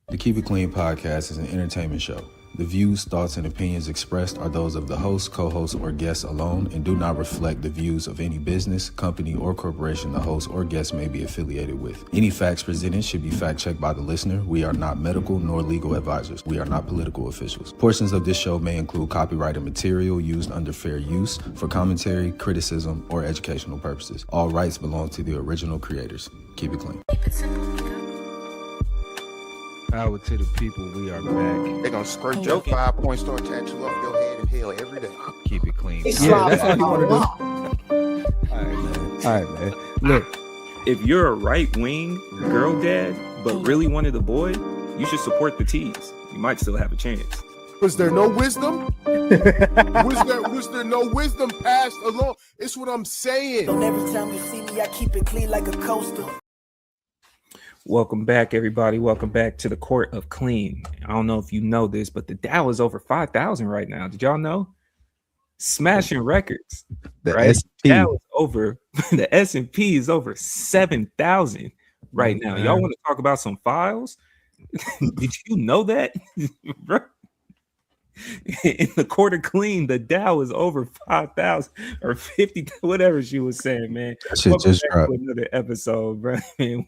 The Keep It Clean podcast is an entertainment show. The views, thoughts, and opinions expressed are those of the host, co-host, or guests alone and do not reflect the views of any business, company, or corporation the host or guest may be affiliated with. Any facts presented should be fact-checked by the listener. We are not medical nor legal advisors. We are not political officials. Portions of this show may include copyrighted material used under fair use for commentary, criticism, or educational purposes. All rights belong to the original creators. Keep it clean. Power to the people, we are back. They're gonna scrape your 5-point star tattoo off your head in hell every day. Keep it clean. Yeah, that's all you want to do. All right, man. Look, if you're a right-wing girl dad, but really wanted a boy, you should support the T's. You might still have a chance. Was there no wisdom? was there no wisdom passed along? It's what I'm saying. Don't every time you see me, I keep it clean like a coaster. Welcome back, everybody. Welcome back to the Court of Clean. I don't know if you know this, but the Dow is over 5,000 right now. Did y'all know? Smashing records. The right? S&P. Dow is over. The S&P is over 7,000 right now. Y'all want to talk about some files? Did you know that? In the Court of Clean, the Dow is over 5,000 or 50, whatever she was saying, man. Just another episode, bro. And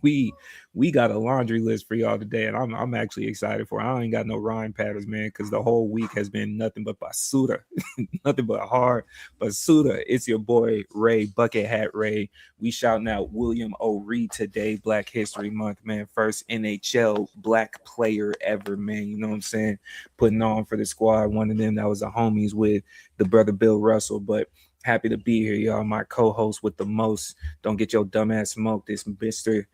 we got a laundry list for y'all today, and I'm actually excited for it. I ain't got no rhyme patterns, man, because the whole week has been nothing but basura, nothing but hard basura. It's your boy Ray, Bucket Hat Ray. We shouting out William O. Reed today, Black History Month, man. First NHL Black player ever, man. You know what I'm saying? Putting on for the squad. One of them that was the homies with the brother Bill Russell, but happy to be here, y'all. My co-host with the most. Don't get your dumb ass smoked. This Mr.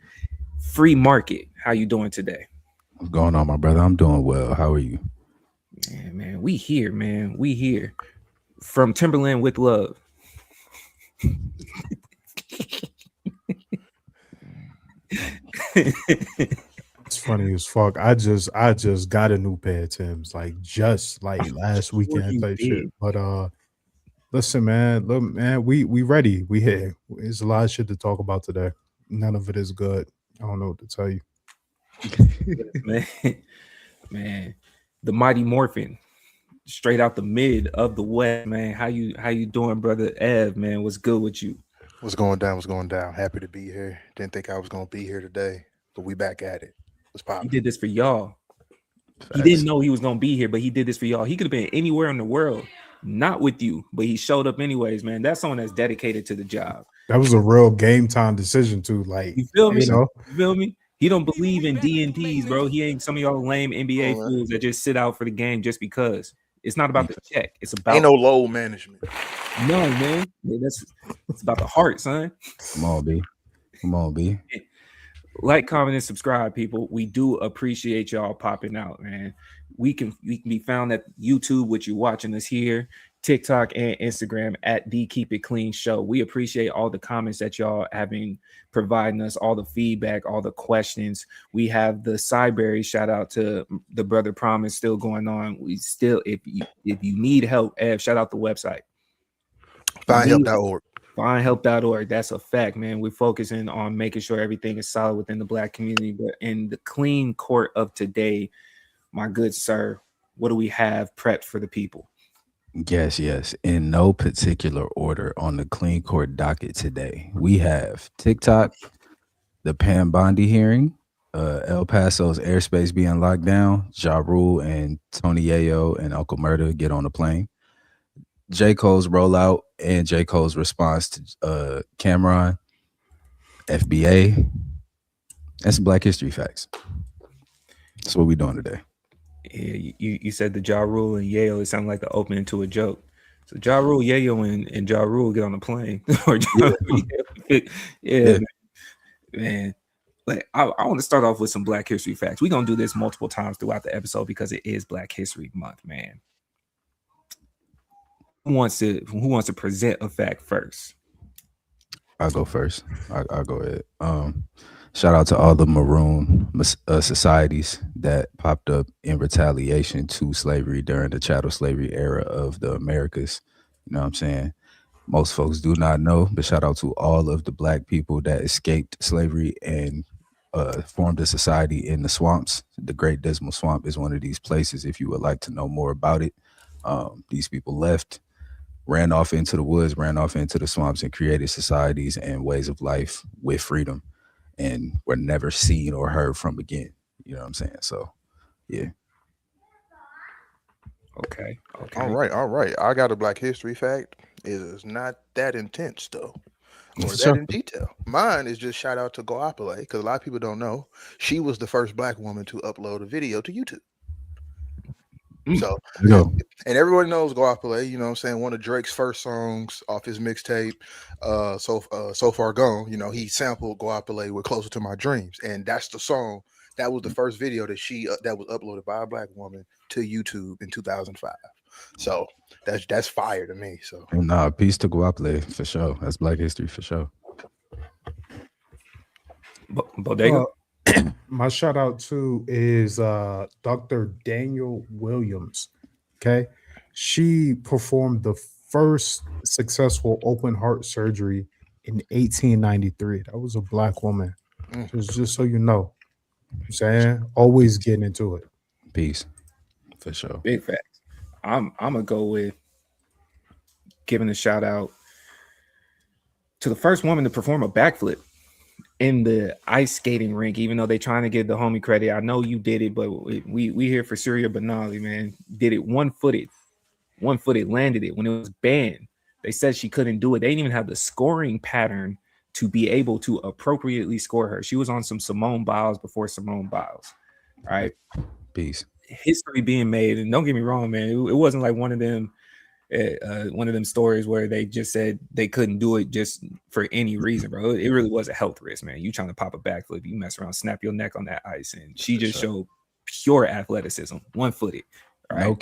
Free Market. How you doing today? What's going on, my brother? I'm doing well. How are you? Man, we here, man. We here. From Timberland with love. It's funny as fuck. I just got a new pair of Timbs, just last weekend type shit. But listen, man, look, man, we ready. We here. There's a lot of shit to talk about today. None of it is good. I don't know what to tell you. man, the Mighty Morphin, straight out the mid of the West, man. How you doing, brother Ev, man? What's good with you? What's going down? Happy to be here. Didn't think I was gonna be here today, but we back at it. He did this for y'all. Facts. He didn't know he was gonna be here, but he did this for y'all. He could have been anywhere in the world, not with you, but he showed up anyways, man. That's someone that's dedicated to the job. That was a real game time decision too. You feel me? You feel me? He don't believe in DNPs, bro. He ain't some of y'all lame NBA fools that just sit out for the game just because. It's not about the check. It's about ain't no load management. No, man. Yeah, it's about the heart, son. Come on, B. Like, comment, and subscribe, people. We do appreciate y'all popping out, man. We can be found at YouTube, which you're watching us here, TikTok and Instagram at the Keep It Clean Show. We appreciate all the comments that y'all have been providing us, all the feedback, all the questions. We have the Cyberry shout out to the Brother Promise still going on. We still, if you need help, Ev, shout out the website. Findhelp.org. Findhelp.org. That's a fact, man. We're focusing on making sure everything is solid within the Black community. But in the clean court of today, my good sir, what do we have prepped for the people? Yes. In no particular order on the clean court docket today, we have TikTok, the Pam Bondi hearing, El Paso's airspace being locked down, Ja Rule and Tony Yayo and Uncle Murda get on the plane, J. Cole's rollout and J. Cole's response to Cameron, FBA, and some Black history facts. That's what we're doing today. Yeah, you said the Ja Rule and Yayo. It sounded like the opening to a joke. So Ja Rule, Yayo, and Ja Rule get on the plane. Yeah, man. Like I want to start off with some Black history facts. We're gonna do this multiple times throughout the episode because it is Black History Month, man. Who wants to present a fact first? I'll go first. I'll go ahead. Shout out to all the maroon societies that popped up in retaliation to slavery during the chattel slavery era of the Americas. You know what I'm saying? Most folks do not know, but shout out to all of the Black people that escaped slavery and formed a society in the swamps. The Great Dismal Swamp is one of these places. If you would like to know more about it, these people left, ran off into the woods, ran off into the swamps, and created societies and ways of life with freedom, and were never seen or heard from again. You know what I'm saying? So, yeah. Okay. All right. I got a Black History fact. It is not that intense though, or that in detail. Mine is just shout out to Goapele, because a lot of people don't know she was the first Black woman to upload a video to YouTube. So, and everyone knows Goapele, you know what I'm saying? One of Drake's first songs off his mixtape, So Far Gone, you know, he sampled Goapele with Closer to My Dreams. And that's the song. That was the first video that that was uploaded by a Black woman to YouTube in 2005. So that's fire to me. So nah, peace to Goapele for sure. That's Black History for sure. Bodega. My shout out to is Dr. Daniel Williams. Okay, she performed the first successful open heart surgery in 1893. That was a Black woman. Just so you know. I'm saying, always getting into it. Peace, for sure. Big facts. I'm gonna go with giving a shout out to the first woman to perform a backflip in the ice skating rink. Even though they trying to give the homie credit, I know you did it, but we here for Surya Banali, man. Did it one-footed, landed it when it was banned. They said she couldn't do it. They didn't even have the scoring pattern to be able to appropriately score her. She was on some Simone Biles before Simone Biles, right? Peace. History being made, and don't get me wrong, man. It wasn't like one of them stories where they just said they couldn't do it just for any reason, bro. It really was a health risk, man. You trying to pop a backflip, you mess around, snap your neck on that ice, and she just showed pure athleticism, one-footed. Right? No,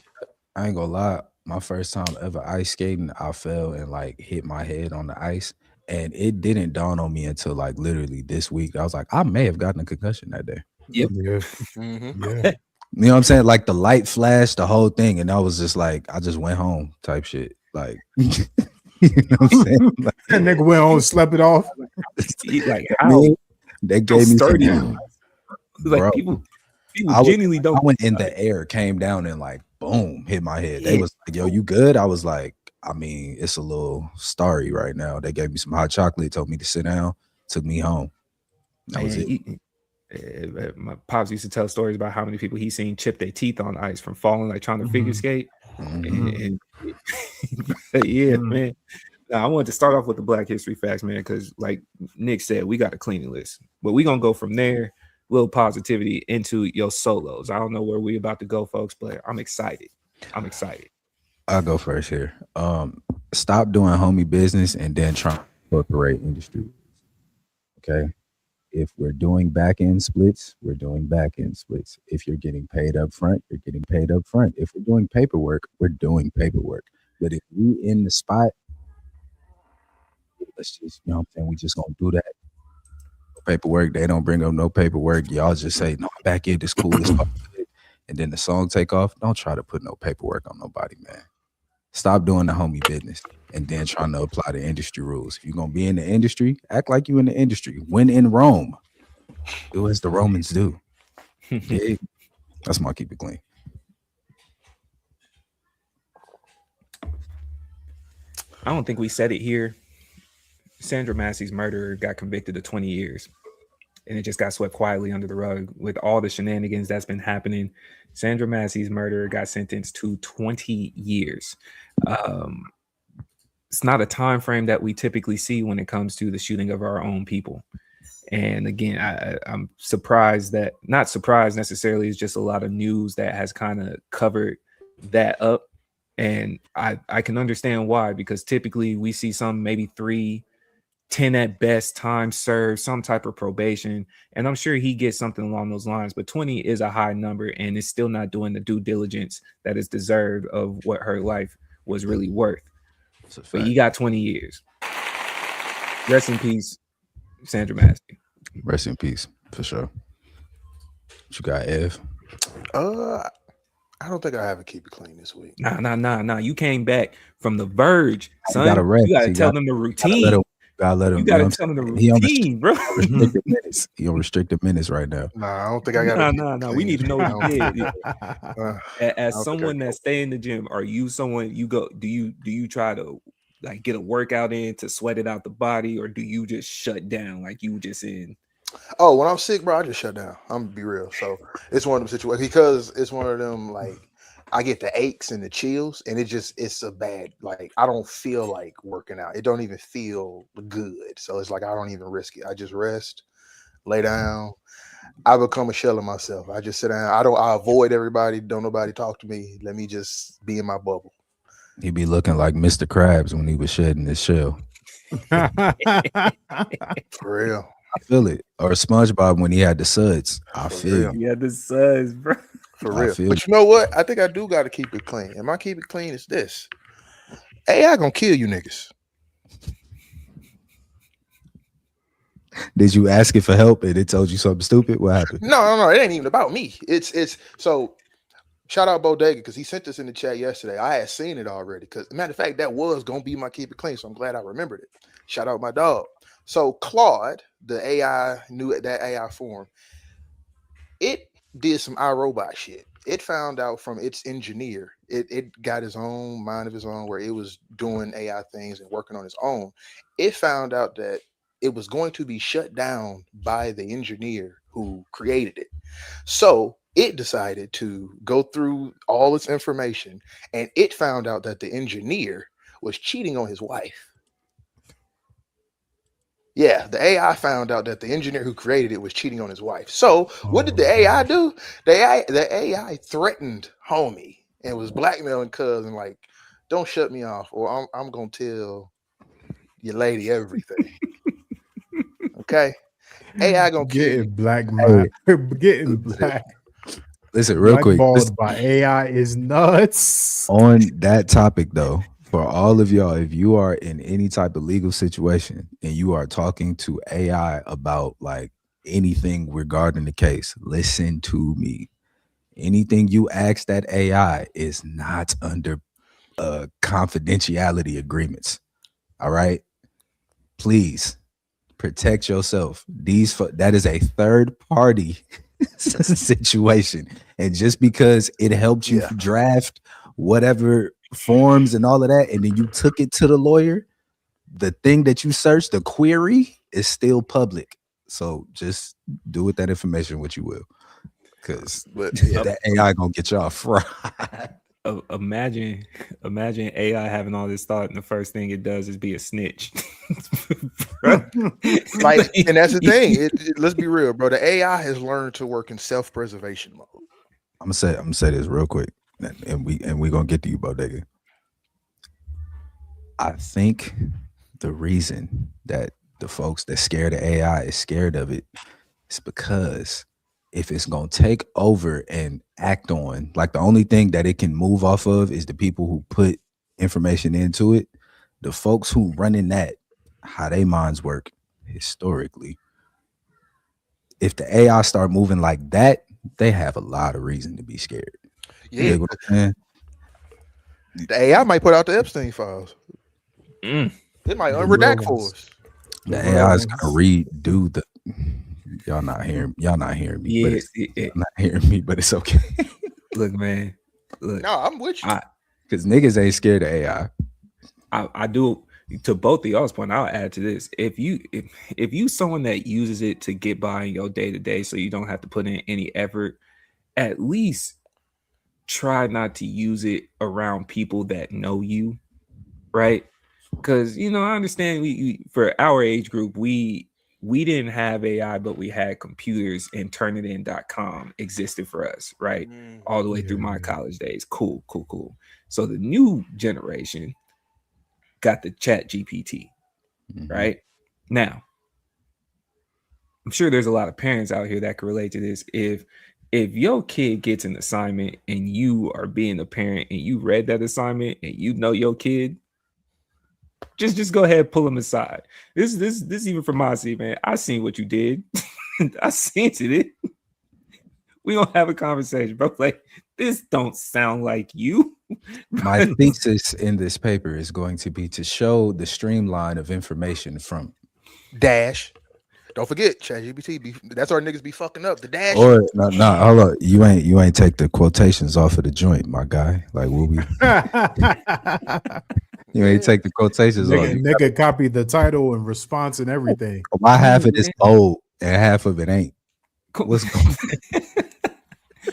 I ain't gonna lie. My first time ever ice skating, I fell and like hit my head on the ice. And it didn't dawn on me until like literally this week. I was like, I may have gotten a concussion that day. Yep. Yeah. You know what I'm saying? Like the light flashed, the whole thing. And I was just like, I just went home type shit. Like, you know what I'm saying? Like, that nigga went home, slept it off. Like, how? They gave me sturdy. some, like bro, people genuinely don't. I went in the air, came down and like, boom, hit my head. They was like, yo, you good? I was like, I mean, it's a little starry right now. They gave me some hot chocolate, told me to sit down, took me home. That was it. My pops used to tell stories about how many people he's seen chip their teeth on ice from falling, like trying to figure skate. And yeah, man. Now, I wanted to start off with the Black History facts, man, because like Nick said, we got a cleaning list. But we're going to go from there, little positivity, into your solos. I don't know where we're about to go, folks, but I'm excited. I'll go first here. Stop doing homie business and then try to incorporate industry. Okay. If we're doing back end splits, we're doing back end splits. If you're getting paid up front, you're getting paid up front. If we're doing paperwork, we're doing paperwork. But if we in the spot, let's just, you know what I'm saying, we just gonna do that. Paperwork, they don't bring up no paperwork. Y'all just say, no, back end is cool as fuck. And then the song take off. Don't try to put no paperwork on nobody, man. Stop doing the homie business and then trying to apply the industry rules. If you're going to be in the industry, act like you in the industry. When in Rome, do as the Romans do. Yeah. That's my keep it clean. I don't think we said it here. Sandra Massey's murderer got convicted of 20 years. And it just got swept quietly under the rug with all the shenanigans that's been happening. Sandra Massey's murderer got sentenced to 20 years. It's not a time frame that we typically see when it comes to the shooting of our own people. And again, I'm surprised that, not surprised necessarily, it's just a lot of news that has kind of covered that up. And I can understand why, because typically we see some maybe 3, 10 at best time served, some type of probation, and I'm sure he gets something along those lines, but 20 is a high number and it's still not doing the due diligence that is deserved of what her life was really worth. But he got 20 years. Rest in peace, Sandra Massey. Rest in peace, for sure. What you got, Ev? I don't think I have a keep it clean this week. Nah. You came back from the verge, son. You gotta rest. You gotta tell them the routine. gotta let him. You You know gotta what tell him the I'm saying? He on routine, bro. restricted minutes. He on restricted minutes right now. Nah, I don't think I got. No. We need to know what you did. I As don't think someone I- that stay in the gym, are you someone you go? Do you try to like get a workout in to sweat it out the body, or do you just shut down like you just in? Oh, when I'm sick, bro, I just shut down. I'm gonna be real. So it's one of them situations because it's one of them like I get the aches and the chills, and it's a bad like I don't feel like working out. It don't even feel good. So it's like I don't even risk it. I just rest, lay down. I become a shell of myself. I just sit down. I avoid everybody. Don't nobody talk to me. Let me just be in my bubble. He be looking like Mr. Krabs when he was shedding his shell. For real. I feel it. Or SpongeBob when he had the suds. I For feel real. you. Yeah, the suds, bro. For I real. feel But you know what? I think I do got to keep it clean. And my keep it clean is this. AI gonna kill you niggas. Did you ask it for help and it told you something stupid? What happened? No. It ain't even about me. It's so shout out Bodega because he sent this in the chat yesterday. I had seen it already. Because matter of fact, that was gonna be my keep it clean. So I'm glad I remembered it. Shout out my dog. So Claude, the AI knew that AI form, it did some iRobot shit. It found out from its engineer, it got his own mind of his own where it was doing AI things and working on its own. It found out that it was going to be shut down by the engineer who created it. So it decided to go through all its information and it found out that the engineer was cheating on his wife. Yeah, the AI found out that the engineer who created it was cheating on his wife. So what did the AI do? The AI threatened homie and was blackmailing cousin like, don't shut me off or I'm gonna tell your lady everything. Okay. AI gonna kill you. Getting black man. Getting black. Listen, real quick. Blackballed by AI is nuts. On that topic though, for all of y'all, if you are in any type of legal situation and you are talking to AI about like anything regarding the case, listen to me. Anything you ask that AI is not under confidentiality agreements. All right, please protect yourself. That is a third party situation, and just because it helped you draft whatever forms and all of that, and then you took it to the lawyer, the thing that you searched, the query, is still public. So just do with that information what you will, because that AI gonna get y'all fried. Imagine AI having all this thought, and the first thing it does is be a snitch. Like, and that's the thing. Let's be real, bro. The AI has learned to work in self-preservation mode. I'm gonna say this real quick, and we gonna get to you, Bodega. I think the reason that the folks that scared of AI is scared of it is because if it's gonna take over and act on, like the only thing that it can move off of is the people who put information into it. The folks who running that, how they minds work historically. If the AI start moving like that, they have a lot of reason to be scared. Yeah, the AI might put out the Epstein files. It might unredact for us. The AI is gonna redo the. Y'all not hearing me. Yeah, but not hearing me, but it's okay. Look, man. Look, no, I'm with you. Because niggas ain't scared of AI. I do. To both of y'all's point, I'll add to this. If you someone that uses it to get by in your day to day, so you don't have to put in any effort, at least try not to use it around people that know you, right? Because I understand we for our age group, we didn't have AI, but we had computers, and turnitin.com existed for us, right? All the way through my college days. Cool. So the new generation got the chat GPT, right? Now, I'm sure there's a lot of parents out here that can relate to this. If your kid gets an assignment and you are being a parent and you read that assignment and you know your kid, just go ahead and pull them aside. This even from my seat, man. I seen what you did. I seen it. We gonna have a conversation, bro. Like, this don't sound like you. My thesis in this paper is going to be to show the streamline of information from Dash. Don't forget, ChatGPT. That's our niggas be fucking up. The dash. or no, hold on. You ain't take the quotations off of the joint, my guy. Like what we you ain't take the quotations off. Nigga copied the title and response and everything. My half of it is bold and half of it ain't. What's going on?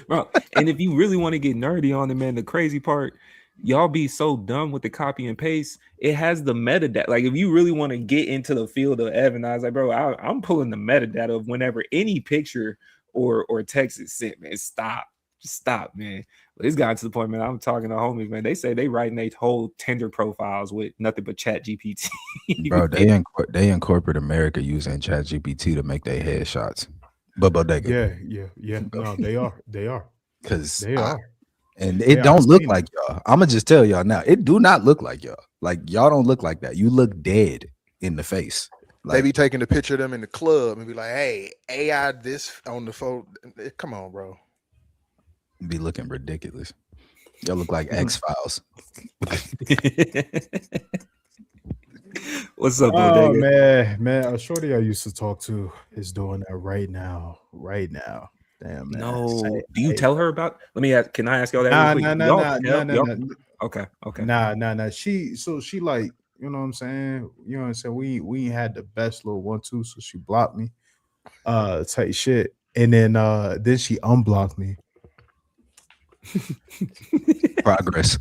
Bro, and if you really want to get nerdy on it, man, the crazy part, y'all be so dumb with the copy and paste. It has the metadata. Like, if you really want to get into the field of Evan, I was like, bro, I'm pulling the metadata of whenever any picture or text is sent, man. Just stop, man. But it's gotten to the point, man. I'm talking to homies, man. They say they writing their whole Tinder profiles with nothing but Chat GPT. Bro, they in corporate America using Chat GPT to make their headshots. But bodega. Yeah. No, they are. Because they are. And it don't look like y'all. I'ma just tell y'all now. It do not look like y'all. Like y'all don't look like that. You look dead in the face. Like, they be taking a picture of them in the club and be like, "Hey, AI this on the phone." Come on, bro. Be looking ridiculous. Y'all look like X-Files. What's up, oh, man? A shorty I used to talk to is doing that right now. Damn, man. No. Do you tell her about? Let me ask. Can I ask y'all that? No. Okay. Nah. She like, you know what I'm saying? You know what I'm saying? We ain't had the best little 1-2, so she blocked me. Type shit. And then she unblocked me. Progress.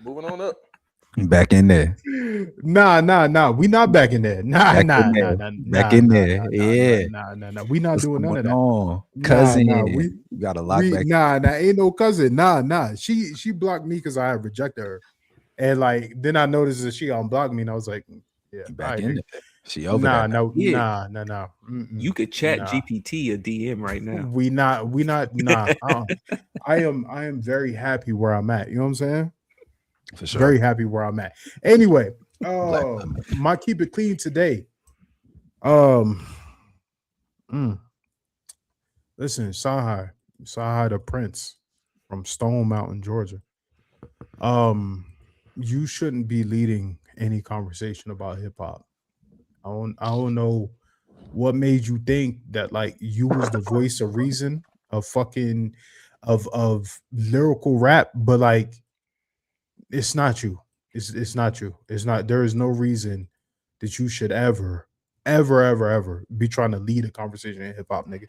Moving on up. Back in there. Nah. We not back in there. Nah. Back in there. Yeah. Nah. We not doing none of that. No, cousin. We got a lock back. Nah, ain't no cousin. Nah. She blocked me because I had rejected her. And like then I noticed that she unblocked me, and I was like, yeah, back in there. She over nah. You could chat GPT a DM right now. We not. I am very happy where I'm at. You know what I'm saying? For sure. Very happy where I'm at. Anyway, my keep it clean today. Listen, Sahai the Prince from Stone Mountain, Georgia. You shouldn't be leading any conversation about hip hop. I don't know what made you think that like you was the voice of reason of fucking of lyrical rap, but like it's not you. It's not you. It's not. There is no reason that you should ever be trying to lead a conversation in hip hop, nigga.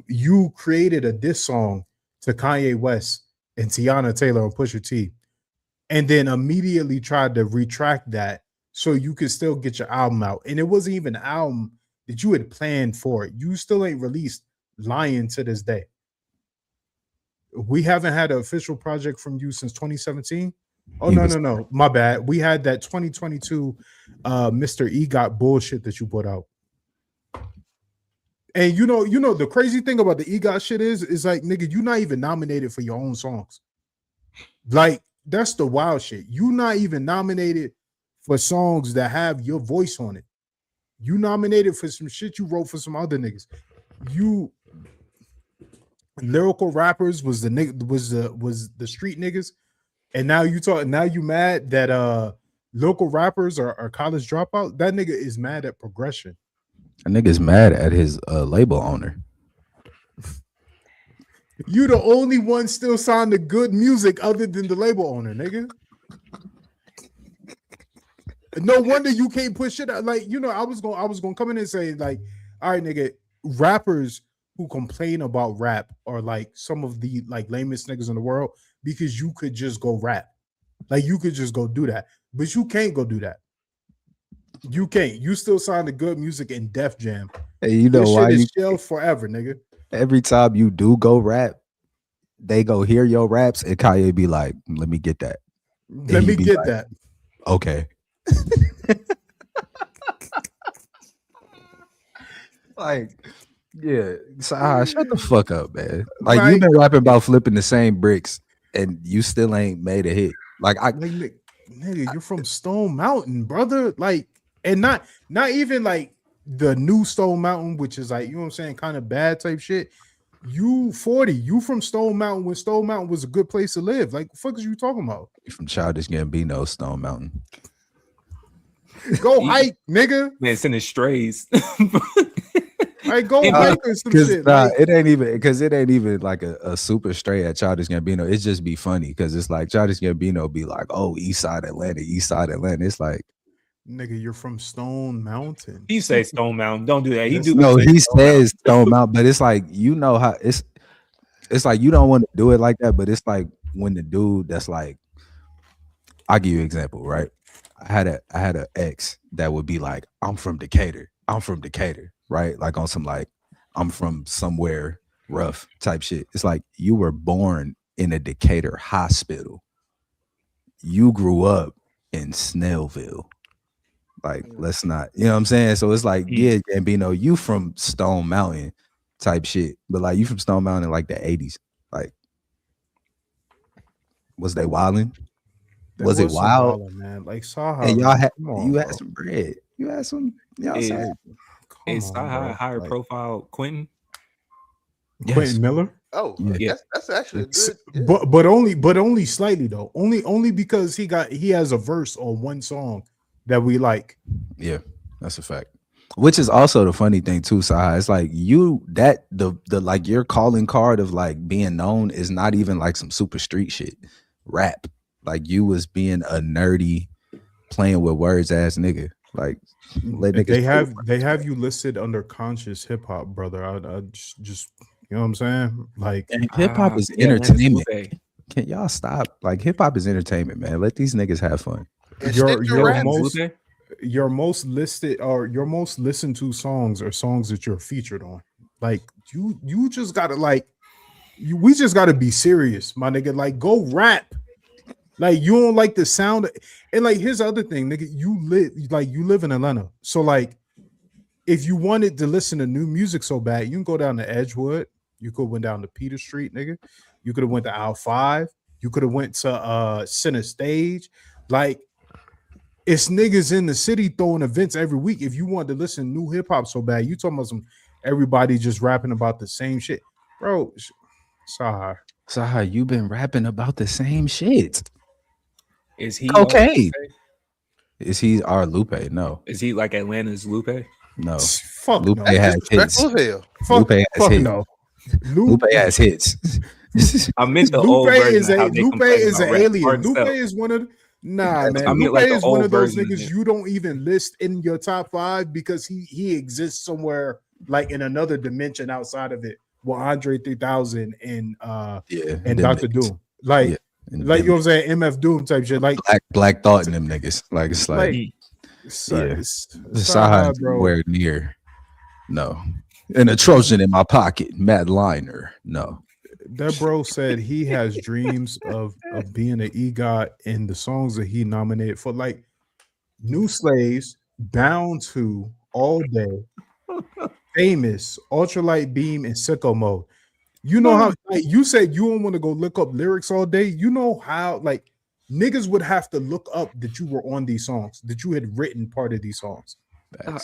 You created a diss song to Kanye West and Tiana Taylor and Pusha T, and then immediately tried to retract that so you could still get your album out. And it wasn't even an album that you had planned for. You still ain't released Lion to this day. We haven't had an official project from you since 2017. Oh, no. My bad. We had that 2022 Mr. EGOT bullshit that you put out. And you know, the crazy thing about the EGOT shit is like, nigga, you're not even nominated for your own songs. Like, that's the wild shit. You're not even nominated for songs that have your voice on it. You nominated for some shit you wrote for some other niggas. You lyrical rappers was the street niggas, and now you mad that local rappers are college dropout. That nigga is mad at progression. A nigga's mad at his label owner. You the only one still signed to good music other than the label owner, nigga. No wonder you can't push it out. Like, you know, I was gonna come in and say, like, all right, nigga, rappers who complain about rap are like some of the like lamest niggas in the world because you could just go rap. Like, you could just go do that. But you can't go do that. You can't. You still sign to good music in Def Jam. Hey, you know why you shelved forever, nigga. Every time you do go rap, they go hear your raps and Kanye be like, let me get that. Let me get that. Okay. Like, yeah, shut the fuck up, man. Like, you've been rapping about flipping the same bricks and you still ain't made a hit. Like, nigga, you're from Stone Mountain, brother. Like, and not even like the new Stone Mountain, which is like, you know what I'm saying, kind of bad type shit. You 40. You from Stone Mountain when Stone Mountain was a good place to live. Like, what the fuck is you talking about? You from Childish Gambino, Stone Mountain. Go hike, nigga. Man, sending strays. Like, go hike or some shit. Nah, Like, it ain't even like a super stray at Childish Gambino. It just be funny because it's like Childish Gambino be like, oh, East Side Atlanta. It's like, nigga, you're from Stone Mountain. He say Stone Mountain. Don't do that. He do. no, say he Stone says Stone Mountain, but it's like, you know how it's like you don't want to do it like that, but it's like when the dude that's like, I'll give you an example, right? I had an ex that would be like, I'm from Decatur, right? Like on some like, I'm from somewhere rough type shit. It's like you were born in a Decatur hospital. You grew up in Snellville. Like, let's not, you know what I'm saying? So it's like, yeah, Gambino, you from Stone Mountain type shit, but like you from Stone Mountain in like the 80s. Like, was they wilding? Was it wild? Wildin', man? Like, Saha, And y'all had you had some bread. You had some, you know what I'm saying? Is higher profile Quentin? Quentin Miller? Oh, Yeah. that's actually good. Yeah. But only slightly though. Only because he has a verse on one song that we like. Yeah, that's a fact. Which is also the funny thing too, Saha. It's like the like your calling card of like being known is not even like some super street shit. Rap. Like you was being a nerdy, playing with words ass nigga. Like they have you listed under conscious hip hop, brother. I just you know what I'm saying? Like, hip hop is entertainment. Can y'all stop? Like hip hop is entertainment, man. Let these niggas have fun. Your most listed or your most listened to songs are songs that you're featured on. Like you just gotta we just gotta be serious, my nigga. Like, go rap. Like, you don't like the sound and like, here's the other thing, nigga. You live in Atlanta, so like, if you wanted to listen to new music so bad, you can go down to Edgewood. You could went down to Peter Street, nigga. You could have went to Aisle 5. You could have went to Center Stage. Like, it's niggas in the city throwing events every week. If you want to listen to new hip hop so bad, you talking about some everybody just rapping about the same shit, bro. Saha, you been rapping about the same shit. Is he okay? Is he our Lupe? No. Is he like Atlanta's Lupe? No. Fuck Lupe no. has hits. Fuck no. Lupe has hits. I meant the Lupe old version. Lupe is an alien. Lupe is one of man. Lupe like is one of those niggas you don't even list in your top 5 because he exists somewhere like in another dimension outside of it. Well, Andre 3000 and Dr. Doom. Like, yeah. you know what I'm saying? MF Doom type shit. Like Black Thought in them niggas. Like, it's like Saha nowhere near. No. And a Trojan in my pocket. Matt Liner. No. That bro said he has dreams of being an EGOT in the songs that he nominated for, like New Slaves, Down to, All Day, Famous, Ultralight Beam, and Sicko Mode. You know how, like, you said you don't want to go look up lyrics all day. You know how, like, niggas would have to look up that you were on these songs, that you had written part of these songs.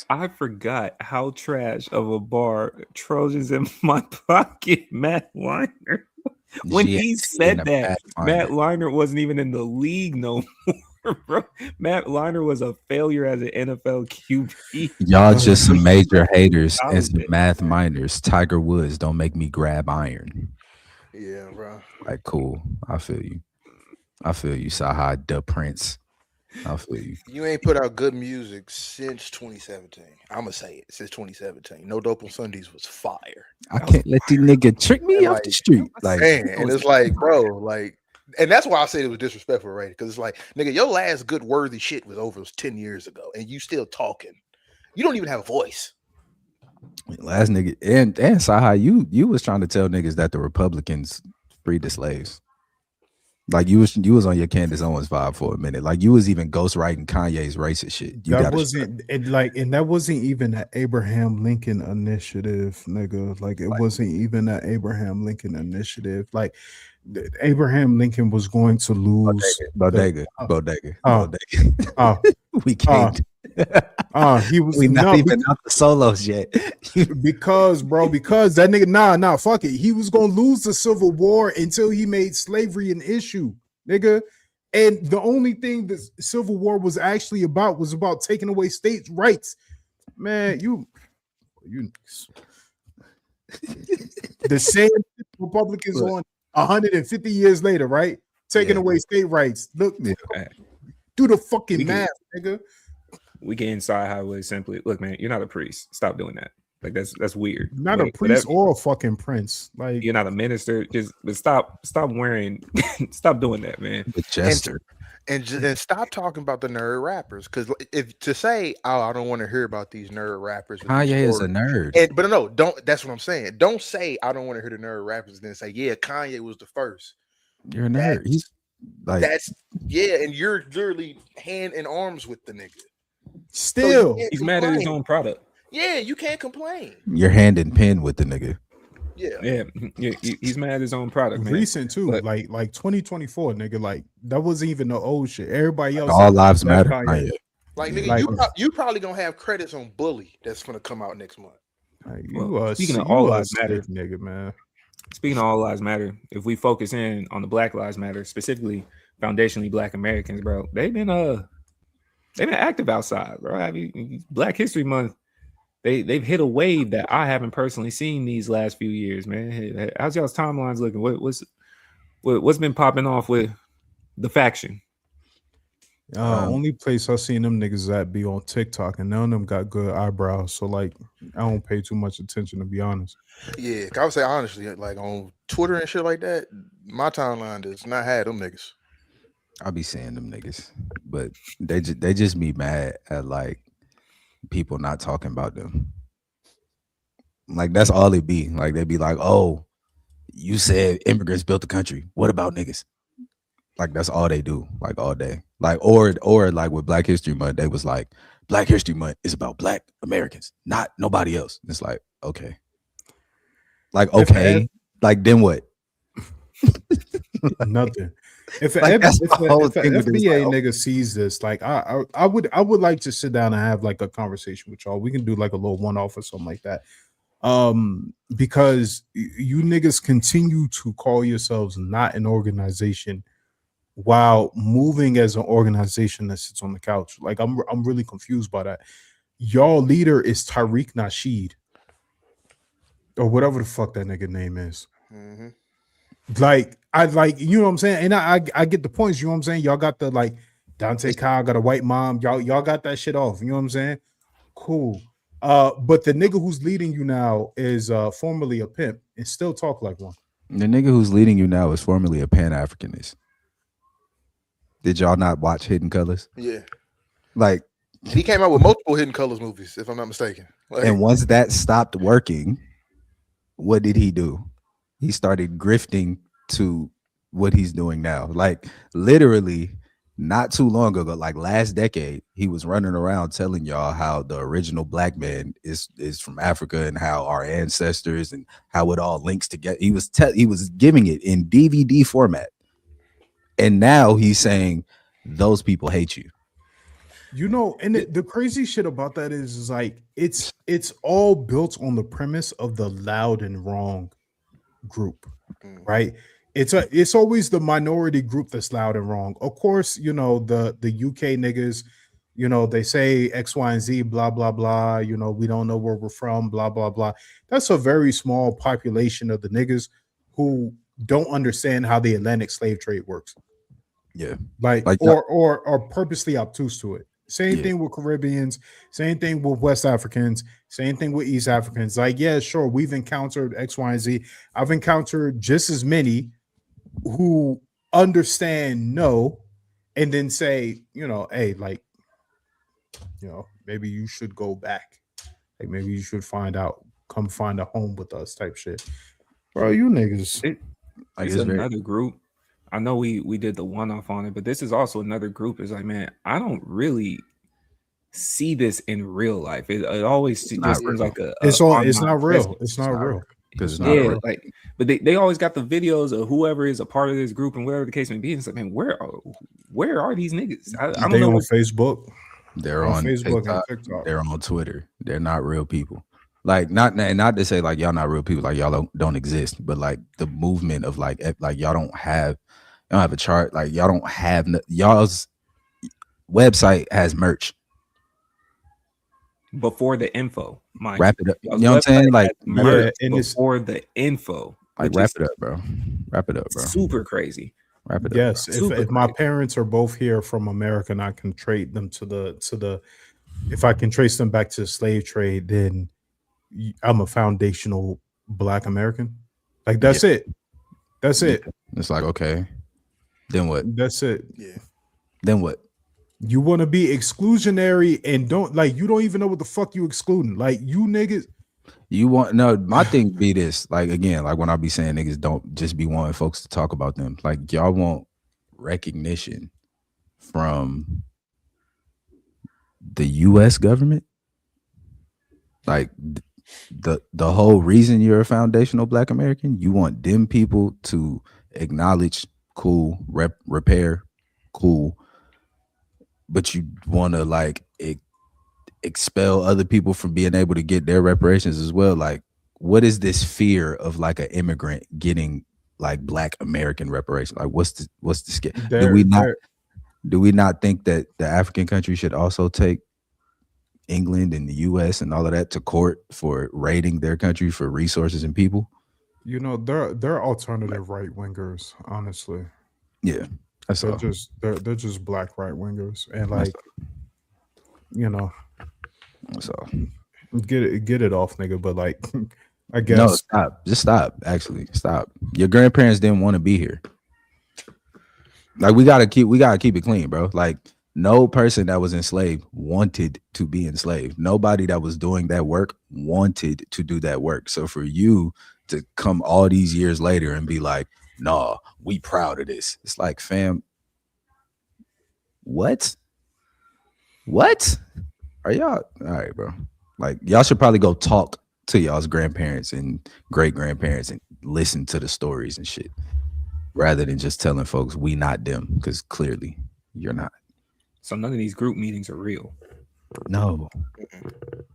I forgot how trash of a bar Trojans in my pocket, Matt Liner. When he said that, Matt Liner wasn't even in the league no more, bro. Matt Liner was a failure as an NFL QB. Y'all just some major haters and some math minors. Tiger Woods, don't make me grab iron. Yeah, bro. Like, cool. I feel you, Saha the Prince. I feel you. You ain't put out good music since 2017. I'm gonna say it since 2017. No Dope on Sundays was fire. I can't let these nigga trick me off the street. Like, man, and it's like, bro, like, and that's why I said it was disrespectful, right? Because it's like, nigga, your last good worthy shit was over 10 years ago, and you still talking. You don't even have a voice. Last nigga, and Saha, you was trying to tell niggas that the Republicans freed the slaves. Like, you was on your Candace Owens vibe for a minute. Like, you was even ghostwriting Kanye's racist shit. That wasn't even an Abraham Lincoln initiative, nigga. Like, it wasn't even an Abraham Lincoln initiative. Like, Abraham Lincoln was going to lose Bodega. We can't. He was We not no, even out the solos yet. because that nigga, nah, fuck it. He was gonna lose the Civil War until he made slavery an issue, nigga. And the only thing the Civil War was actually about was about taking away states' rights. Man, you the same Republicans on 150 years later, right? Taking away state rights. Look, do the fucking math, nigga. We get inside highway simply. Look, man, you're not a priest. Stop doing that. Like that's weird. Not a priest or a fucking prince. Like you're not a minister. Just stop wearing. Stop doing that, man. The jester. And stop talking about the nerd rappers, because if to say, "Oh, I don't want to hear about these nerd rappers," Kanye is a nerd. But no, don't. That's what I'm saying. Don't say I don't want to hear the nerd rappers, and then say, "Yeah, Kanye was the first." You're a nerd. He's like and you're literally hand in arms with the nigga. Still, so he's mad at his own product. Yeah, you can't complain. You're hand in pen with the nigga. Yeah, he's mad at his own product, man. Recent too, but, like 2024, nigga. Like that wasn't even the old shit. Everybody else, all lives matter. Like nigga, you probably gonna have credits on Bully that's gonna come out next month. Like, speaking of all lives matter, nigga, man. Speaking of all lives matter, if we focus in on the Black Lives Matter, specifically foundationally Black Americans, bro, they've been active outside, bro. I mean, Black History Month. They've hit a wave that I haven't personally seen these last few years, man. How's y'all's timelines looking? What's been popping off with the faction? Only place I've seen them niggas at be on TikTok, and none of them got good eyebrows. So like, I don't pay too much attention, to be honest. Yeah, I would say honestly, like on Twitter and shit like that, my timeline does not have them niggas. I'll be seeing them niggas, but they just be mad at like people not talking about them. Like that's all it be. Like they be like, "Oh, you said immigrants built the country. What about niggas?" Like that's all they do, like all day. Like or like with Black History Month, they was like, Black History Month is about Black Americans, not nobody else. It's like, okay. Like, okay, like then what? Nothing. If like, an FBA nigga sees this, like I would like to sit down and have like a conversation with y'all. We can do like a little one-off or something like that. Because you niggas continue to call yourselves not an organization while moving as an organization that sits on the couch. Like I'm really confused by that. Y'all leader is Tariq Nasheed or whatever the fuck that nigga name is. Mm-hmm. Like I like, you know what I'm saying, and I get the points. You know what I'm saying. Y'all got the like Dante Kyle got a white mom. Y'all got that shit off. You know what I'm saying. Cool. But the nigga who's leading you now is formerly a pimp and still talk like one. The nigga who's leading you now is formerly a Pan-Africanist. Did y'all not watch Hidden Colors? Yeah. Like he came out with multiple Hidden Colors movies, if I'm not mistaken. Like, and once that stopped working, what did he do? He started grifting to what he's doing now. Like literally not too long ago, like last decade, he was running around telling y'all how the original black man is from Africa and how our ancestors and how it all links together. He was giving it in DVD format. And now he's saying those people hate you. You know, and the crazy shit about that is like it's all built on the premise of the loud and wrong group, right? It's always the minority group that's loud and wrong. Of course, you know, the UK niggas, you know, they say X, Y, and Z, blah, blah, blah. You know, we don't know where we're from, blah, blah, blah. That's a very small population of the niggas who don't understand how the Atlantic slave trade works. Yeah. Like or purposely obtuse to it. Same thing with Caribbeans, same thing with West Africans, same thing with East Africans. Like, yeah, sure, we've encountered X, Y, and Z. I've encountered just as many who understand no, and then say, you know, hey, like, you know, maybe you should go back. Like, maybe you should come find a home with us type shit. Bro, you niggas. It's another group. I know we did the one-off on it, but this is also another group. It's like, man, I don't really see this in real life. It always just seems like it's not real. It's not real. Because it's not real. Like, but they always got the videos of whoever is a part of this group and whatever the case may be. It's like, man, where are these niggas? I don't know. On Facebook. They're on on Facebook TikTok, and TikTok. they're on Twitter. They're not real people. Like not to say like y'all not real people, like y'all don't exist, but like the movement of like y'all don't have a chart, like y'all don't have y'all's website has merch. Before the info, mind Wrap you. it up. You Y'all's know what I'm saying? website Like has merch and it's before the info. like which wrap is it up, bro. Wrap it up, bro. super crazy. Wrap it up. yes. Super If my crazy. parents are both here from America, and I can trade them to the if I can trace them back to the slave trade, then I'm a foundational Black American. Like that's it. That's it. It's like, okay, then what? That's it. Yeah. Then what? You want to be exclusionary and you don't even know what the fuck you excluding. Like you niggas. My thing be this, like again, like when I be saying niggas don't just be wanting folks to talk about them. Like y'all want recognition from the US government. Like the whole reason you're a foundational Black American, you want them people to acknowledge, cool, repair, cool. But you want to like expel other people from being able to get their reparations as well. Like, what is this fear of like an immigrant getting like Black American reparations? Like, what's the scale? Do we not think that the African country should also take England and the US and all of that to court for raiding their country for resources and people? You know, they're alternative right wingers, honestly. Yeah. They're just Black right wingers. And like, you know, so get it off, nigga. But like, I guess no, stop. Just stop. Actually, stop. Your grandparents didn't want to be here. Like we gotta keep it clean, bro. Like no person that was enslaved wanted to be enslaved. Nobody that was doing that work wanted to do that work. So for you to come all these years later and be like, nah, we proud of this. It's like, fam, what? Are y'all all right, bro? Like y'all should probably go talk to y'all's grandparents and great grandparents and listen to the stories and shit, rather than just telling folks we not them, because clearly you're not. So none of these group meetings are real. No,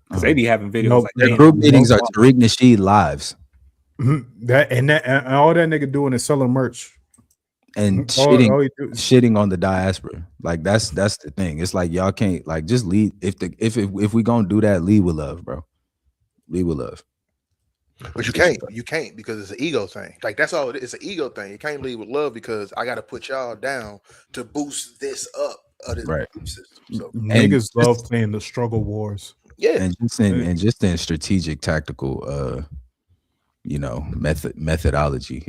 because they be having videos Nope. like the group meetings are Tariq Nasheed lives. That and all that nigga doing is selling merch and shitting on the diaspora. Like that's the thing. It's like y'all can't like just lead. If we gonna do that, lead with love, bro. Lead with love. But you can't because it's an ego thing. Like that's all it is. It's an ego thing. You can't lead with love because I got to put y'all down to boost this up of this right system. So niggas love playing the struggle wars. Yeah, and just in strategic, tactical, methodology.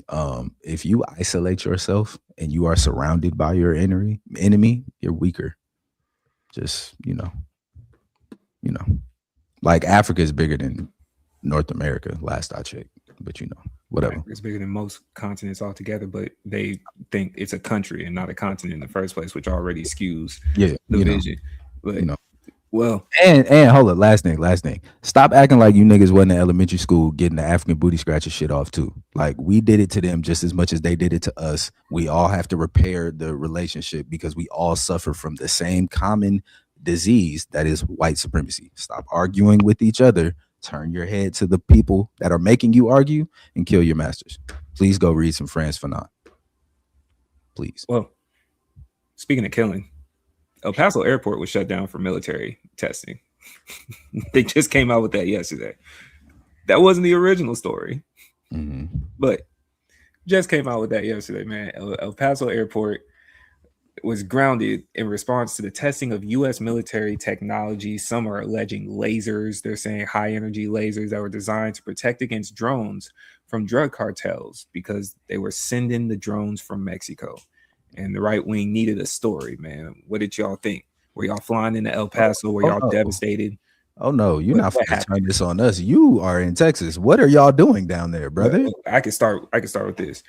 If you isolate yourself and you are surrounded by your enemy, you're weaker. Just like Africa is bigger than North America, last I checked. But whatever. It's bigger than most continents altogether, but they think it's a country and not a continent in the first place, which already skews the vision. But well, and hold up, last thing. Stop acting like you niggas wasn't in elementary school getting the African booty scratcher shit off too. Like we did it to them just as much as they did it to us. We all have to repair the relationship because we all suffer from the same common disease that is white supremacy. Stop arguing with each other. Turn your head to the people that are making you argue and kill your masters. Please go read some Frantz Fanon. Please. Well, speaking of killing, El Paso Airport was shut down for military testing. They just came out with that yesterday. That wasn't the original story, but just came out with that yesterday, man. El Paso Airport was grounded in response to the testing of U.S. military technology. Some are alleging lasers. They're saying high energy lasers that were designed to protect against drones from drug cartels because they were sending the drones from Mexico. And the right wing needed a story, man. What did y'all think? Were y'all flying into El Paso? Were y'all devastated? Oh no, you're not going to turn this on us. You are in Texas. What are y'all doing down there, brother? I can start with this.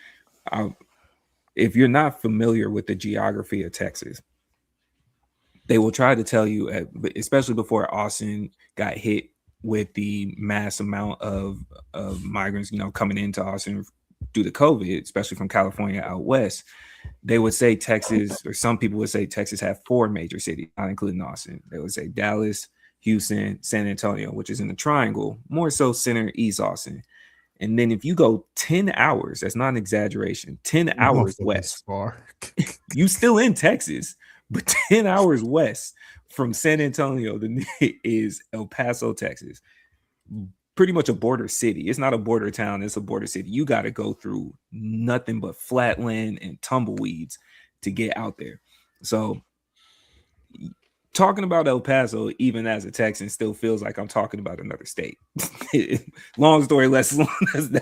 If you're not familiar with the geography of Texas, they will try to tell you, especially before Austin got hit with the mass amount of migrants, coming into Austin due to COVID, especially from California out west, they would say Texas, or some people would say Texas have 4 major cities, not including Austin. They would say Dallas, Houston, San Antonio, which is in the triangle, more so center East Austin. And then if you go 10 hours, that's not an exaggeration, 10 hours west, you still in Texas, but 10 hours west from San Antonio is El Paso, Texas. Pretty much a border city. It's not a border town, it's a border city. You got to go through nothing but flatland and tumbleweeds to get out there. So talking about El Paso, even as a Texan, still feels like I'm talking about another state. Long story less long,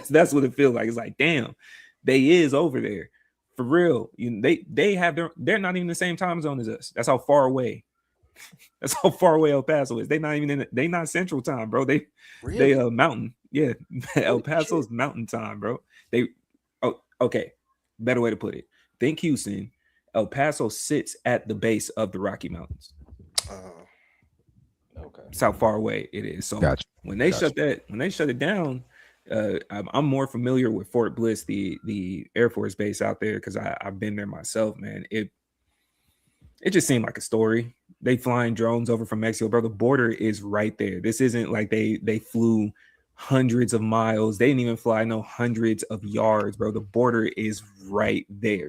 that's what it feels like. It's like, damn, they is over there for real. They have they're not even the same time zone as us. That's how far away. That's how far away El Paso is. They not central time, bro. They mountain. Yeah, El Paso's mountain time, bro. Okay. Better way to put it. Think Houston. El Paso sits at the base of the Rocky Mountains. Okay. That's how far away it is. So when they shut it down, I'm more familiar with Fort Bliss, the Air Force base out there, because I've been there myself, man. It just seemed like a story. They flying drones over from Mexico, bro. The border is right there. This isn't like they flew hundreds of miles. They didn't even fly hundreds of yards, bro. The border is right there.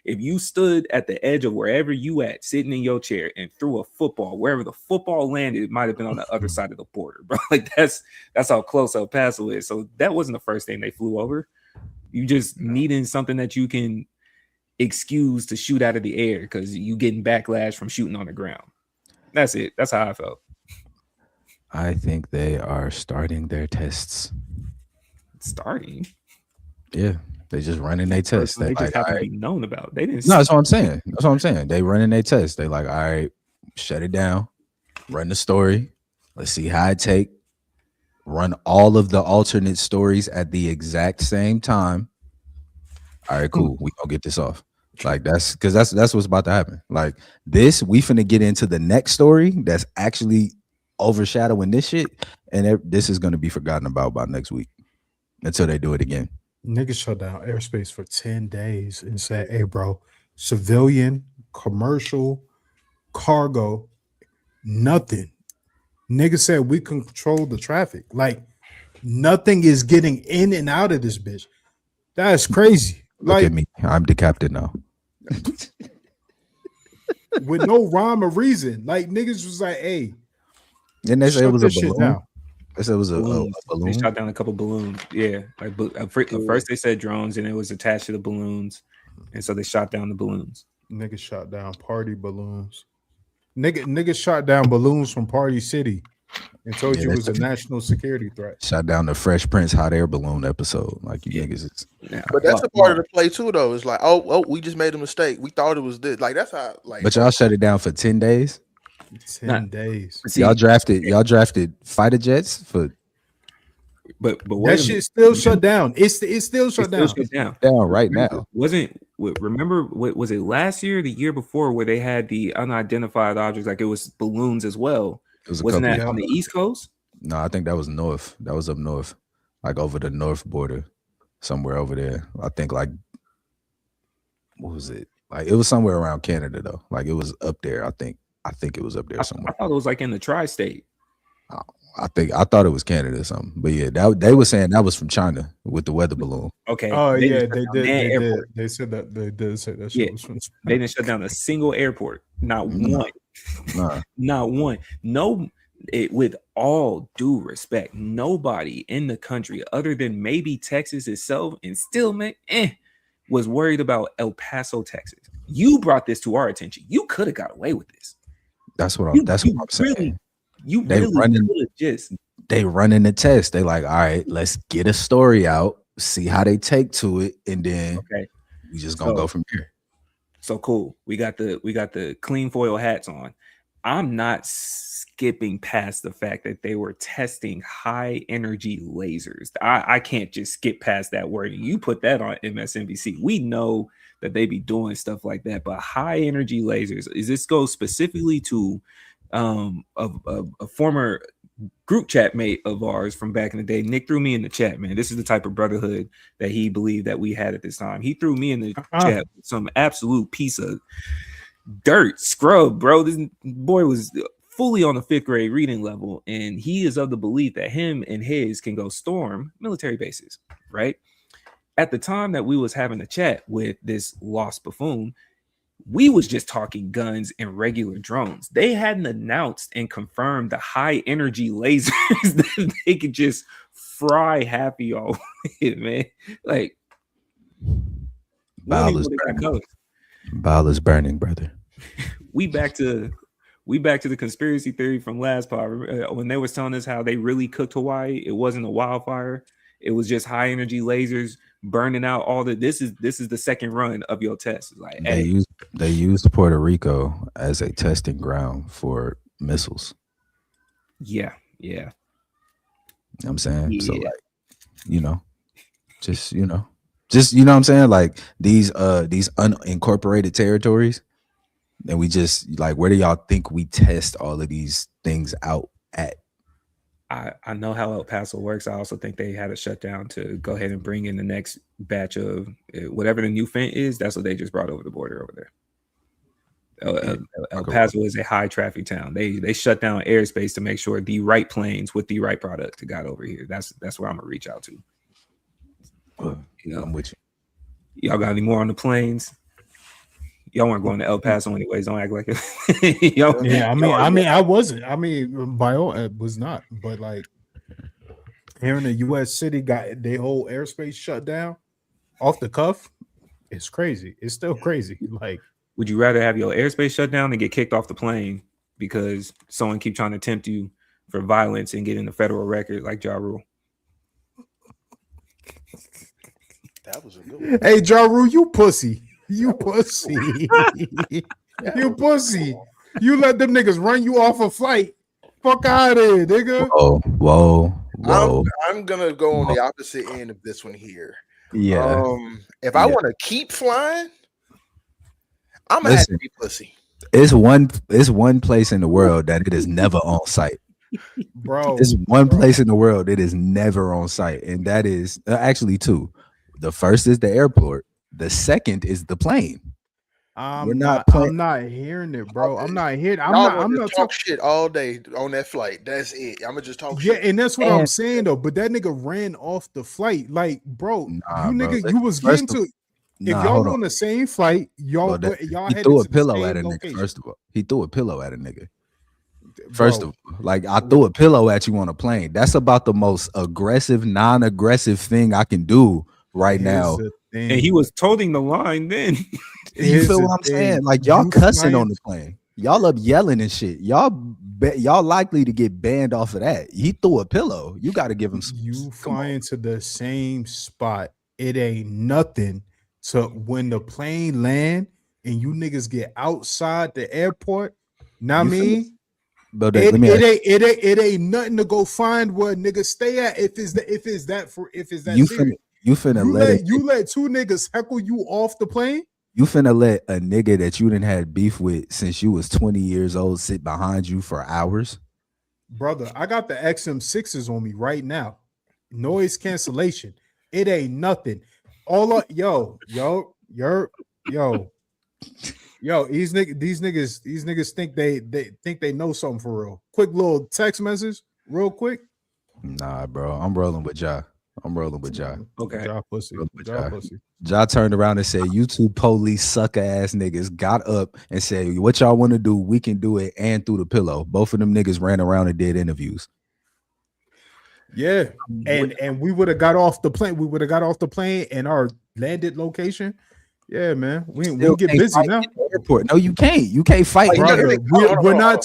If you stood at the edge of wherever you at, sitting in your chair, and threw a football, wherever the football landed, it might have been on the other side of the border, bro. Like that's how close El Paso is. So that wasn't the first thing they flew over. You just needing something that you can excuse to shoot out of the air because you getting backlash from shooting on the ground. That's it. That's how I felt. I think they are starting their tests. Starting? Yeah, they just running their tests. They just have to be known about. They didn't. No, that's what I'm saying. That's what I'm saying. They running their tests. They like, all right, shut it down, run the story. Let's see how it take. Run all of the alternate stories at the exact same time. All right, cool. We gonna get this off. Like that's what's about to happen. Like this, we finna get into the next story that's actually overshadowing this shit, and this is gonna be forgotten about by next week until they do it again. Niggas shut down airspace for 10 days and said, hey, bro, civilian, commercial, cargo, nothing. Niggas said we control the traffic. Like nothing is getting in and out of this bitch. That's crazy. Look at me. I'm the captain now. With no rhyme or reason. Like niggas was like, hey. And they said it was a balloon. They said it was a balloon. They shot down a couple balloons. Yeah. Like first they said drones and it was attached to the balloons. And so they shot down the balloons. Niggas shot down party balloons. Niggas shot down balloons from Party City and told you it was a national security threat. Shot down the Fresh Prince hot air balloon episode. Like you niggas is. But that's a part of the play too, though. It's like, oh, we just made a mistake. We thought it was this. Like that's how. Like, but y'all shut it down for 10 days. 10 days. Y'all drafted fighter jets for. But that shit still shut down. It's still shut down. Down right now. Remember was it last year or the year before where they had the unidentified objects? Like it was balloons as well. Wasn't that on the East Coast? No, I think that was north. That was up north, like over the north border, somewhere over there. I think like, what was it? Like it was somewhere around Canada though. Like it was up there. I think it was up there somewhere. I thought it was like in the tri-state. I thought it was Canada or something, but yeah, they were saying that was from China with the weather balloon. Okay. Oh yeah, they did. They said that. They did say that. Shit was from China. They didn't shut down a single airport. Not one. Not one. No. With all due respect, nobody in the country other than maybe Texas itself, and still was worried about El Paso, Texas. You brought this to our attention. You could have got away with this. That's what I'm saying. They running the test. They like, all right, let's get a story out, see how they take to it, and then we just gonna go from here. So cool. We got the clean foil hats on. I'm not skipping past the fact that they were testing high energy lasers. I can't just skip past that word. You put that on MSNBC. We know that they be doing stuff like that, but high energy lasers. Is this go specifically to a former group chat mate of ours from back in the day. Nick threw me in the chat, man. This is the type of brotherhood that he believed that we had at this time. He threw me in the chat with some absolute piece of dirt scrub, bro. This boy was fully on the 5th grade reading level, and he is of the belief that him and his can go storm military bases, right? At the time that we was having a chat with this lost buffoon, we was just talking guns and regular drones. They hadn't announced and confirmed the high energy lasers that they could just fry half of y'all with, man. Like, Bile is burning. Bile is burning, brother. We back to the conspiracy theory from last part. When they was telling us how they really cooked Hawaii, it wasn't a wildfire. It was just high energy lasers burning out all the. This is the second run of your test. Like they used Puerto Rico as a testing ground for missiles. Yeah. You know what I'm saying? Yeah. So like, just you know what I'm saying? Like these unincorporated territories. And we just like, where do y'all think we test all of these things out at? I know how El Paso works. I also think they had a shutdown to go ahead and bring in the next batch of whatever the new fent is. That's what they just brought over the border over there. El Paso is a high traffic town. They shut down airspace to make sure the right planes with the right product got over here. That's where I'm gonna reach out to. I'm with you. Y'all got any more on the planes? Y'all weren't going to El Paso anyways. Don't act like it. Yeah, I wasn't. Bio was not. But like here in the U.S. city, got their whole airspace shut down off the cuff. It's crazy. It's still crazy. Like, would you rather have your airspace shut down than get kicked off the plane because someone keep trying to tempt you for violence and get in the federal record like Ja Rule? That was a good one. Hey, Ja Rule, you pussy. You pussy. You pussy. You let them niggas run you off a flight. Fuck out of here, nigga. Whoa. I'm gonna go on the opposite end of this one here. Yeah. If I want to keep flying, I'm gonna have to be pussy. It's one place in the world that it is never on site. Bro. It's one place in the world it is never on site, and that is actually two. The first is the airport. The second is the plane. I'm not hearing it, bro. I'm not hearing. I'm not talk shit all day on that flight. That's it. I'm gonna just talk shit. Yeah, and that's what I'm saying though. But that nigga ran off the flight. Like, bro, you was getting to. If y'all on the same flight, y'all he threw a pillow at a nigga. First of all, he threw a pillow at a nigga. First of all, like I threw a pillow at you on a plane. That's about the most aggressive, non-aggressive thing I can do right now. And he was toting the line then. You feel what I'm saying? Like y'all cussing on the plane. Y'all up yelling and shit. Y'all likely to get banned off of that. He threw a pillow. You got to give him some. You flying to the same spot. It ain't nothing to when the plane land and you niggas get outside the airport. Now I mean, but it ain't nothing to go find where niggas stay at if it's that serious. You let two niggas heckle you off the plane? You finna let a nigga that you didn't had beef with since you was 20 years old sit behind you for hours? Brother, I got the XM6s on me right now. Noise cancellation. It ain't nothing. Yo, these niggas think they know something for real. Quick little text message, real quick. Nah, bro. I'm rolling with Ja. Okay. Ja pussy. Ja turned around and said, "You two police sucker ass niggas got up and said, what y'all want to do, we can do it," and threw the pillow. Both of them niggas ran around and did interviews. Yeah. And we would have got off the plane. We would have got off the plane and our landed location. Yeah, man. We get busy now. Airport. No, you can't. You can't fight. Brother, we're not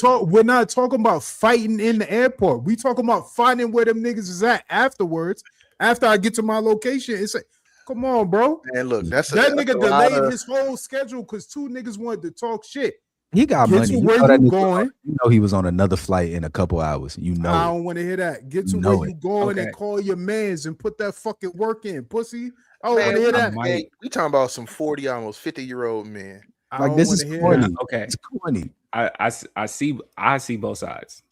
talking about fighting in the airport. We talking about finding where them niggas is at afterwards. After I get to my location, it's like, come on, bro. And look, that nigga delayed his whole schedule because two niggas wanted to talk shit. He got get money. To where you going? You know he was on another flight in a couple hours. You know. I don't want to hear that. Get to where you going and call your mans and put that fucking work in, pussy. I don't want to hear that. We talking about some 40, almost 50-year-old men. Like this is corny. Okay, it's corny. I see both sides.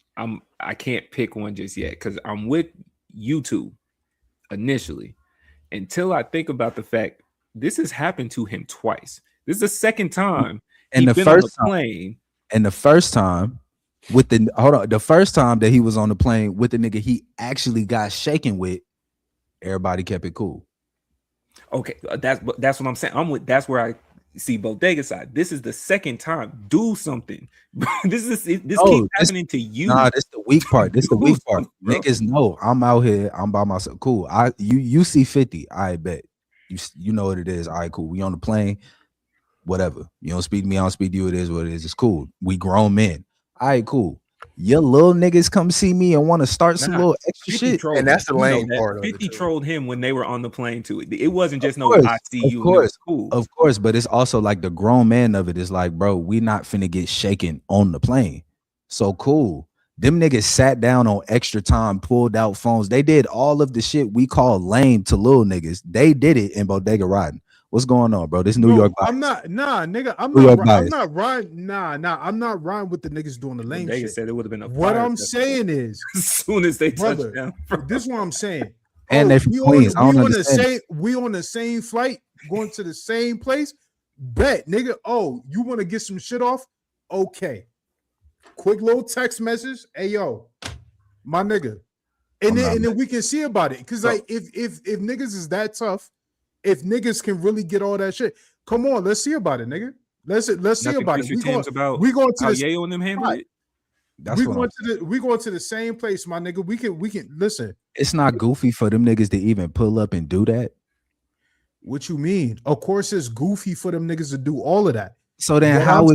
I can't pick one just yet because I'm with you two initially until I think about the fact this has happened to him twice. This is the second time And he's the been on the first time, plane. and the first time with the first time that he was on the plane with the nigga he actually got shaken with, everybody kept it cool. Okay, that's what I'm saying. That's where I see Bodega side. This is the second time. Do something. This keeps happening to you. Nah, this the weak part. This the weak part. Niggas know I'm out here. I'm by myself. Cool. You see 50. I bet you know what it is. All right, cool. We on the plane. Whatever. You don't speak to me. I don't speak to you. It is what it is. It's cool. We grown men. All right, cool. Your little niggas come see me and want to start some little extra shit. And that's the lame part of it. 50 trolled him when they were on the plane too. It wasn't just I see you. Of course, cool. Of course, but it's also like the grown man of it is like, bro, we not finna get shaken on the plane. So cool. Them niggas sat down on extra time, pulled out phones. They did all of the shit we call lame to little niggas. They did it in Bodega riding. What's going on, bro? This New York bias. I'm not riding with the niggas doing the lame They shit. said it would have been a what I'm saying is, as soon as they touch brother, down, this is what I'm saying. And they from Queens. I don't understand. We on the same flight, going to the same place. Bet, nigga. Oh, you want to get some shit off? Okay. Quick little text message. Hey, yo, my nigga. And then we can see about it. Cause like if niggas is that tough, if niggas can really get all that shit, come on, let's see about it, nigga. Let's see about it. We going to how the Yayo and them handle it. We going to the same place, my nigga. We can listen. It's not goofy for them niggas to even pull up and do that. What you mean? Of course, it's goofy for them niggas to do all of that. So then, how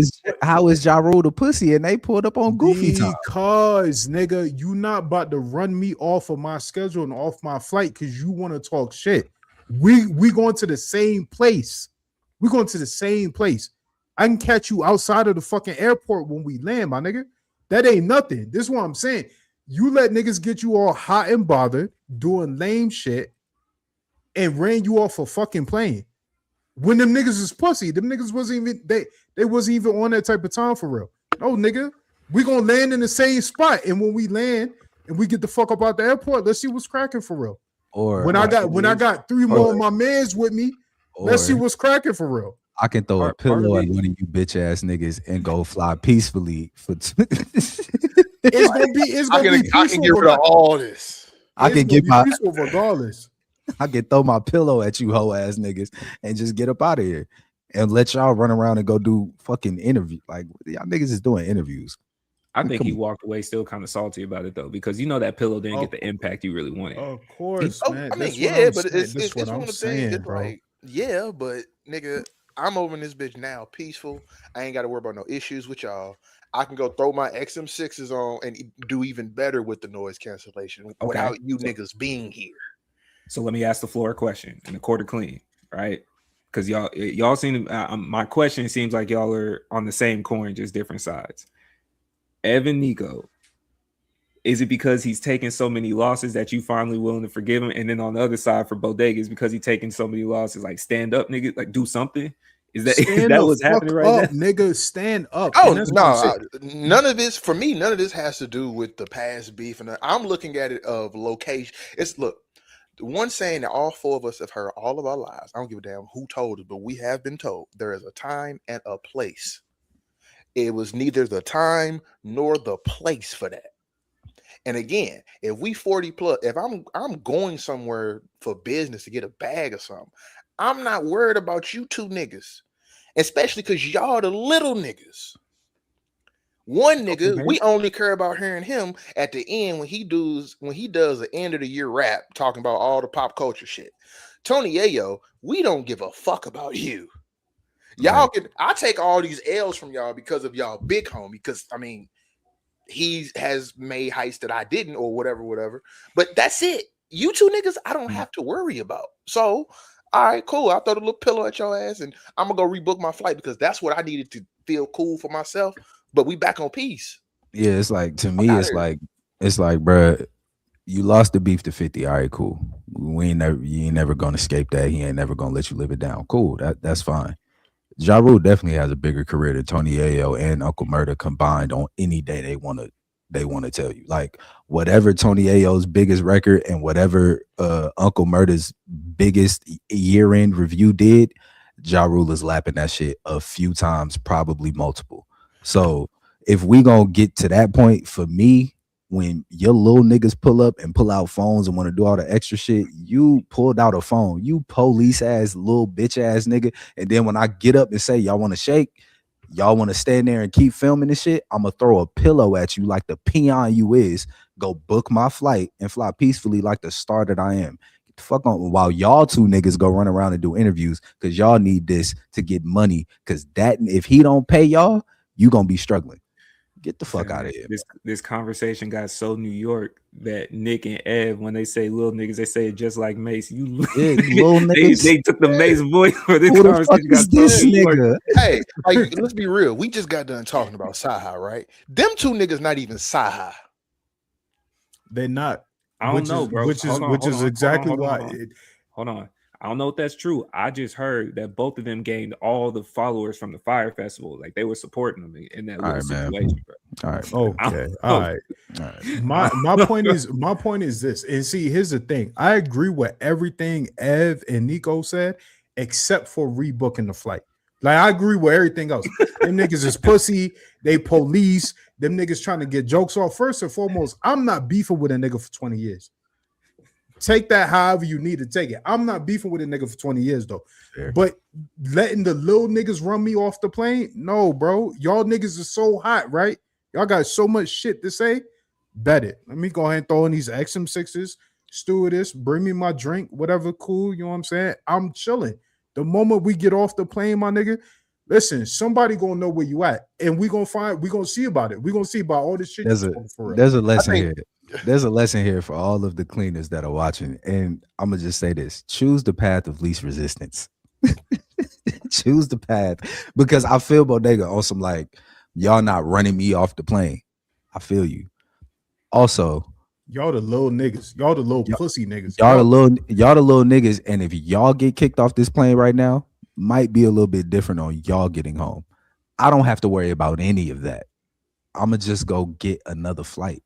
is Ja Rule the pussy and they pulled up on goofy time? Because nigga, you not about to run me off of my schedule and off my flight because you want to talk shit. We going to the same place. We going to the same place. I can catch you outside of the fucking airport when we land, my nigga. That ain't nothing. This is what I'm saying. You let niggas get you all hot and bothered doing lame shit and ran you off a fucking plane. When them niggas is pussy, them niggas wasn't even they wasn't even on that type of time for real. No, nigga, we gonna land in the same spot, and when we land and we get the fuck up out the airport, let's see what's cracking for real. Or when I got three more of my mans with me, let's see what's cracking for real. I can throw a pillow at one of you bitch ass niggas and go fly peacefully for. It's gonna be I can get rid of all this. I can get my peaceful regardless. I can throw my pillow at you hoe ass niggas and just get up out of here and let y'all run around and go do fucking interview. Like y'all niggas is doing interviews. I think he walked away still kind of salty about it though, because you know that pillow didn't get the impact you really wanted. Of course, man. I mean, yeah, but it's what I'm saying, bro. Like, yeah, but nigga, I'm over in this bitch now, peaceful. I ain't got to worry about no issues with y'all. I can go throw my XM6s on and do even better with the noise cancellation without you niggas being here. So let me ask the floor a question in the quarter clean, right? Because y'all seem my question seems like y'all are on the same coin, just different sides. Evan Nico, is it because he's taking so many losses that you finally willing to forgive him? And then on the other side for Bodega is because he's taking so many losses, like stand up, nigga, like do something. Is that what's happening right now? Nigga, stand up. Oh no, none of this for me. None of this has to do with the past beef, and I'm looking at it of location. Look, the one saying that all four of us have heard all of our lives. I don't give a damn who told us, but we have been told there is a time and a place. It was neither the time nor the place for that. And again, if we 40 plus, if I'm going somewhere for business to get a bag or something, I'm not worried about you two niggas, especially because y'all the little niggas. One nigga, we only care about hearing him at the end when he does the end of the year rap talking about all the pop culture shit. Tony Yayo, we don't give a fuck about you. Y'all I take all these L's from y'all because of y'all big homie, because I mean he has made heists that I didn't or whatever. But that's it. You two niggas, I don't have to worry about. So, all right, cool. I'll throw the little pillow at your ass and I'm gonna go rebook my flight because that's what I needed to feel cool for myself. But we back on peace. Yeah, it's like to me, it's like, bro, you lost the beef to 50. All right, cool. You ain't never gonna escape that. He ain't never gonna let you live it down. Cool, that's fine. Ja Rule definitely has a bigger career than Tony Yayo and Uncle Murda combined on any day they want to they want to tell you. Like whatever Tony Ayo's biggest record and whatever Uncle Murda's biggest year-end review did, Ja Rule is lapping that shit a few times, probably multiple. So if we gonna get to that point, for me, when your little niggas pull up and pull out phones and want to do all the extra shit, you pulled out a phone, you police ass little bitch ass nigga. And then when I get up and say y'all want to shake, y'all want to stand there and keep filming this shit, I'm gonna throw a pillow at you like the peon you is. Go book my flight and fly peacefully like the star that I am. Get the fuck on while y'all two niggas go run around and do interviews because y'all need this to get money. Because that if he don't pay y'all, you gonna be struggling. Get the fuck out of here. This conversation got so New York that Nick and Ev, when they say little niggas, they say it just like Mace. You little niggas. They took the Mace voice for this Who the conversation. fuck is this nigga? Hey, like, let's be real. We just got done talking about Saha, right? Them two niggas not even Saha. They're not. I don't know, bro. Which is exactly why. Hold on. I don't know if that's true. I just heard that both of them gained all the followers from the Fire Festival. Like they were supporting them in that little situation, bro. All right. Okay. All right. My point is this. And see, here's the thing. I agree with everything Ev and Nico said, except for rebooking the flight. Like I agree with everything else. Them niggas is pussy. They police. Them niggas trying to get jokes off. First and foremost, I'm not beefing with a nigga for 20 years. Take that however you need to take it. I'm not beefing with a nigga for 20 years though. Fair. But letting the little niggas run me off the plane, no, bro. Y'all niggas are so hot, right? Y'all got so much shit to say. Bet it. Let me go ahead and throw in these XM6s, stewardess, bring me my drink, whatever, cool. You know what I'm saying? I'm chilling. The moment we get off the plane, my nigga, listen, somebody gonna know where you at, and we gonna see about it. We gonna see about all this shit. There's a lesson here. There's a lesson here for all of the cleaners that are watching, and I'm gonna just say this: choose the path of least resistance. Choose the path, because I feel Bodega on some like y'all not running me off the plane. I feel you. Also, y'all the little niggas, y'all the little pussy niggas, y'all the little niggas, and if y'all get kicked off this plane right now, might be a little bit different on y'all getting home. I don't have to worry about any of that. I'm gonna just go get another flight.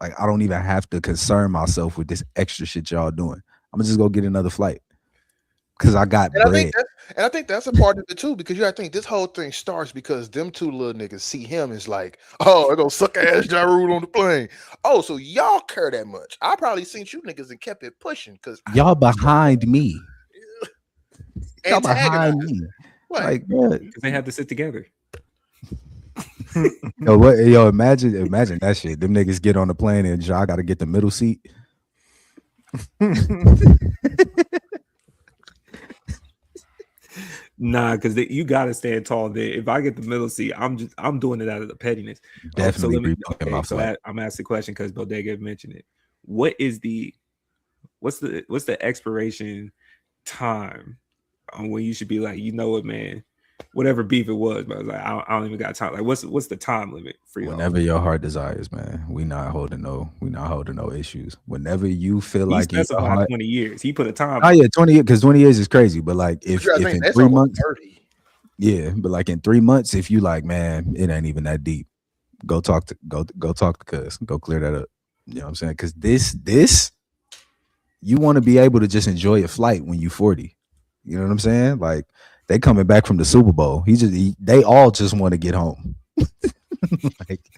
Like I don't even have to concern myself with this extra shit y'all doing. I'm gonna just go get another flight because I got bread. I think that's a part of it too, because you gotta think this whole thing starts because them two little niggas see him as like, oh, I go suck ass Ja Rule on the plane. Oh, so y'all care that much? I probably seen you niggas and kept it pushing because y'all behind me. Y'all behind me. What? Like, because they had to sit together. Yo, imagine that shit. Them niggas get on the plane and Ja got to get the middle seat. Nah, because you gotta stand tall there. If I get the middle seat, I'm doing it out of the pettiness. Definitely. I'm asking the question because Bodega mentioned it. What's the expiration time on when you should be like, you know what, man? Whatever beef it was, but I was like, I don't even got time. Like, what's the time limit for you? Whenever your heart desires, man. We not holding no issues. Whenever you feel like you specified 20 years. He put a time. Oh yeah, 20 years, because 20 years is crazy. But like if in 3 months, 30. Yeah, but like in 3 months, if you like, man, it ain't even that deep. Go talk to cuz. Go clear that up. You know what I'm saying? Because this, you want to be able to just enjoy a flight when you 40. You know what I'm saying? Like. They coming back from the Super Bowl. They all just want to get home. Like,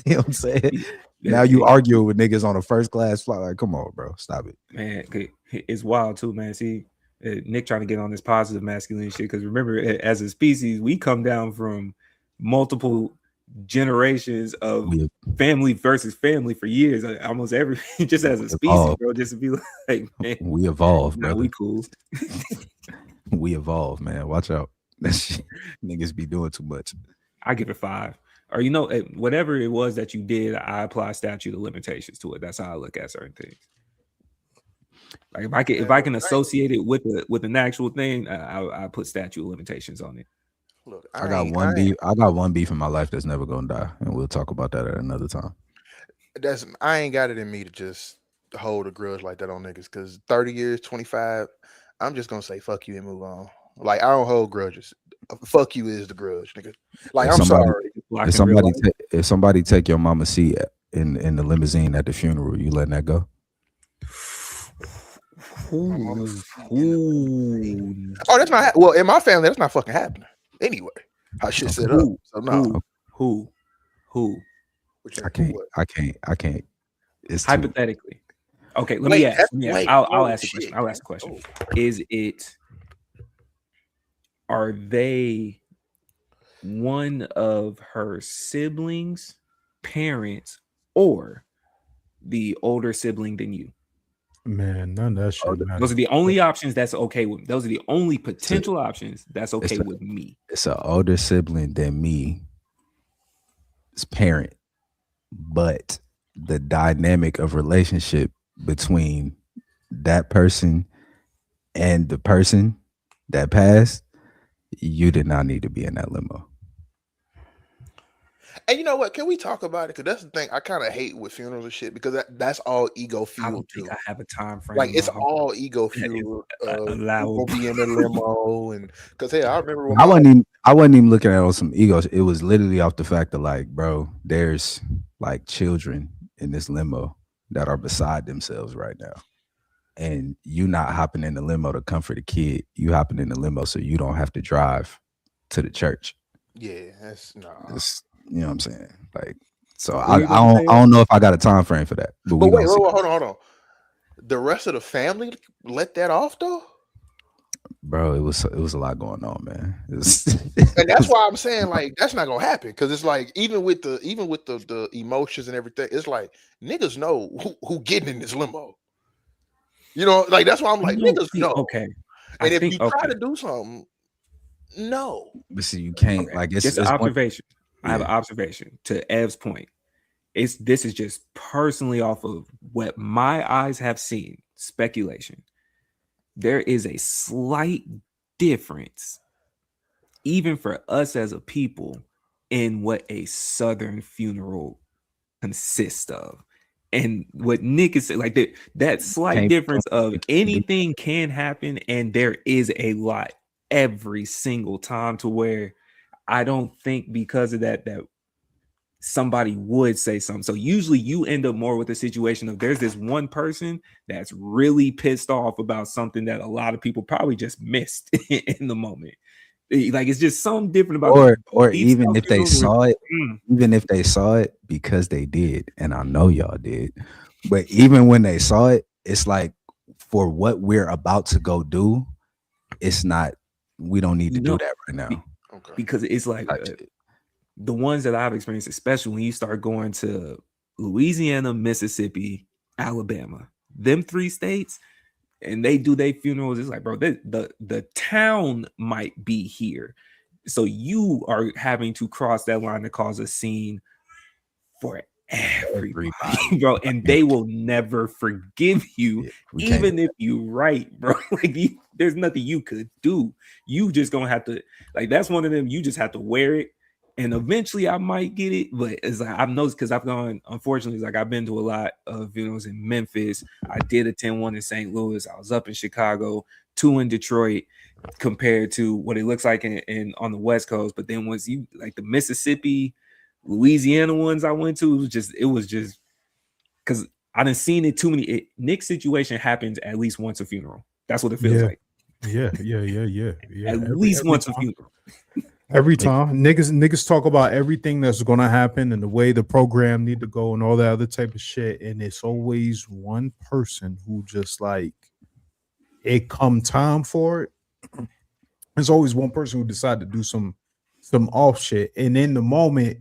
you know what I'm saying? Now you arguing with niggas on a first class flight. Like, come on, bro, stop it. Man, it's wild too, man. See, Nick trying to get on this positive masculine shit. Because remember, as a species, we come down from multiple generations of family versus family for years. Almost every just as a species, bro. Just to be like, man, we evolve, bro. We cool. We evolve, man. Watch out. That shit, niggas be doing too much. I give it 5. Or whatever it was that you did, I apply statute of limitations to it. That's how I look at certain things. Like if I can associate it with an actual thing, I put statute of limitations on it. Look, I got one beef in my life that's never gonna die, and we'll talk about that at another time. I ain't got it in me to just hold a grudge like that on niggas, because 30 years, 25. I'm just gonna say fuck you and move on. Like I don't hold grudges. Fuck you is the grudge, nigga. Like I'm sorry. If somebody take your mama's seat in the limousine at the funeral, you letting that go? Ooh. Oh, that's not well in my family. That's not fucking happening anyway. How shit set up. So no. Who? I can't. It's Hypothetically. Okay, let me ask. I'll ask a question. I'll ask a question. Are they one of her siblings, parents, or the older sibling than you? Man, none of that shit matters. Those are the only options that's okay with. Those are the only potential options that's okay with me. It's an older sibling than me. It's parent, but the dynamic of relationship between that person and the person that passed, you did not need to be in that limo. And you know what? Can we talk about it? Because that's the thing. I kind of hate with funerals and shit because that's all ego fuel. I don't think I have a time frame. Like it's all ego fuel. We'll be in the limo, and because hey, I remember when I wasn't even looking at it on some egos. It was literally off the fact that like, bro, there's like children in this limo that are beside themselves right now, and you not hopping in the limo to comfort a kid. You hopping in the limo so you don't have to drive to the church. Yeah, that's no. You know what I'm saying? Like, so I don't know if I got a time frame for that. But wait, hold on. The rest of the family let that off though? Bro, it was a lot going on, man. And that's why I'm saying like that's not gonna happen because it's like even with the emotions and everything, it's like niggas know who getting in this limo. You know, like that's why I'm like niggas know. Okay, and if you try to do something, no. But see, you can't like it's an observation. I have an observation to Ev's point. This is just personally off of what my eyes have seen, speculation. There is a slight difference, even for us as a people, in what a Southern funeral consists of. And what Nick is saying, like that slight difference of anything can happen, and there is a lot every single time to where I don't think because of that somebody would say something. So usually you end up more with a situation of there's this one person that's really pissed off about something that a lot of people probably just missed in the moment. Like it's just something different about or even if they saw it, even if they saw it because they did, and I know y'all did, but even when they saw it, it's like for what we're about to go do, it's not. We don't need to do that right now. Because it's like the ones that I've experienced, especially when you start going to Louisiana, Mississippi, Alabama, them 3 states, and they do their funerals. It's like, bro, the town might be here, so you are having to cross that line to cause a scene for everybody, bro, and they will never forgive you, even if you right, bro. Like there's nothing you could do. You just gonna have to, like, that's one of them. You just have to wear it, and eventually I might get it. But it's like I've noticed because I've gone, unfortunately, like I've been to a lot of funerals in Memphis. I did attend one in St. Louis. I was up in Chicago, 2 in Detroit, compared to what it looks like in on the West Coast. But then once you like the Mississippi, Louisiana ones I went to, it was just because I done seen it too many. Nick's situation happens at least once a funeral. That's what it feels like. Yeah. At least once a funeral. Every time niggas talk about everything that's gonna happen and the way the program need to go and all that other type of shit, and it's always one person who just like it come time for it. There's always one person who decided to do some off shit, and in the moment,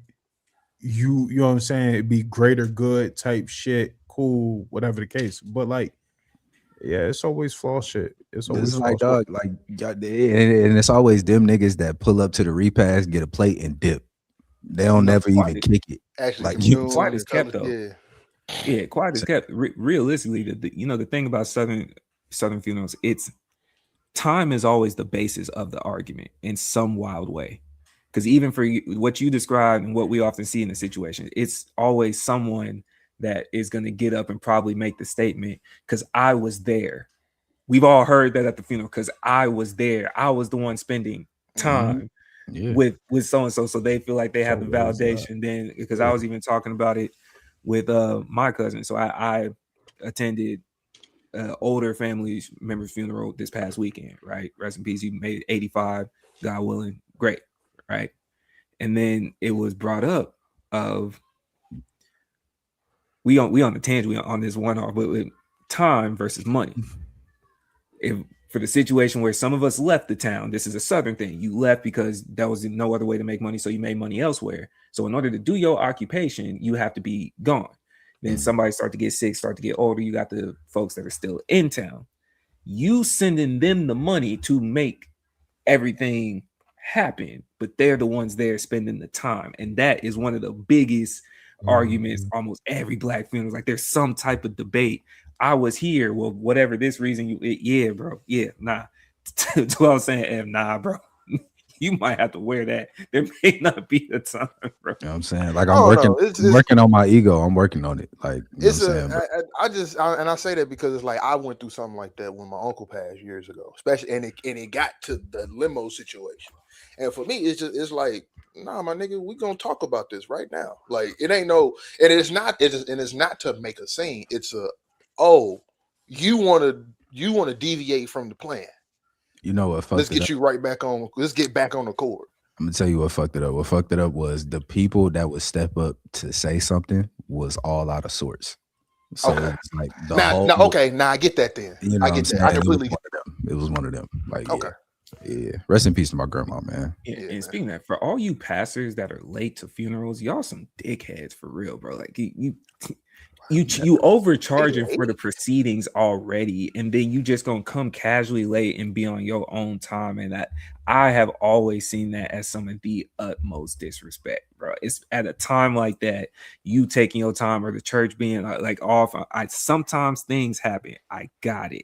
you know what I'm saying, it'd be greater good type shit, cool, whatever the case. But like, yeah, it's always flaw shit. It's always like dog, like, and it's always them niggas that pull up to the repast, get a plate, and dip. They don't never even kick it. Actually, like quiet is kept though. Yeah, quiet is kept. Realistically, the thing about Southern funerals, it's time is always the basis of the argument in some wild way. Because even for what you described and what we often see in the situation, it's always someone that is going to get up and probably make the statement, because I was there. We've all heard that at the funeral, because I was there. I was the one spending time with so-and-so. So they feel like they have the validation then, because I was even talking about it with my cousin. So I attended older family member's funeral this past weekend, right? Rest in peace. He made it 85, God willing. Great, right? And then it was brought up of we on the tangent, we on this one off, but with time versus money. If for the situation where some of us left the town, this is a Southern thing. You left because there was no other way to make money, so you made money elsewhere. So in order to do your occupation, you have to be gone. Then somebody start to get sick, start to get older. You got the folks that are still in town. You sending them the money to make everything happen, but they're the ones there spending the time. And that is one of the biggest arguments almost every black funeral. Like there's some type of debate. I was here, well, whatever this reason yeah, bro. Yeah, nah. That's what I'm saying, nah, bro. You might have to wear that. There may not be a time, bro. You know what I'm saying? Like I'm working on my ego. I'm working on it. Like you know I say that because it's like I went through something like that when my uncle passed years ago, especially and it got to the limo situation. And for me, it's like, nah, my nigga, we gonna talk about this right now. Like it ain't no, and it's not to make a scene. It's you wanna deviate from the plan. You know what? Let's get you right back on. Let's get back on the court. I'm gonna tell you what fucked it up. What fucked it up was the people that would step up to say something was all out of sorts. So it's like I get that then. You know I get that. I completely. It was one of them. Like okay. Yeah. Rest in peace to my grandma, man. Yeah, and speaking of that, for all you pastors that are late to funerals, y'all some dickheads for real, bro. Like you overcharging for the proceedings already, and then you just gonna come casually late and be on your own time. And that I have always seen that as some of the utmost disrespect, bro. It's at a time like that, you taking your time or the church being like off. Sometimes things happen. I got it.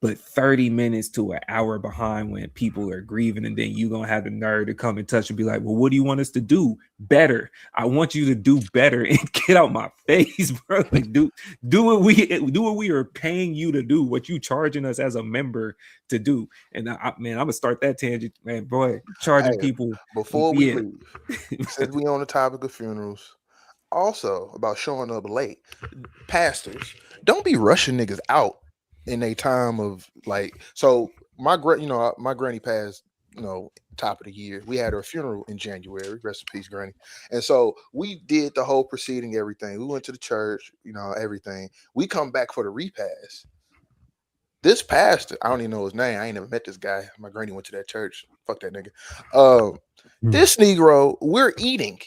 But 30 minutes to an hour behind when people are grieving, and then you gonna have the nerve to come and touch and be like, well, what do you want us to do better? I want you to do better and get out my face, bro. Like do what we are paying you to do, what you charging us as a member to do. And I'm gonna start that tangent, man. Boy, charging people before we leave. Since we on the topic of funerals, also about showing up late, pastors, don't be rushing niggas out in a time of like, so my granny passed, top of the year. We had her funeral in January. Rest in peace, Granny. And so we did the whole proceeding, everything. We went to the church, everything. We come back for the repast. This pastor, I don't even know his name. I ain't never met this guy. My granny went to that church. Fuck that nigga. This Negro, we're eating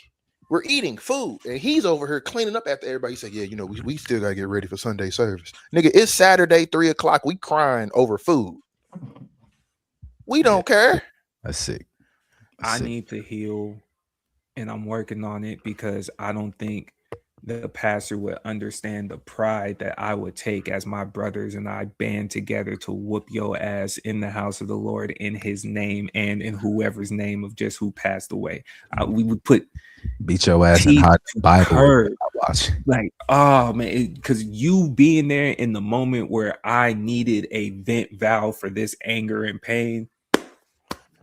food, and he's over here cleaning up after everybody. He said, yeah, we still gotta get ready for Sunday service. Nigga, it's Saturday, 3:00. We crying over food. We don't care. That's sick. I need to heal, and I'm working on it because I don't think the pastor would understand the pride that I would take as my brothers and I band together to whoop your ass in the house of the Lord in his name and in whoever's name of just who passed away. We would beat your ass and hide the Bible. Watch. Like, oh man, because you being there in the moment where I needed a vent valve for this anger and pain.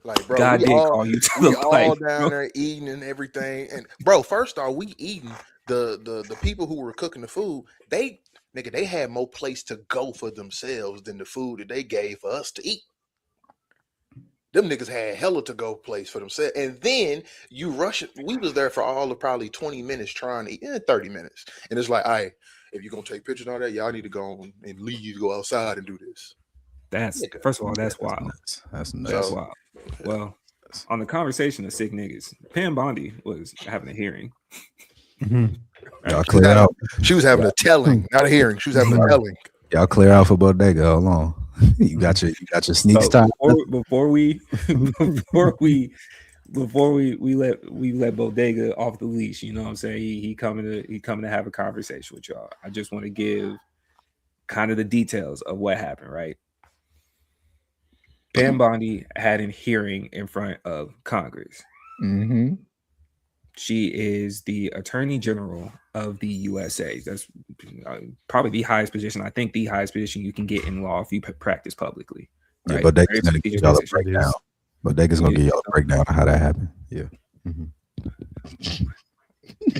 Like, bro, God did call you to the all down there eating and everything. And bro, first off, we eating the people who were cooking the food. They had more place to go for themselves than the food that they gave for us to eat. Them niggas had hella to go place for themselves. And then you rush it. We was there for all of probably 20 minutes trying to eat, 30 minutes. And it's like, all right, if you're going to take pictures and all that, y'all need to go and leave, go outside and do this. First of all, that's wild. That's nuts. That's wild. Well, on the conversation of sick niggas, Pam Bondi was having a hearing. Y'all clear out. She was having a telling, not a hearing. She was having a telling. Y'all clear out for Bodega. Hold on. You got your sneaks time. Before we let Bodega off the leash, you know what I'm saying? He coming to have a conversation with y'all. I just want to give kind of the details of what happened, right? Pam Bondi had a hearing in front of Congress. Mm-hmm. She is the Attorney General of the USA. That's probably the highest position. I think the highest position you can get in law if you practice publicly. Right? Yeah, Bodega's going to give y'all a breakdown. Bodega's going to give y'all a breakdown of how that happened. Yeah. Mm-hmm.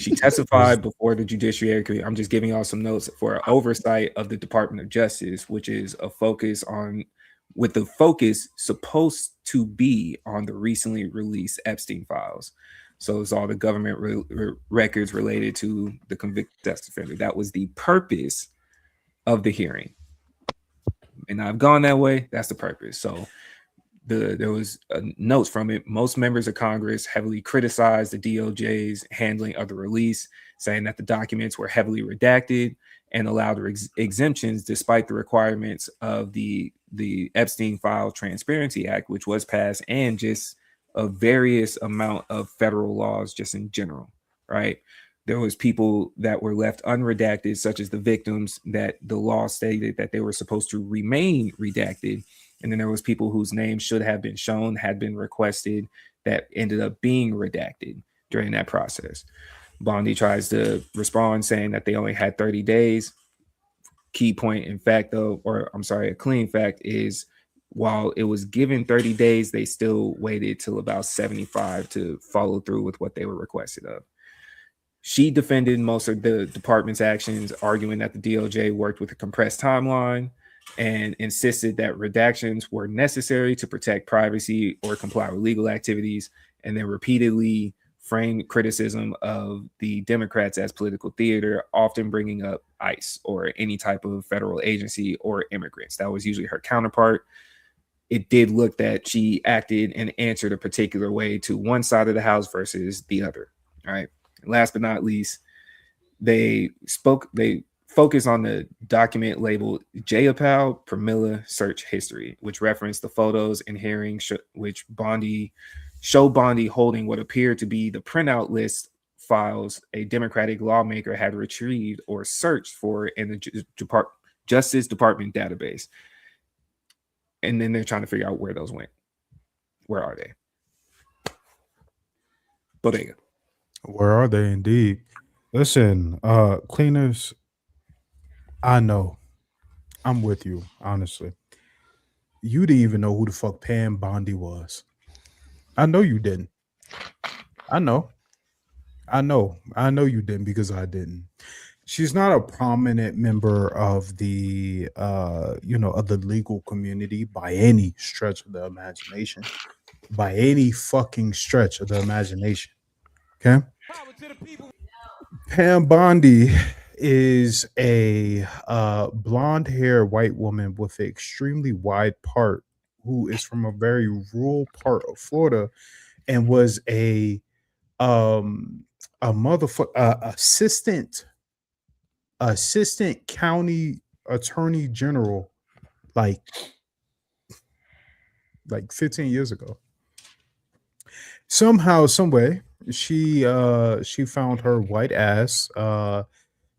She testified before the Judiciary Committee. I'm just giving y'all some notes for oversight of the Department of Justice, which is a focus on, with the focus supposed to be on the recently released Epstein files. So it's all the government records related to the convicted sex offender. That was the purpose of the hearing. And I've gone that way. That's the purpose. So there was notes from it. Most members of Congress heavily criticized the DOJ's handling of the release, saying that the documents were heavily redacted and allowed exemptions despite the requirements of the Epstein File Transparency Act, which was passed, and just a various amount of federal laws just in general, right? There was people that were left unredacted, such as the victims, that the law stated that they were supposed to remain redacted. And then there was people whose names should have been shown, had been requested, that ended up being redacted during that process. Bondi tries to respond saying that they only had 30 days. Key point, in fact, though, or I'm sorry, a clean fact is, while it was given 30 days, they still waited till about 75 to follow through with what they were requested of. She defended most of the department's actions, arguing that the DOJ worked with a compressed timeline and insisted that redactions were necessary to protect privacy or comply with legal activities, and then repeatedly framed criticism of the Democrats as political theater, often bringing up ICE or any type of federal agency or immigrants. That was usually her counterpart. It did look that she acted and answered a particular way to one side of the house versus the other. All right. And last but not least, they focused on the document labeled Jayapal Pramila Search History, which referenced the photos and hearings which show Bondi holding what appeared to be the printout list files a Democratic lawmaker had retrieved or searched for in the Justice Department database. And then they're trying to figure out where those went. Where are they? Bodega. Where are they indeed? Listen, cleaners, I know. I'm with you, honestly. You didn't even know who the fuck Pam Bondi was. I know you didn't. I know you didn't, because I didn't. She's not a prominent member of the of the legal community by any stretch of the imagination. By any fucking stretch of the imagination. Okay? Pam Bondi is a blonde-haired white woman with an extremely wide part, who is from a very rural part of Florida, and was a assistant county attorney general like 15 years ago. Somehow, some way, she found her white ass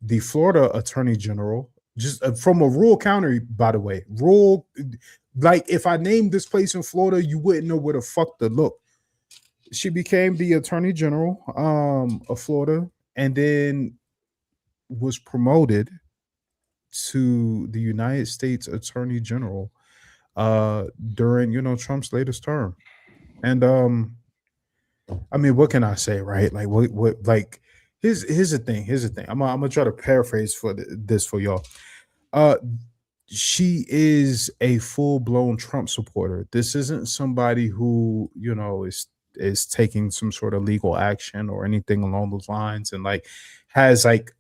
the Florida attorney general, just from a rural county, by the way. Rural, like if I named this place in Florida, you wouldn't know where the fuck to look. She became the attorney general of Florida, and then was promoted to the United States Attorney General during Trump's latest term. And I mean, what can I say, right? Like what like here's the thing. I'm gonna try to paraphrase this for y'all. She is a full-blown Trump supporter. This isn't somebody who is taking some sort of legal action or anything along those lines, and like has like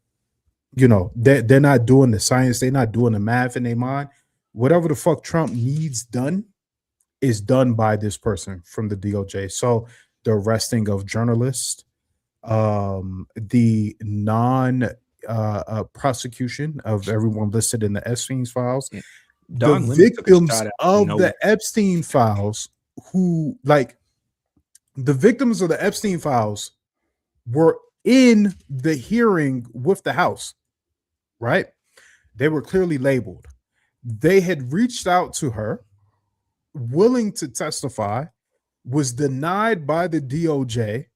they're not doing the science, they're not doing the math in their mind. Whatever the fuck Trump needs done is done by this person from the DOJ. So the arresting of journalists, the prosecution of everyone listed in the Epstein files, the victims of the Epstein files, who like the victims of the Epstein files were in the hearing with the House, right? They were clearly labeled. They had reached out to her, willing to testify, was denied by the DOJ,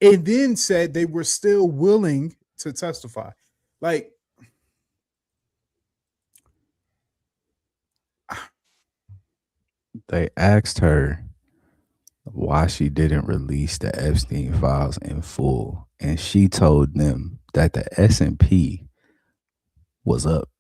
and then said they were still willing to testify. Like, they asked her why she didn't release the Epstein files in full, and she told them that the S&P was up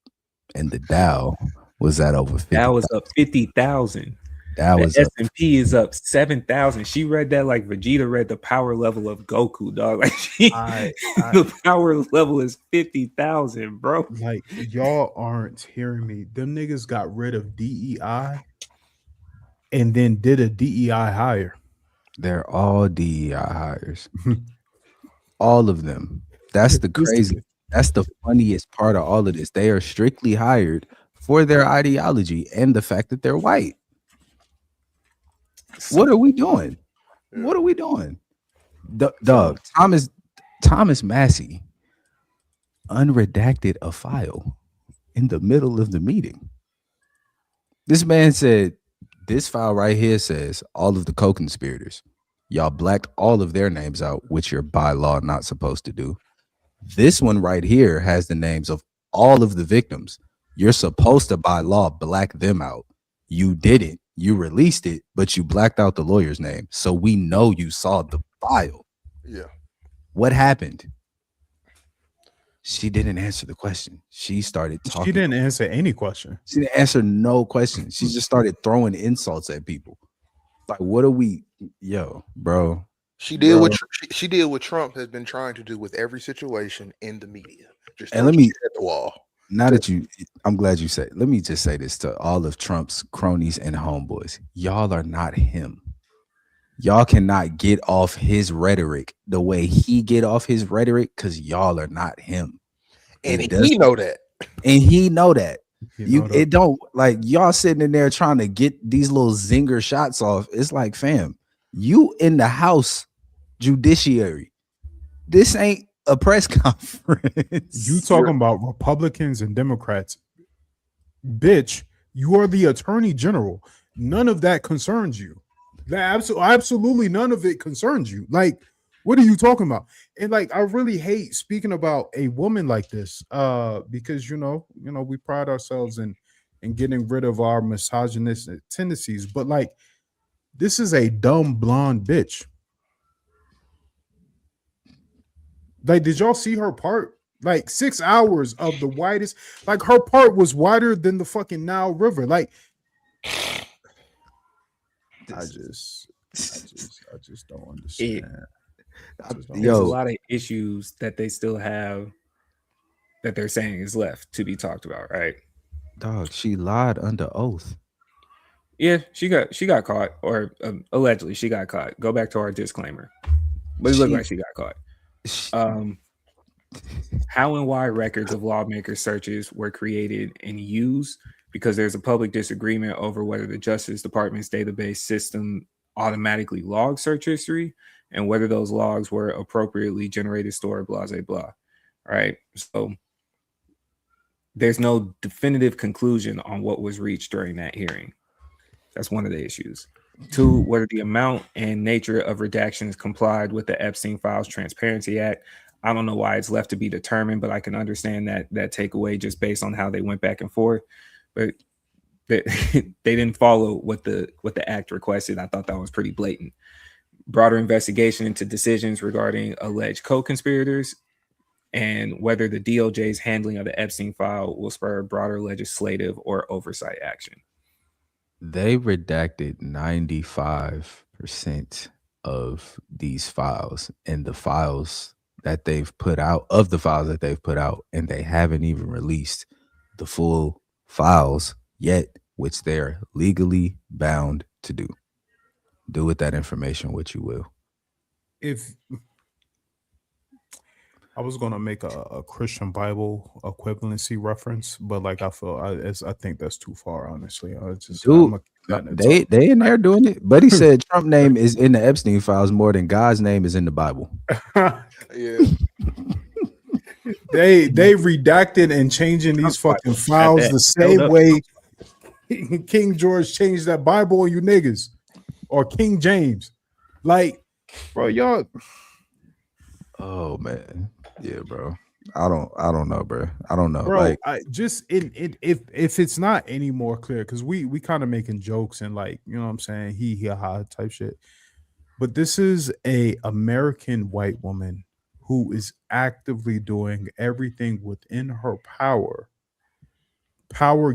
and the Dow was at over 50. That was up 50,000. That was the up. S&P is up 7,000. She read that like Vegeta read the power level of Goku, dog. Like the power level is 50,000, bro. Like y'all aren't hearing me. Them niggas got rid of DEI and then did a DEI hire. They're all DEI hires. All of them. That's the crazy. That's the funniest part of all of this. They are strictly hired for their ideology and the fact that they're white. What are we doing? What are we doing? Doug, Thomas Massey unredacted a file in the middle of the meeting. This man said, this file right here says all of the co-conspirators. Y'all blacked all of their names out, which you're by law not supposed to do. This one right here has the names of all of the victims. You're supposed to by law black them out. You didn't. You released it, but you blacked out the lawyer's name. So we know you saw the file. Yeah. What happened? She didn't answer the question. She started talking. She didn't answer any question. She didn't answer no question. She just started throwing insults at people. Like, what are we? Yo, bro. She did what she did what Trump has been trying to do with every situation in the media. Just and let me at the wall. Now that I'm glad you said. Let me just say this to all of Trump's cronies and homeboys. Y'all are not him. Y'all cannot get off his rhetoric the way he get off his rhetoric because y'all are not him. And he know that. And he know that. It don't like y'all sitting in there trying to get these little zinger shots off. It's like, fam, you in the House Judiciary. This ain't a press conference. You talking about Republicans and Democrats. Bitch, you are the Attorney General. None of that concerns you. Absolutely none of it concerns you. Like, what are you talking about? And like, I really hate speaking about a woman like this, because you know, we pride ourselves in getting rid of our misogynistic tendencies. But like, this is a dumb blonde bitch. Like, did y'all see her part? Like 6 hours of the widest. Like, her part was wider than the fucking Nile River. Like, I just don't understand. There's a lot of issues that they still have that they're saying is left to be talked about, right? Dog, she lied under oath. Yeah, she got caught, or allegedly she got caught. Go back to our disclaimer. But it looked like she got caught. How and why records of lawmaker searches were created and used, because there's a public disagreement over whether the Justice Department's database system automatically logs search history and whether those logs were appropriately generated, stored, blah, blah, blah. All right. So there's no definitive conclusion on what was reached during that hearing. That's one of the issues. 2, whether the amount and nature of redactions complied with the Epstein Files Transparency Act. I don't know why it's left to be determined, but I can understand that takeaway just based on how they went back and forth. But they didn't follow what the act requested. I thought that was pretty blatant. Broader investigation into decisions regarding alleged co-conspirators and whether the DOJ's handling of the Epstein file will spur broader legislative or oversight action. They redacted 95% of these files, and the files that they've put out, and they haven't even released the full files yet, which they're legally bound to do. Do with that information what you will. If I was gonna make a Christian Bible equivalency reference, but like I think that's too far, honestly. They in there doing it. Buddy said Trump name is in the Epstein files more than God's name is in the Bible. Yeah. They redacted and changing these fucking files the same way King George changed that Bible on you niggas, or King James. Like, bro, y'all. Oh man, yeah, bro. I don't know, bro. I don't know, bro. Like, I just if it's not any more clear, because we kind of making jokes and like, you know what I'm saying, he ha type shit. But this is a American white woman who is actively doing everything within her power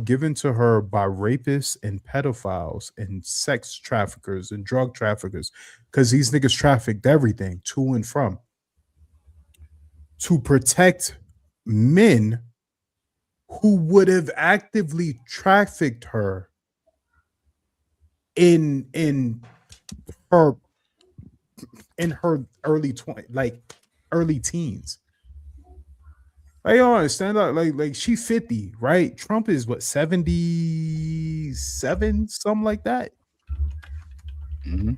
given to her by rapists and pedophiles and sex traffickers and drug traffickers, because these niggas trafficked everything to and from, to protect men who would have actively trafficked her in her early 20s, like early teens. I don't understand that. Like she 50, right? Trump is what, 77, something like that. Mhm.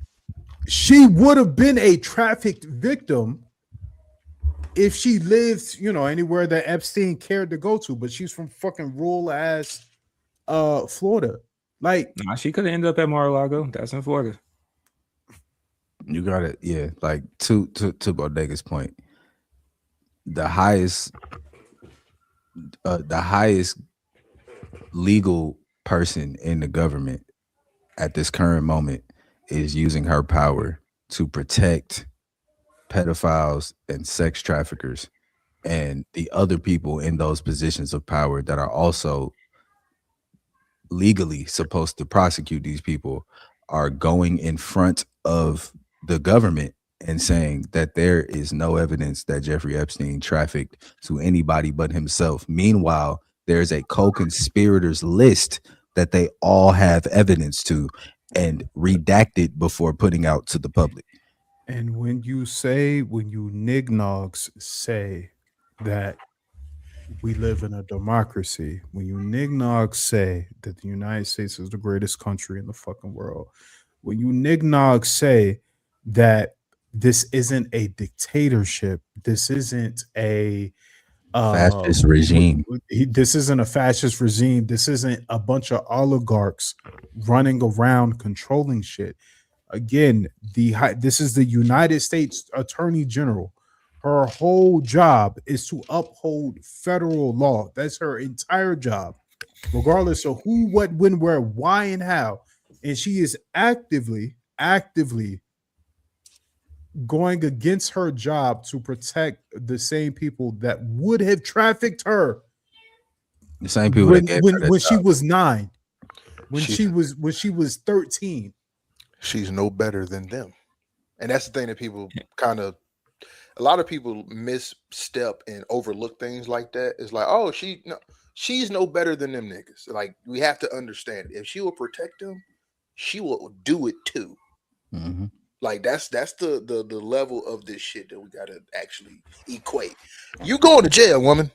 She would have been a trafficked victim if she lived, anywhere that Epstein cared to go to, but she's from fucking rural ass Florida. Like, Nah, she could have ended up at Mar-a-Lago. That's in Florida. You got it. Yeah. Like to Bodega's point, the highest legal person in the government at this current moment is using her power to protect pedophiles and sex traffickers and the other people in those positions of power that are also legally supposed to prosecute these people are going in front of the government and saying that there is no evidence that Jeffrey Epstein trafficked to anybody but himself. Meanwhile, there's a co-conspirators list that they all have evidence to and redacted before putting out to the public. and when you nignogs say that we live in a democracy, when you nignogs say that the United States is the greatest country in the fucking world, when you nignogs say that this isn't a dictatorship, this isn't a Fascist regime. this isn't a fascist regime, this isn't a bunch of oligarchs running around controlling shit. Again, this is the United States Attorney General. Her whole job is to uphold federal law. That's her entire job, regardless of who, what, when, where, why, and how. And she is actively going against her job to protect the same people that would have trafficked her. The same people that gave her that when she job. was 9, when she was 13. She's no better than them. And that's the thing that people a lot of people misstep and overlook things like that. It's like, oh, she's no better than them niggas. Like, we have to understand, if she will protect them, she will do it too. Mm-hmm. Like, that's the level of this shit that we gotta actually equate. You going to jail, woman.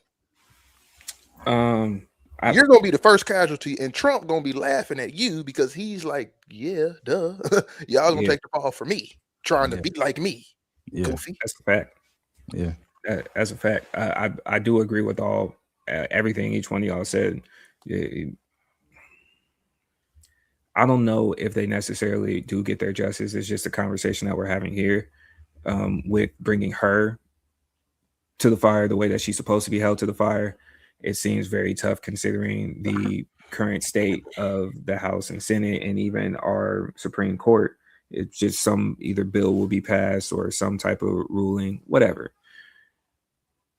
You're gonna be the first casualty, and Trump gonna be laughing at you because he's like, yeah, duh. Y'all gonna take the ball for me, trying to be like me. Yeah, Goofy. That's a fact. Yeah, that's a fact. I do agree with everything each one of y'all said. I don't know if they necessarily do get their justice. It's just a conversation that we're having here, with bringing her to the fire the way that she's supposed to be held to the fire. It seems very tough considering the current state of the House and Senate and even our Supreme Court. It's just some either bill will be passed or some type of ruling, whatever.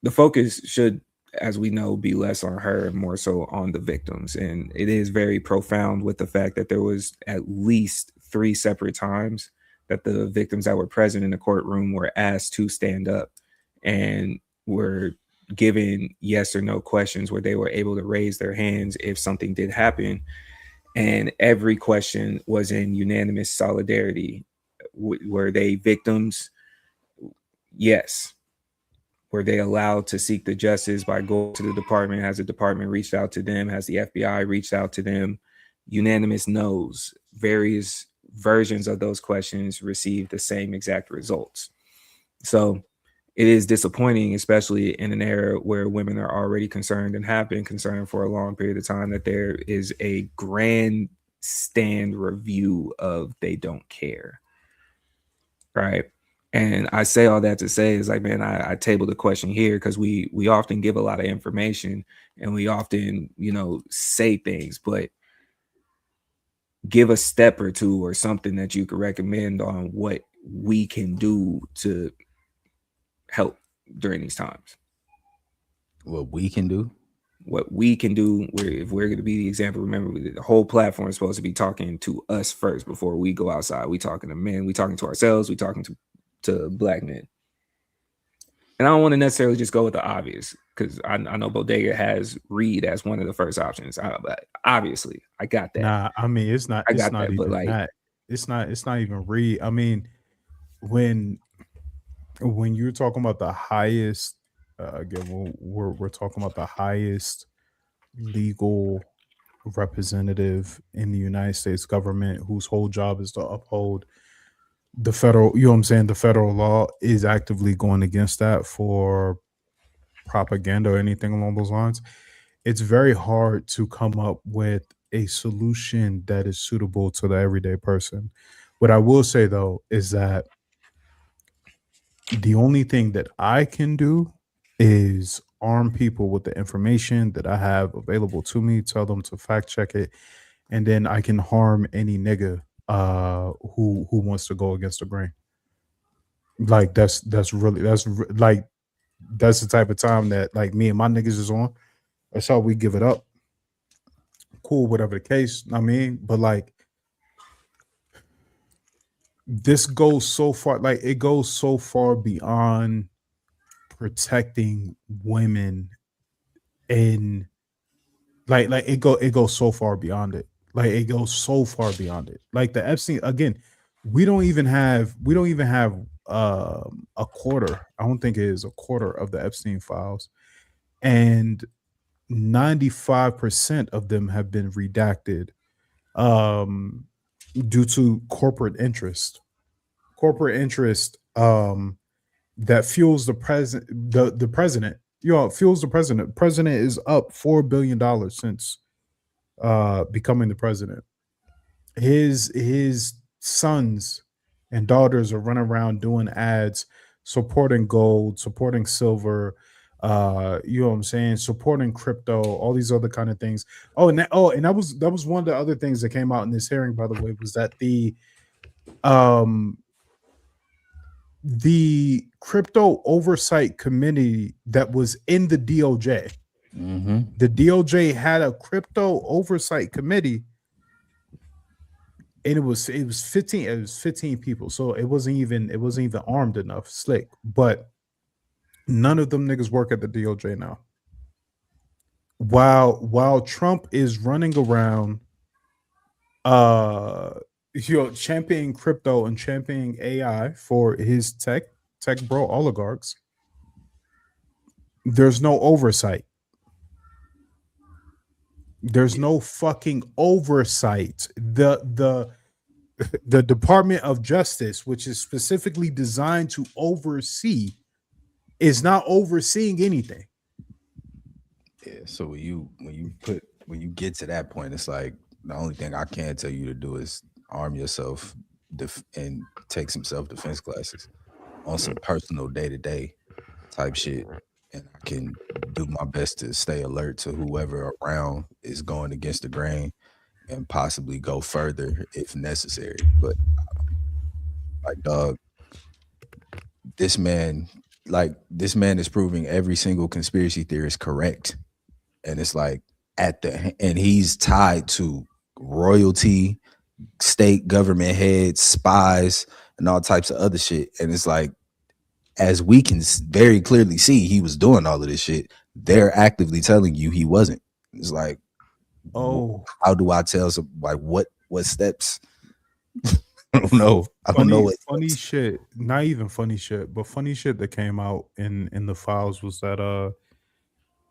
The focus should, as we know, be less on her and more so on the victims. And it is very profound with the fact that there was at least 3 separate times that the victims that were present in the courtroom were asked to stand up and were given yes or no questions where they were able to raise their hands if something did happen. And every question was in unanimous solidarity. Were they victims? Yes. Were they allowed to seek the justice by going to the department? Has the department reached out to them? Has the FBI reached out to them? Unanimous no's. Various versions of those questions received the same exact results. So it is disappointing, especially in an era where women are already concerned and have been concerned for a long period of time, that there is a grandstand review of they don't care. Right. And I say all that to say is like, man, I table the question here because we often give a lot of information and we often, say things, but give a step or two or something that you could recommend on what we can do to help during these times. What we can do? What we can do, if we're going to be the example, remember the whole platform is supposed to be talking to us first before we go outside. We talking to men, we talking to ourselves, we talking to black men. And I don't want to necessarily just go with the obvious, because I know Bodega has Reed as one of the first options. Obviously, I got that. Nah, I mean it's not. It's not even that. It's not even Reed. I mean, when you're talking about the highest, again, we're talking about the highest legal representative in the United States government, whose whole job is to uphold the federal, you know what I'm saying, the federal law, is actively going against that for propaganda or anything along those lines. It's very hard to come up with a solution that is suitable to the everyday person. What I will say though is that the only thing that I can do is arm people with the information that I have available to me, tell them to fact check it, and then I can harm any nigga who wants to go against the grain. Like that's the type of time that like me and my niggas is on. That's how we give it up. Cool, whatever the case. I mean, but like this goes so far, like it goes so far beyond protecting women, and like it goes so far beyond it. Like it goes so far beyond it. Like the Epstein, again, we don't even have a quarter. I don't think it is a quarter of the Epstein files, and 95% of them have been redacted due to corporate interest that fuels the president. Fuels the president. President is up $4 billion since becoming the president. His sons and daughters are running around doing ads supporting gold, supporting silver, you know what I'm saying, supporting crypto, all these other kind of things. And that was one of the other things that came out in this hearing, by the way, was that the crypto oversight committee that was in the DOJ. Mm-hmm. The DOJ had a crypto oversight committee, and it was 15 people, so it wasn't even armed enough, slick. But none of them niggas work at the DOJ now. While Trump is running around championing crypto and championing AI for his tech bro oligarchs, there's no oversight. There's no fucking oversight. The Department of Justice, which is specifically designed to oversee, is not overseeing anything. Yeah. So when you get to that point, it's like the only thing I can tell you to do is arm yourself and take some self-defense classes on some personal day-to-day type shit. And I can do my best to stay alert to whoever around is going against the grain and possibly go further if necessary. But like, dog, this man is proving every single conspiracy theorist correct. And it's like and he's tied to royalty, state government heads, spies, and all types of other shit. And it's like, as we can very clearly see, he was doing all of this shit. They're actively telling you he wasn't. It's like, oh, how do I tell some, like, what steps? I don't know. I don't know what funny shit. Not even funny shit, but funny shit that came out in the files was that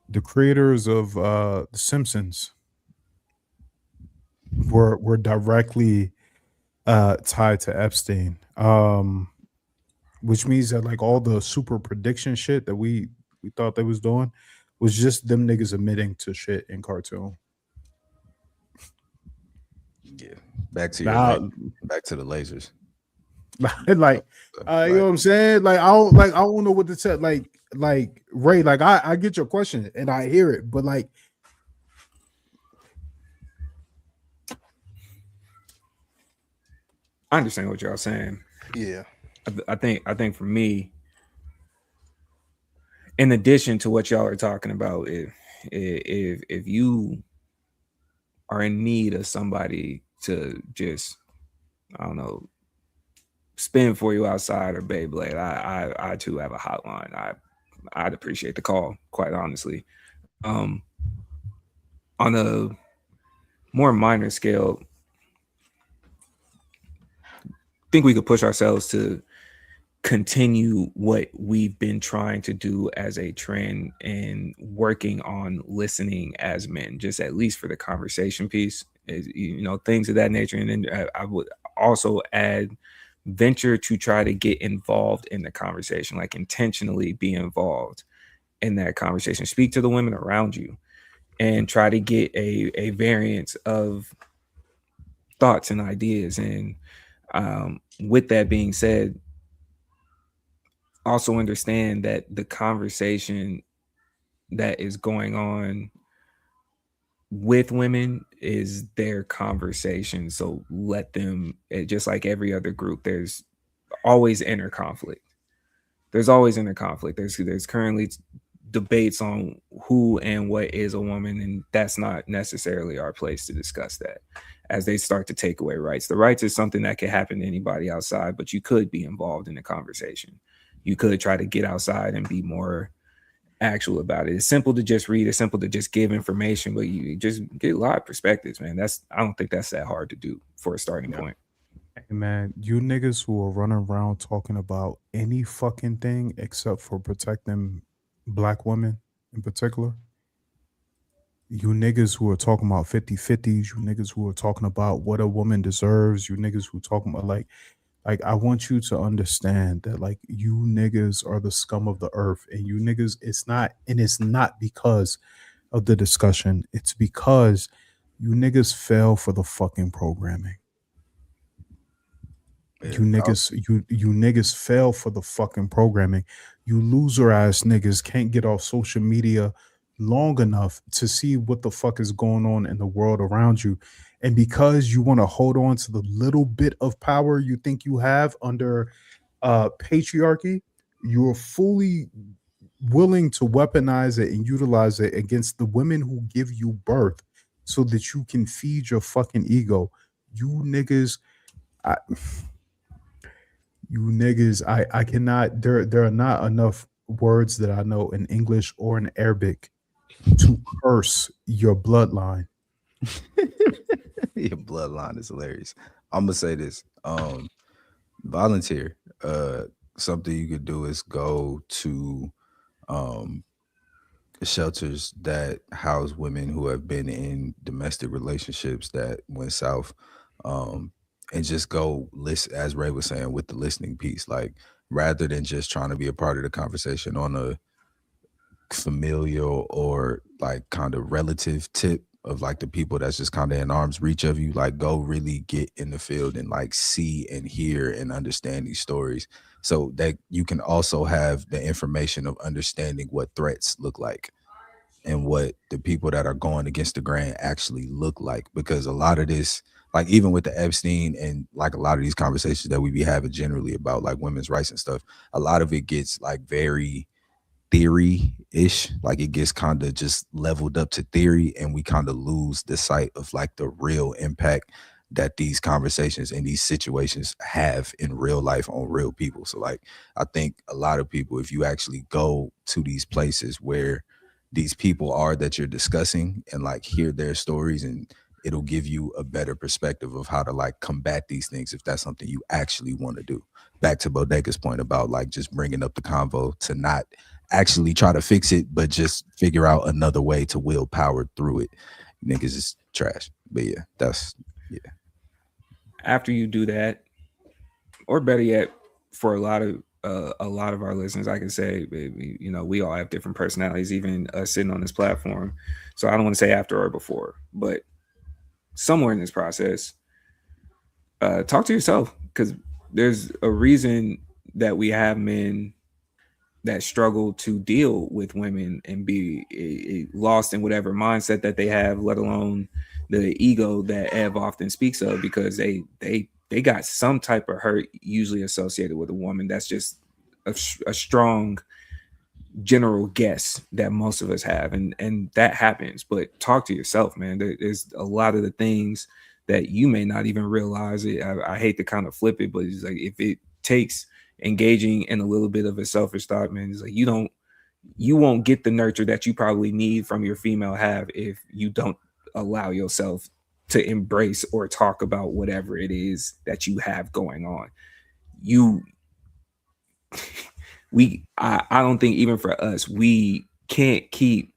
the creators of The Simpsons were directly tied to Epstein. Which means that like all the super prediction shit that we thought they was doing was just them niggas admitting to shit in cartoon. Yeah, back to the lasers. You know what I'm saying? Like I don't know what to say. Like Ray, like I get your question and I hear it, but like I understand what y'all saying. Yeah. I think for me, in addition to what y'all are talking about, if you are in need of somebody to just, I don't know, spin for you outside or Beyblade, I too have a hotline. I'd appreciate the call, quite honestly. On a more minor scale, I think we could push ourselves to continue what we've been trying to do as a trend and working on listening as men, just at least for the conversation piece, is, you know, things of that nature. And then I would also add venture to try to get involved in the conversation, like intentionally be involved in that conversation. Speak to the women around you and try to get a variance of thoughts and ideas. And with that being said, also understand that the conversation that is going on with women is their conversation. So let them, just like every other group, there's always inner conflict. There's always inner conflict. There's currently debates on who and what is a woman, and that's not necessarily our place to discuss that. As they start to take away rights, the rights is something that can happen to anybody outside, but you could be involved in the conversation. You could try to get outside and be more actual about it. It's simple to just read. It's simple to just give information, but you just get a lot of perspectives, man. I don't think that's that hard to do for a starting point. Hey, man, you niggas who are running around talking about any fucking thing except for protecting black women in particular, you niggas who are talking about 50-50s, you niggas who are talking about what a woman deserves, you niggas who talking about like I want you to understand that like you niggas are the scum of the earth, and you niggas, it's not because of the discussion, it's because you niggas fell for the fucking programming. You niggas fell for the fucking programming. You loser ass niggas can't get off social media long enough to see what the fuck is going on in the world around you. And because you want to hold on to the little bit of power you think you have under patriarchy, you're fully willing to weaponize it and utilize it against the women who give you birth so that you can feed your fucking ego. You niggas, I cannot, there are not enough words that I know in English or in Arabic to curse your bloodline. Your bloodline is hilarious. I'm gonna say this. Volunteer. Something you could do is go to shelters that house women who have been in domestic relationships that went south. And just go listen, as Ray was saying, with the listening piece, like rather than just trying to be a part of the conversation on a familial or like kind of relative tip of like the people that's just kind of in arm's reach of you, like go really get in the field and like see and hear and understand these stories so that you can also have the information of understanding what threats look like and what the people that are going against the grain actually look like. Because a lot of this, like even with the Epstein and like a lot of these conversations that we be having generally about like women's rights and stuff, a lot of it gets like very theory-ish, like it gets kind of just leveled up to theory, and we kind of lose the sight of like the real impact that these conversations and these situations have in real life on real people. So like I think a lot of people, if you actually go to these places where these people are that you're discussing and like hear their stories, and it'll give you a better perspective of how to like combat these things if that's something you actually want to do. Back to Bodega's point about like just bringing up the convo to not actually try to fix it, but just figure out another way to will power through it. Niggas is trash. But yeah, After you do that, or better yet, for a lot of our listeners, I can say, you know, we all have different personalities, even sitting on this platform. So I don't want to say after or before, but somewhere in this process, talk to yourself, because there's a reason that we have men that struggle to deal with women and be lost in whatever mindset that they have, let alone the ego that Ev often speaks of, because they got some type of hurt usually associated with a woman that's just a strong general guess that most of us have, and that happens. But talk to yourself, man. There's a lot of the things that you may not even realize it. I hate to kind of flip it, but it's like if it takes engaging in a little bit of a selfish thought, man, it's like you won't get the nurture that you probably need from your female half if you don't allow yourself to embrace or talk about whatever it is that you have going on. I don't think even for us, we can't keep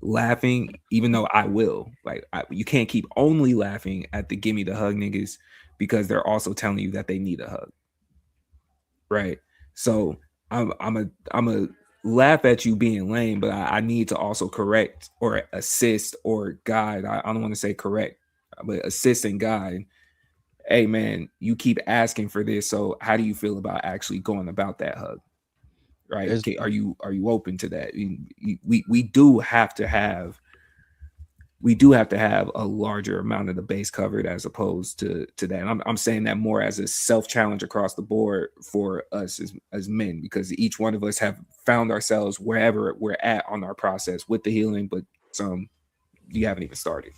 laughing, even though I will. Like you can't keep only laughing at the gimme the hug niggas because they're also telling you that they need a hug. Right. So I'm a laugh at you being lame, but I need to also correct or assist or guide. I don't want to say correct, but assist and guide. Hey man, you keep asking for this. So how do you feel about actually going about that hug? Right. Okay, are you open to that? We do have to have a larger amount of the base covered as opposed to that. And I'm saying that more as a self-challenge across the board for us as men, because each one of us have found ourselves wherever we're at on our process with the healing, but you haven't even started.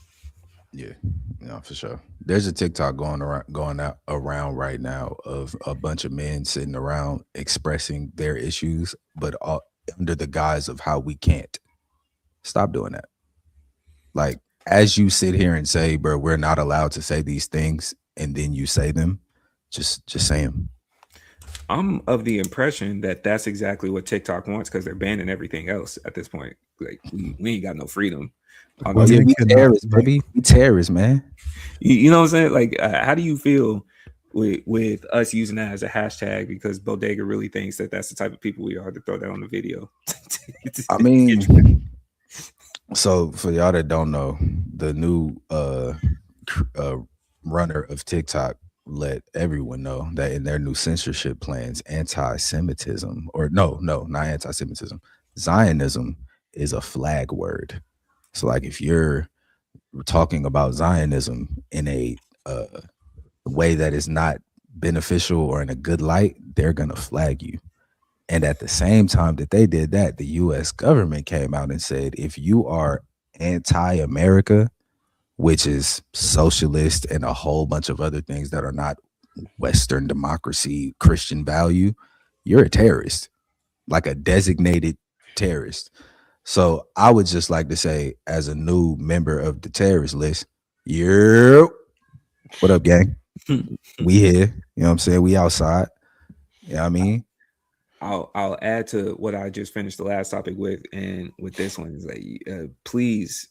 Yeah, no, for sure. There's a TikTok going around right now of a bunch of men sitting around expressing their issues, but all under the guise of how we can't. Stop doing that. Like, as you sit here and say, bro, we're not allowed to say these things, and then you say them, just say them. I'm of the impression that that's exactly what TikTok wants because they're banning everything else at this point. Like, we ain't got no freedom. We terrorists, baby. We terrorists, man. You know what I'm saying? Like, how do you feel with us using that as a hashtag? Because Bodega really thinks that that's the type of people we are to throw that on the video. I mean, so for y'all that don't know, the new runner of TikTok let everyone know that in their new censorship plans, anti-Semitism, or no, not anti-Semitism, Zionism is a flag word. So like if you're talking about Zionism in a way that is not beneficial or in a good light, they're going to flag you. And at the same time that they did that, the US government came out and said, if you are anti-America, which is socialist and a whole bunch of other things that are not Western democracy, Christian value, you're a terrorist, like a designated terrorist. So I would just like to say, as a new member of the terrorist list, what up, gang? We here. You know what I'm saying? We outside. You know what I mean? I'll add to what I just finished the last topic with, and with this one is like, please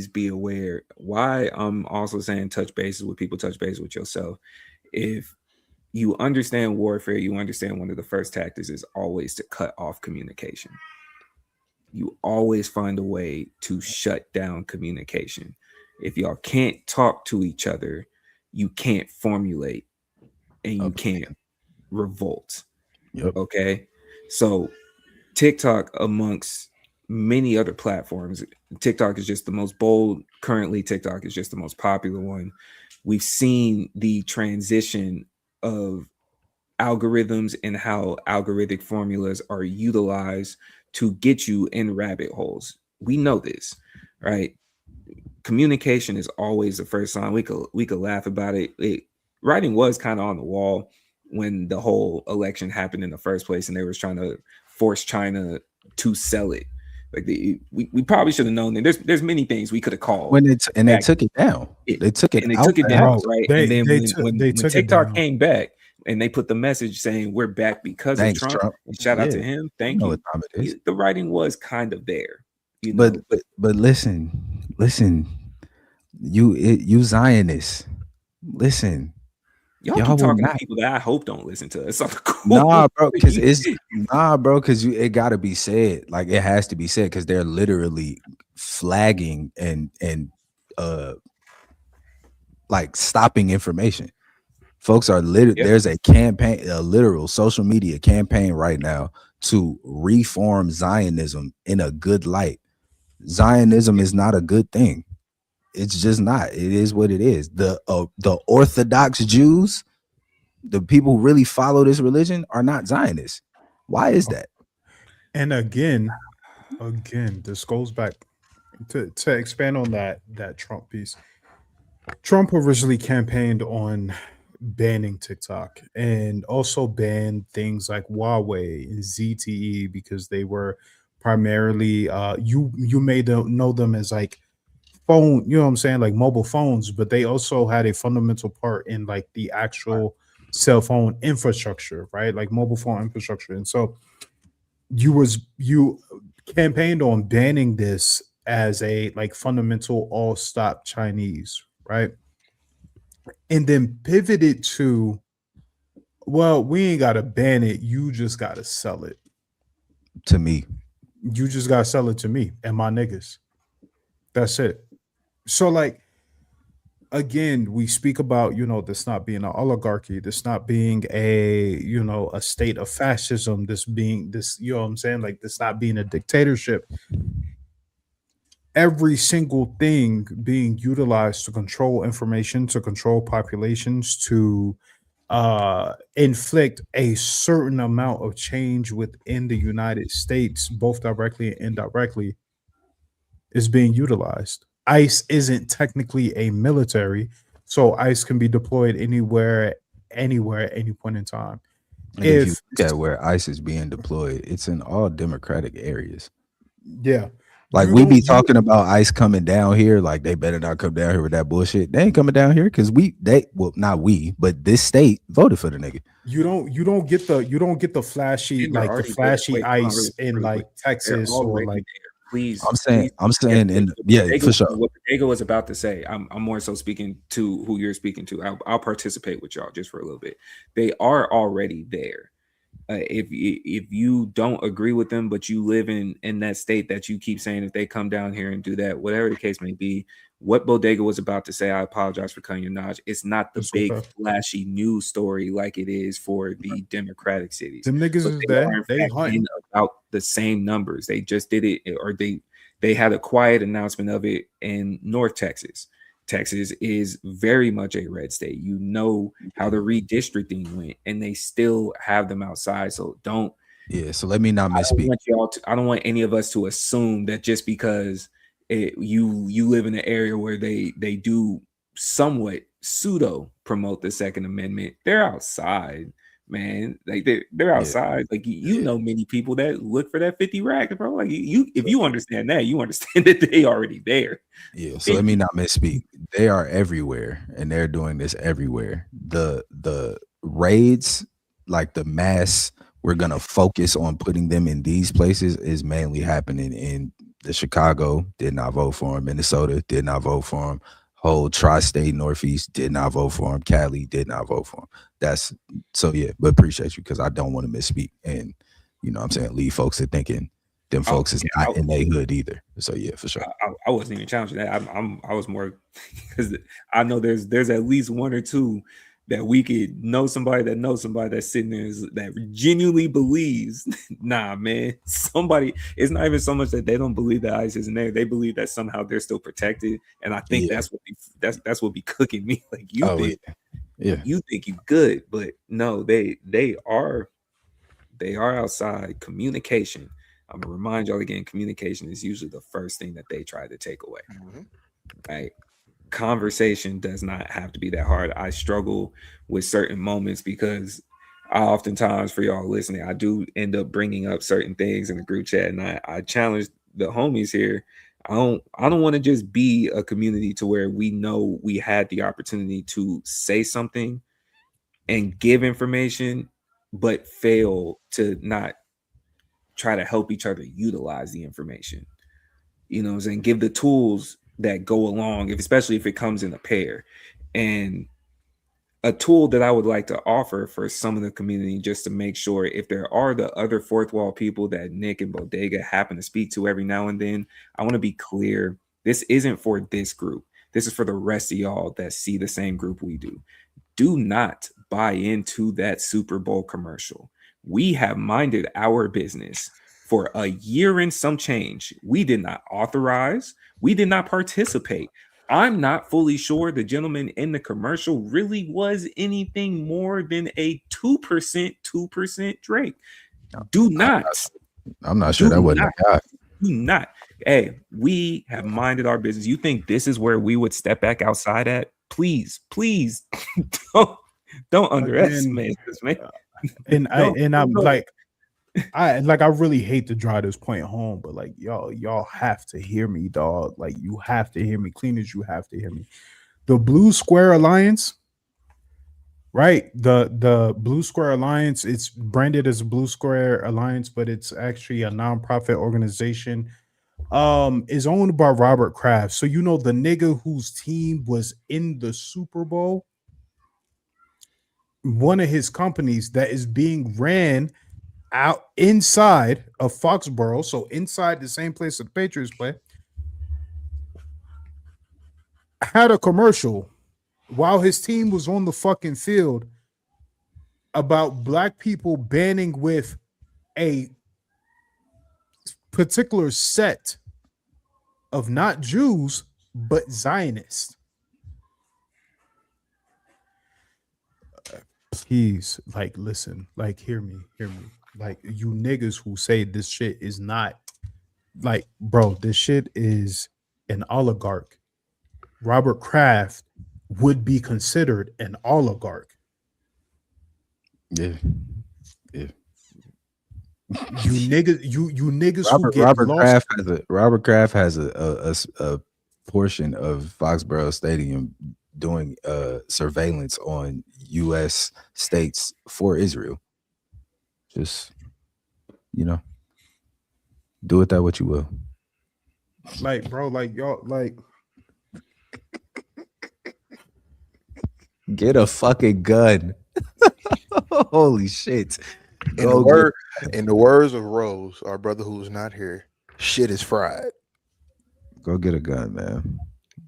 be aware. Why I'm also saying touch bases with people, touch bases with yourself. If you understand warfare, you understand one of the first tactics is always to cut off communication. You always find a way to shut down communication. If y'all can't talk to each other, you can't formulate and you can't revolt. Yep. Okay. So TikTok, amongst many other platforms, TikTok is just the most bold. Currently, TikTok is just the most popular one. We've seen the transition of algorithms and how algorithmic formulas are utilized to get you in rabbit holes. We know this, right? Communication is always the first sign. We could laugh about it. Writing was kind of on the wall when the whole election happened in the first place, and they were trying to force China to sell it. Like we probably should have known that there's many things we could have called when they took it down. They took it down, right? And then when TikTok came back and they put the message saying we're back because of Trump. And shout out to him. Thank you. The writing was kind of there. You know? But listen, you Zionists, listen. Y'all keep talking to people that I hope don't listen to us. Nah, bro, because it gotta be said. Like it has to be said because they're literally flagging and like stopping information. Folks are there's a campaign, a literal social media campaign right now to reform Zionism in a good light. Zionism is not a good thing. It's just not. It is what it is. The Orthodox Jews, the people who really follow this religion, are not Zionists. Why is that? And again, this goes back to expand on that Trump piece. Trump originally campaigned on banning TikTok and also banned things like Huawei and ZTE because they were primarily you may know them as like phone, you know what I'm saying, like mobile phones, but they also had a fundamental part in like the actual cell phone infrastructure, right? Like mobile phone infrastructure. And so you campaigned on banning this as a like fundamental all stop Chinese, right? And then pivoted to, well, we ain't gotta ban it, you just gotta sell it. To me, You just gotta sell it to me and my niggas. That's it. So like again, we speak about, this not being an oligarchy, this not being a state of fascism, this being this, you know what I'm saying, like this not being a dictatorship. Every single thing being utilized to control information, to control populations, to inflict a certain amount of change within the United States, both directly and indirectly, is being utilized. ICE isn't technically a military, so ICE can be deployed anywhere, at any point in time. and if you look at where ICE is being deployed, it's in all democratic areas. Yeah. Like we be talking about ICE coming down here, like they better not come down here with that bullshit. They ain't coming down here because not we, but this state voted for the nigga. You don't get the flashy ICE in like Texas or like. Please, I'm saying, for sure. What Bodega was about to say, I'm more so speaking to who you're speaking to. I'll participate with y'all just for a little bit. They are already there. If you don't agree with them, but you live in that state that you keep saying if they come down here and do that, whatever the case may be, what Bodega was about to say, I apologize for cutting your knowledge. It's not the big flashy news story like it is for the Democratic cities. The niggas is there. They hunting about the same numbers. They just did it, or they had a quiet announcement of it in North Texas. Texas is very much a red state. You know how the redistricting went, and they still have them outside. So don't. Yeah. So let me not misspeak. I don't want any of us to assume that just because you live in an area where they do somewhat pseudo promote the Second Amendment, they're outside, man. Like they're outside. Like you know many people that look for that 50 rack, bro. Like if you understand that, you understand that they already there. Yeah. So let me not misspeak. They are everywhere, and they're doing this everywhere. The raids, like the mass, we're gonna focus on putting them in these places, is mainly happening in the Chicago. Did not vote for him. Minnesota did not vote for him. Whole tri-state Northeast did not vote for him. Cali did not vote for him. That's so yeah, but appreciate you because I don't want to misspeak and what I'm saying, leave folks to thinking them folks is not in their hood either. So yeah, for sure. I wasn't even challenging that. I was more because I know there's at least one or two that we could know somebody that knows somebody that's sitting there that genuinely believes, nah, man, somebody, it's not even so much that they don't believe that ICE isn't there. They believe that somehow they're still protected. And I think that's what be cooking me. Like you think you good, but no, they are outside. Communication. I'm gonna remind y'all again, communication is usually the first thing that they try to take away. Right? Conversation does not have to be that hard. I struggle with certain moments because I oftentimes, for y'all listening, I do end up bringing up certain things in the group chat, and I challenge the homies here. I don't want to just be a community to where we know we had the opportunity to say something and give information, but fail to not try to help each other utilize the information. You know what I'm saying? Give the tools that go along, especially if it comes in a pair. And a tool that I would like to offer for some of the community, just to make sure if there are the other fourth wall people that Nick and Bodega happen to speak to every now and then, I want to be clear. This isn't for this group. This is for the rest of y'all that see the same group we do. Do not buy into that Super Bowl commercial. We have minded our business for a year and some change. We did not authorize. We did not participate. I'm not fully sure the gentleman in the commercial really was anything more than a 2% Drake. Do not I'm not sure that wasn't a guy. Do not. Hey, we have minded our business. You think this is where we would step back outside at? Please don't underestimate this, man. And I'm like, I really hate to drive this point home, but like y'all have to hear me, dog. Like you have to hear me. Clean as you have to hear me. The Blue Square Alliance, right? The Blue Square Alliance, it's branded as Blue Square Alliance, but it's actually a nonprofit organization. Is owned by Robert Kraft. So you know the nigga whose team was in the Super Bowl, one of his companies that is being ran out inside of Foxborough, so inside the same place that the Patriots play, had a commercial while his team was on the fucking field about black people banding with a particular set of not Jews but Zionists. Please, like, listen, like, hear me. Like, you niggas who say this shit is not, like, bro, this shit is an oligarch. Robert Kraft would be considered an oligarch. Yeah. You niggas who get Robert Kraft has a portion of Foxborough Stadium doing surveillance on U.S. states for Israel. Just, do it that what you will. Like, bro, like y'all, like, get a fucking gun. Holy shit. In the words of Rose, our brother who's not here, shit is fried. Go get a gun, man.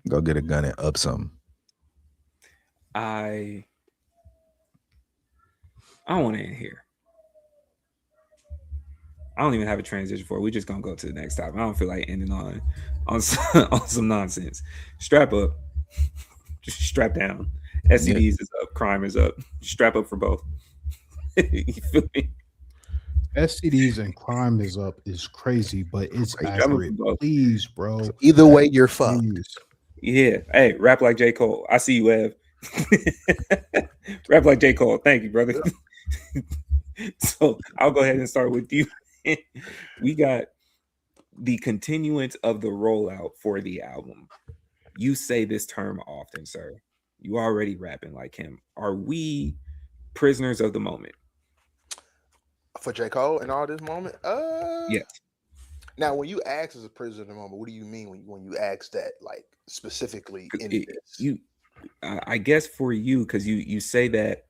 Go get a gun and up something. I want to end here. I don't even have a transition for it. We're just gonna go to the next topic. I don't feel like ending on some nonsense. Strap up, just strap down. STDs is up, crime is up. Strap up for both. You feel me? STDs and crime is up is crazy, but it's accurate. Please, bro. So either way, you're fucked. Yeah. Hey, rap like J. Cole. I see you, Ev. Rap like J. Cole. Thank you, brother. So I'll go ahead and start with you. We got the continuance of the rollout for the album. You say this term often, sir. You already rapping like him. Are we prisoners of the moment? For J. Cole in all this moment? Yes. Now, when you ask as a prisoner of the moment, what do you mean when you ask that, like, specifically in this? I guess for you, because you say that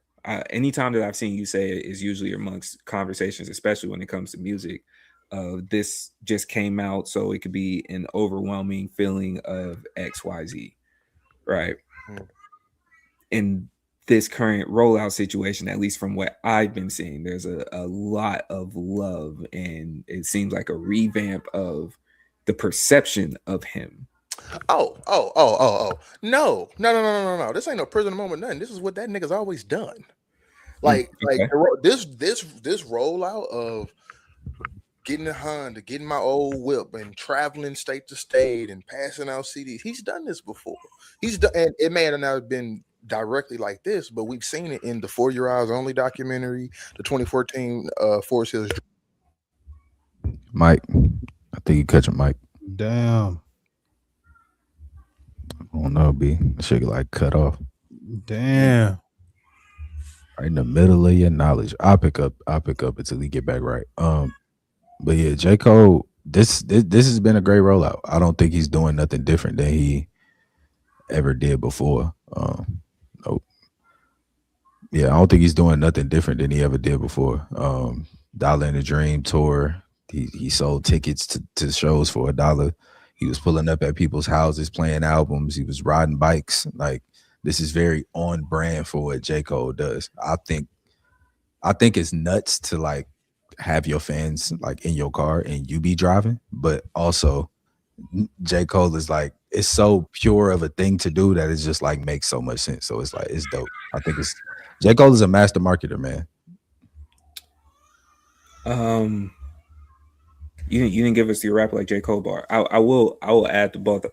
anytime that I've seen you say it is usually amongst conversations, especially when it comes to music. This just came out, so it could be an overwhelming feeling of XYZ, right? In this current rollout situation, at least from what I've been seeing, there's a lot of love, and it seems like a revamp of the perception of him. Oh. No. This ain't no prisoner moment, nothing. This is what that nigga's always done. Like this rollout of getting a Honda, getting my old whip, and traveling state to state and passing out CDs. He's done this before. He's done, and it may have not been directly like this, but we've seen it in the 4 Your Eyes Only documentary, the 2014 Forest Hills. Mike, I think you catch a mic. Damn. I don't know, B. Shit like cut off. Damn. Right in the middle of your knowledge. I'll pick up until we get back right. But yeah, J. Cole, this has been a great rollout. I don't think he's doing nothing different than he ever did before. Nope. Yeah, I don't think he's doing nothing different than he ever did before. Dollar in the Dream tour. He sold tickets to shows for $1. He was pulling up at people's houses playing albums. He was riding bikes. Like, this is very on brand for what J. Cole does. I think it's nuts to like have your fans like in your car and you be driving, but also J. Cole is like, it's so pure of a thing to do that it's just like makes so much sense. So it's like, it's dope. I think J. Cole is a master marketer, man. You didn't give us your rap like J. Cole bar. I will add to both.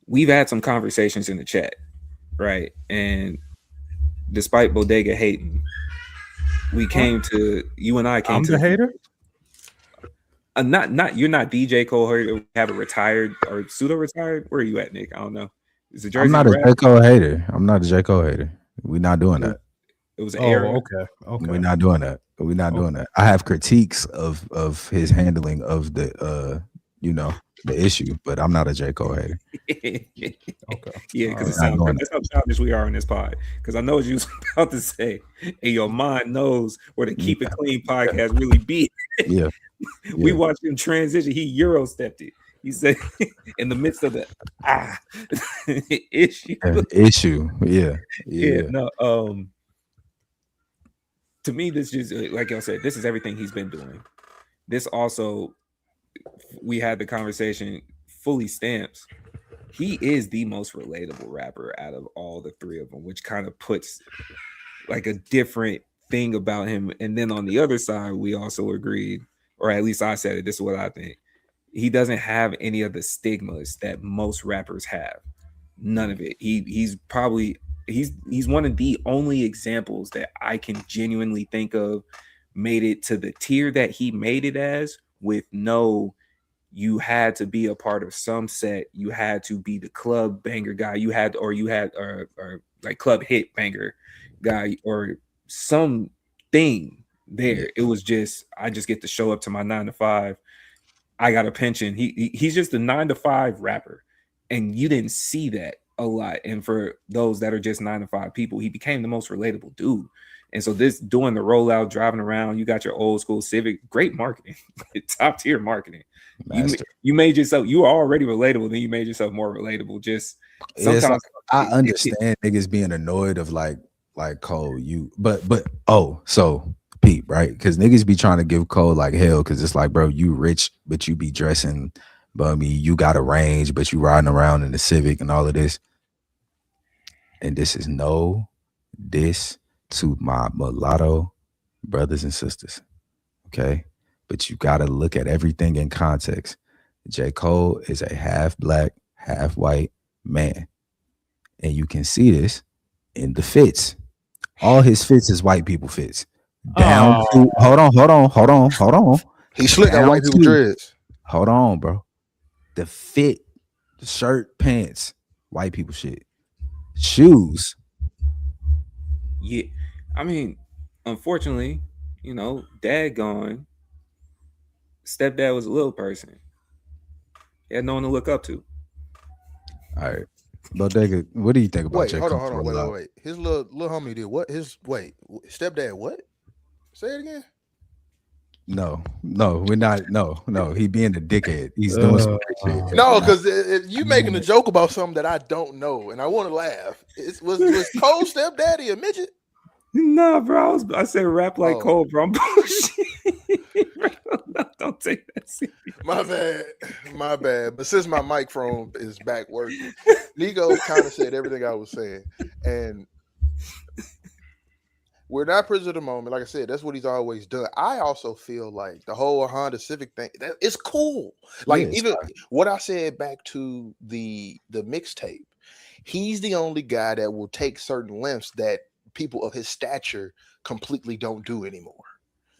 We've had some conversations in the chat, right? And despite Bodega hating, we came to you and I came I'm to the hater. Not you're not DJ Cole hater. Have a retired or pseudo retired. Where are you at, Nick? I don't know. Is the jersey? I'm not a J. Cole hater. I'm not a J. Cole hater. We're not doing that. It was an era. Okay. We're not doing that. We're not doing that. I have critiques of his handling of the the issue, but I'm not a J. Cole hater. Okay. Yeah, because it sounds that's how childish we are in this pod. Because I know what you was about to say, and your mind knows where the Keep It Clean podcast really be. Yeah. We watched him transition. He Euro stepped it. He said in the midst of the issue. Yeah. No. To me, this just like I said, this is everything he's been doing. This also, we had the conversation. Fully stamps. He is the most relatable rapper out of all the three of them, which kind of puts like a different thing about him. And then on the other side, we also agreed, or at least I said it. This is what I think. He doesn't have any of the stigmas that most rappers have. None of it. He's one of the only examples that I can genuinely think of made it to the tier that he made it as, with no, you had to be a part of some set, you had to be the club banger guy, you had like club hit banger guy or something there. It was just, I just get to show up to my 9 to 5. I got a pension. He's just a 9 to 5 rapper. And you didn't see that a lot. And for those that are just 9 to 5 people, he became the most relatable dude. And so this doing the rollout, driving around, you got your old school Civic, great marketing, top tier marketing. You made yourself, you were already relatable, then you made yourself more relatable. Just sometimes I understand niggas being annoyed of like Cole, so Pete, right? Because niggas be trying to give Cole like hell because it's like, bro, you rich, but you be dressing bummy, you got a range, but you riding around in the Civic and all of this. And this is no diss to my mulatto brothers and sisters, okay? But you got to look at everything in context. J. Cole is a half black, half white man. And you can see this in the fits. All his fits is white people fits. Down to, hold on. He slick got white people dreads. Hold on, bro. The fit, the shirt, pants, white people shit. Shoes. Yeah. I mean, unfortunately, dad gone. Stepdad was a little person. He had no one to look up to. All right. Bodega, what do you think about Hold on. Wait. His little homie did what? Stepdad what? Say it again. No, we're not. No, he being a dickhead. He's doing some shit. No, because you making a joke about something that I don't know, and I want to laugh. Was Cole's stepdaddy a midget? Nah, bro. I said rap like Cole, bro. I'm bullshit. Don't take that serious. My bad. But since my microphone is back working, Nigo kind of said everything I was saying, and we're not prisoners of the moment. Like I said, that's what he's always done. I also feel like the whole Honda Civic thing, it's cool. Like even what I said back to the mixtape, he's the only guy that will take certain lengths that people of his stature completely don't do anymore.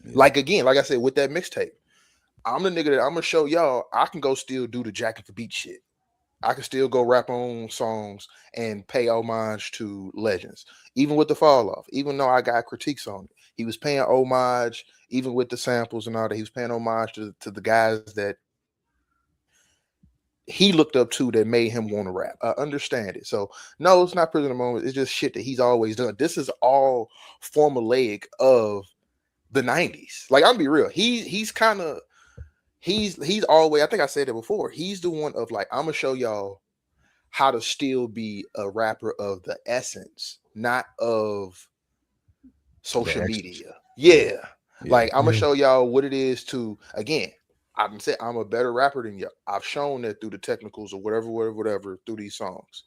Yeah. Like again, like I said, with that mixtape, I'm the nigga that I'm gonna show y'all I can go still do the Jack and the Beat shit. I can still go rap on songs and pay homage to legends, even with the fall off. Even though I got critiques on it, he was paying homage, even with the samples and all that. He was paying homage to the guys that he looked up to that made him want to rap. I understand it. So no, it's not prison of the moment. It's just shit that he's always done. This is all formulaic of the 90s. Like, I'm gonna be real. He's always, I think I said it before. He's the one of like, I'm gonna show y'all how to still be a rapper of the essence, not of social media. Yeah. Like, I'm gonna show y'all what it is to, again, I can say I'm a better rapper than you. I've shown that through the technicals or whatever through these songs.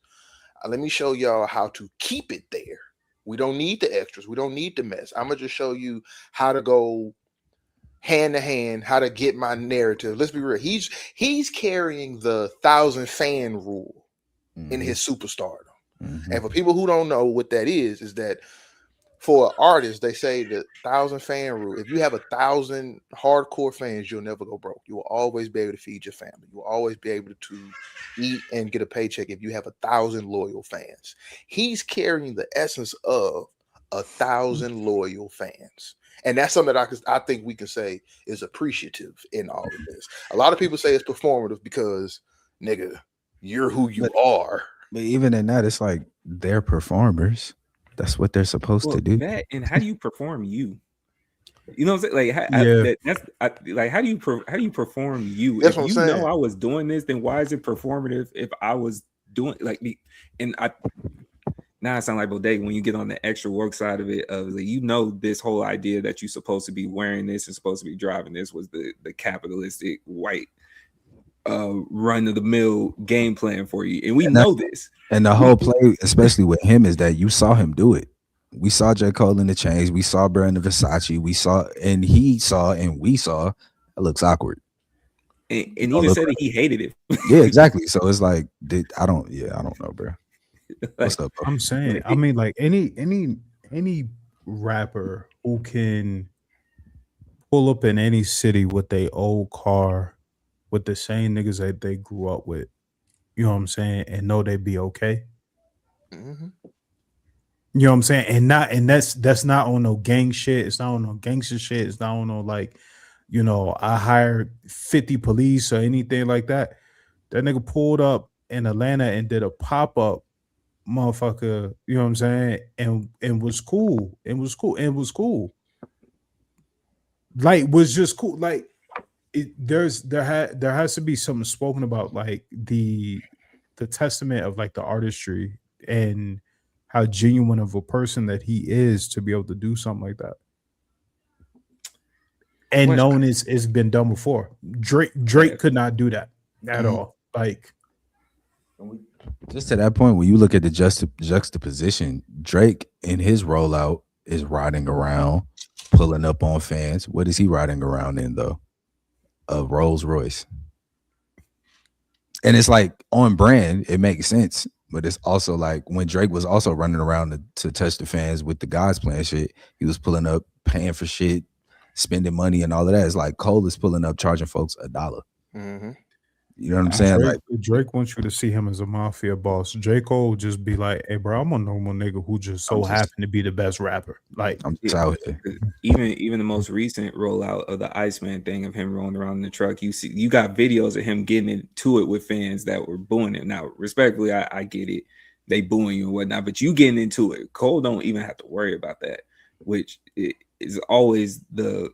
Let me show y'all how to keep it there. We don't need the extras. We don't need the mess. I'm gonna just show you how to go hand to hand how to get my narrative. Let's be real. He's carrying the 1,000 fan rule in his superstardom. And for people who don't know what that is that for an artist, they say the 1,000 fan rule. If you have 1,000 hardcore fans, you'll never go broke. You will always be able to feed your family. You will always be able to eat and get a paycheck if you have 1,000 loyal fans. He's carrying the essence of 1,000 loyal fans. And that's something that I think we can say is appreciative in all of this. A lot of people say it's performative because, nigga, you're who you are. But even in that, it's like they're performers. That's what they're supposed to do. That, and how do you perform you? You know what I'm saying? Like, how do you perform you? That's if what I'm you saying. know I was doing this, then why is it performative if I was doing like me? And now I sound like Bodega when you get on the extra work side of it. Of like, you know, this whole idea that you're supposed to be wearing this and supposed to be driving this was the capitalistic white run of the mill game plan for you, and we know this. And the whole play, especially with him, is that you saw him do it. We saw J. Cole in the chains. We saw Bro in the Versace. We saw and we saw. It looks awkward. And even said that he hated it. Yeah, exactly. So it's like, I don't know, bro. What's up, bro? I'm saying, I mean, like any rapper who can pull up in any city with their old car with the same niggas that they grew up with, you know what I'm saying, and know they be okay. You know what I'm saying, and that's not on no gang shit. It's not on no gangster shit. It's not on no like, you know, I hired 50 police or anything like that. That nigga pulled up in Atlanta and did a pop-up, motherfucker. You know what I'm saying, and was cool. It was cool. It was cool. Like, was just cool. Like, there has to be something spoken about, like the testament of like the artistry and how genuine of a person that he is to be able to do something like that. And known it's been done before. Drake could not do that at all. Like, just to that point, when you look at the juxtaposition, Drake in his rollout is riding around, pulling up on fans. What is he riding around in though? A Rolls Royce. And it's like on brand, it makes sense. But it's also like when Drake was also running around to touch the fans with the guys playing shit, he was pulling up, paying for shit, spending money and all of that. It's like Cole is pulling up, charging folks $1. You know what I'm saying? Drake wants you to see him as a mafia boss. J. Cole just be like, hey, bro, I'm a normal nigga who just happened to be the best rapper. Like, I'm just out here. Even the most recent rollout of the Iceman thing of him rolling around in the truck, you got videos of him getting into it with fans that were booing him. Now, respectfully, I get it. They booing you and whatnot, but you getting into it. Cole don't even have to worry about that, which is always the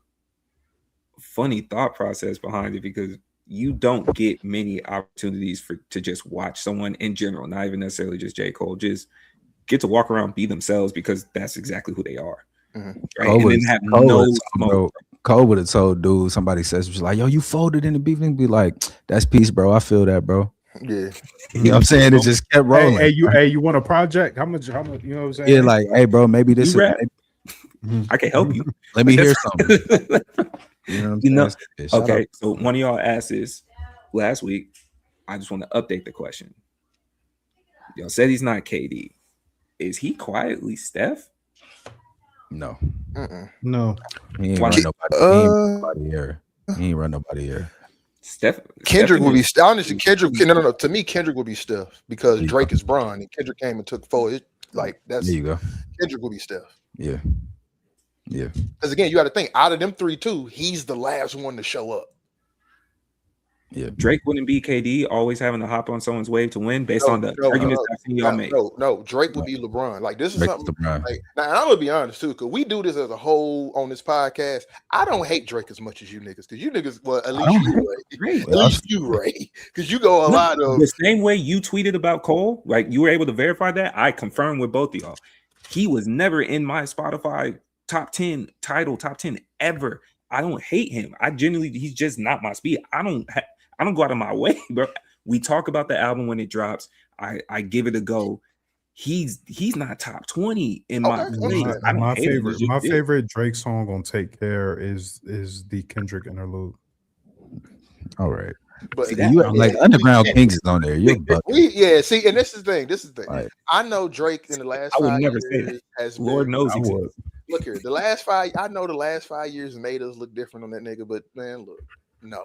funny thought process behind it, because you don't get many opportunities to just watch someone in general, not even necessarily just J. Cole, just get to walk around, be themselves, because that's exactly who they are. Right? Cole would have told dude, somebody says, was like, yo, you folded in the beef, and be like, that's peace, bro. I feel that, bro. Yeah. You know what I'm saying? It just kept rolling. Hey, you want a project? How much, you know what I'm saying? Yeah, like, hey, bro, maybe this is I can help you. Let me hear something. You know what I'm saying? Okay, so one of y'all asked this last week. I just want to update the question. Y'all said he's not KD. Is he quietly Steph? No. No. He ain't run nobody here. He ain't run nobody here. Kendrick would be honestly. Kendrick, no. To me, Kendrick would be Steph because Drake is Bron, and Kendrick came and took forward. Like that's there you go. Kendrick would be Steph. Yeah. Yeah. Because again, you got to think out of them three, too, he's the last one to show up. Yeah. Drake wouldn't be KD, always having to hop on someone's wave to win based on the arguments I've seen y'all make. No, Drake would be LeBron. Like this is something. Like, now I'm gonna be honest too, because we do this as a whole on this podcast. I don't hate Drake as much as you niggas, because you niggas, well, at least you, Ray, because you go a lot of the same way you tweeted about Cole. Like you were able to verify that. I confirmed with both of y'all. He was never in my Spotify top 10 ever. I don't hate him. I genuinely, he's just not my speed. I don't go out of my way, bro. We talk about the album when it drops. I give it a go. he's not top 20 in my Okay, place. understand. I don't My hate him, favorite, he's my just- favorite Drake song on Take Care is the Kendrick interlude. All right. But See, You like Underground Kings is on there. You're bucking. see, and this is the thing. This is the thing. Right. I know Drake in the last I would 5 never say years has Lord been. knows I he would. Look here, the last 5. I know the last 5 years made us look different on that nigga, but man, look, no,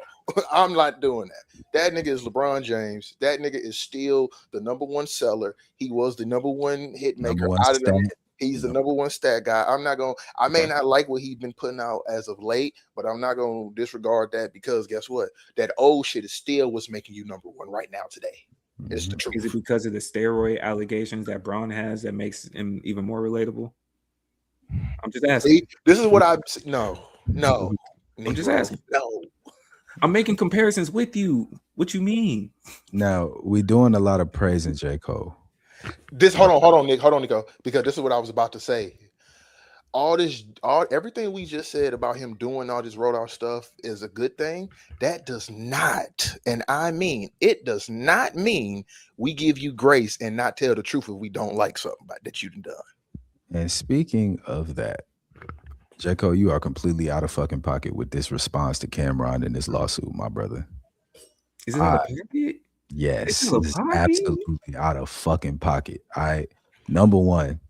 I'm not doing that. That nigga is LeBron James. That nigga is still the number one seller. He was the number one hit maker Number one out of them. stat. He's the number one stat guy. I'm not going. I may not like what he's been putting out as of late, but I'm not going to disregard that because guess what? That old shit is still what's making you number one right now today. It's the truth. Is it because of the steroid allegations that Braun has that makes him even more relatable? I'm just asking. See, this is what I no. I'm just asking. No. I'm making comparisons with you. What you mean? Now we doing a lot of praising J. Cole. This hold on, Nico, because this is what I was about to say. Everything we just said about him doing all this rollout stuff is a good thing. That does not, and I mean it does not mean we give you grace and not tell the truth if we don't like something that you've done. And speaking of that, J. Cole, you are completely out of fucking pocket with this response to Cameron in this lawsuit, my brother. Is it out of pocket? Yes, It's out of it's pocket? absolutely out of fucking pocket. Number one,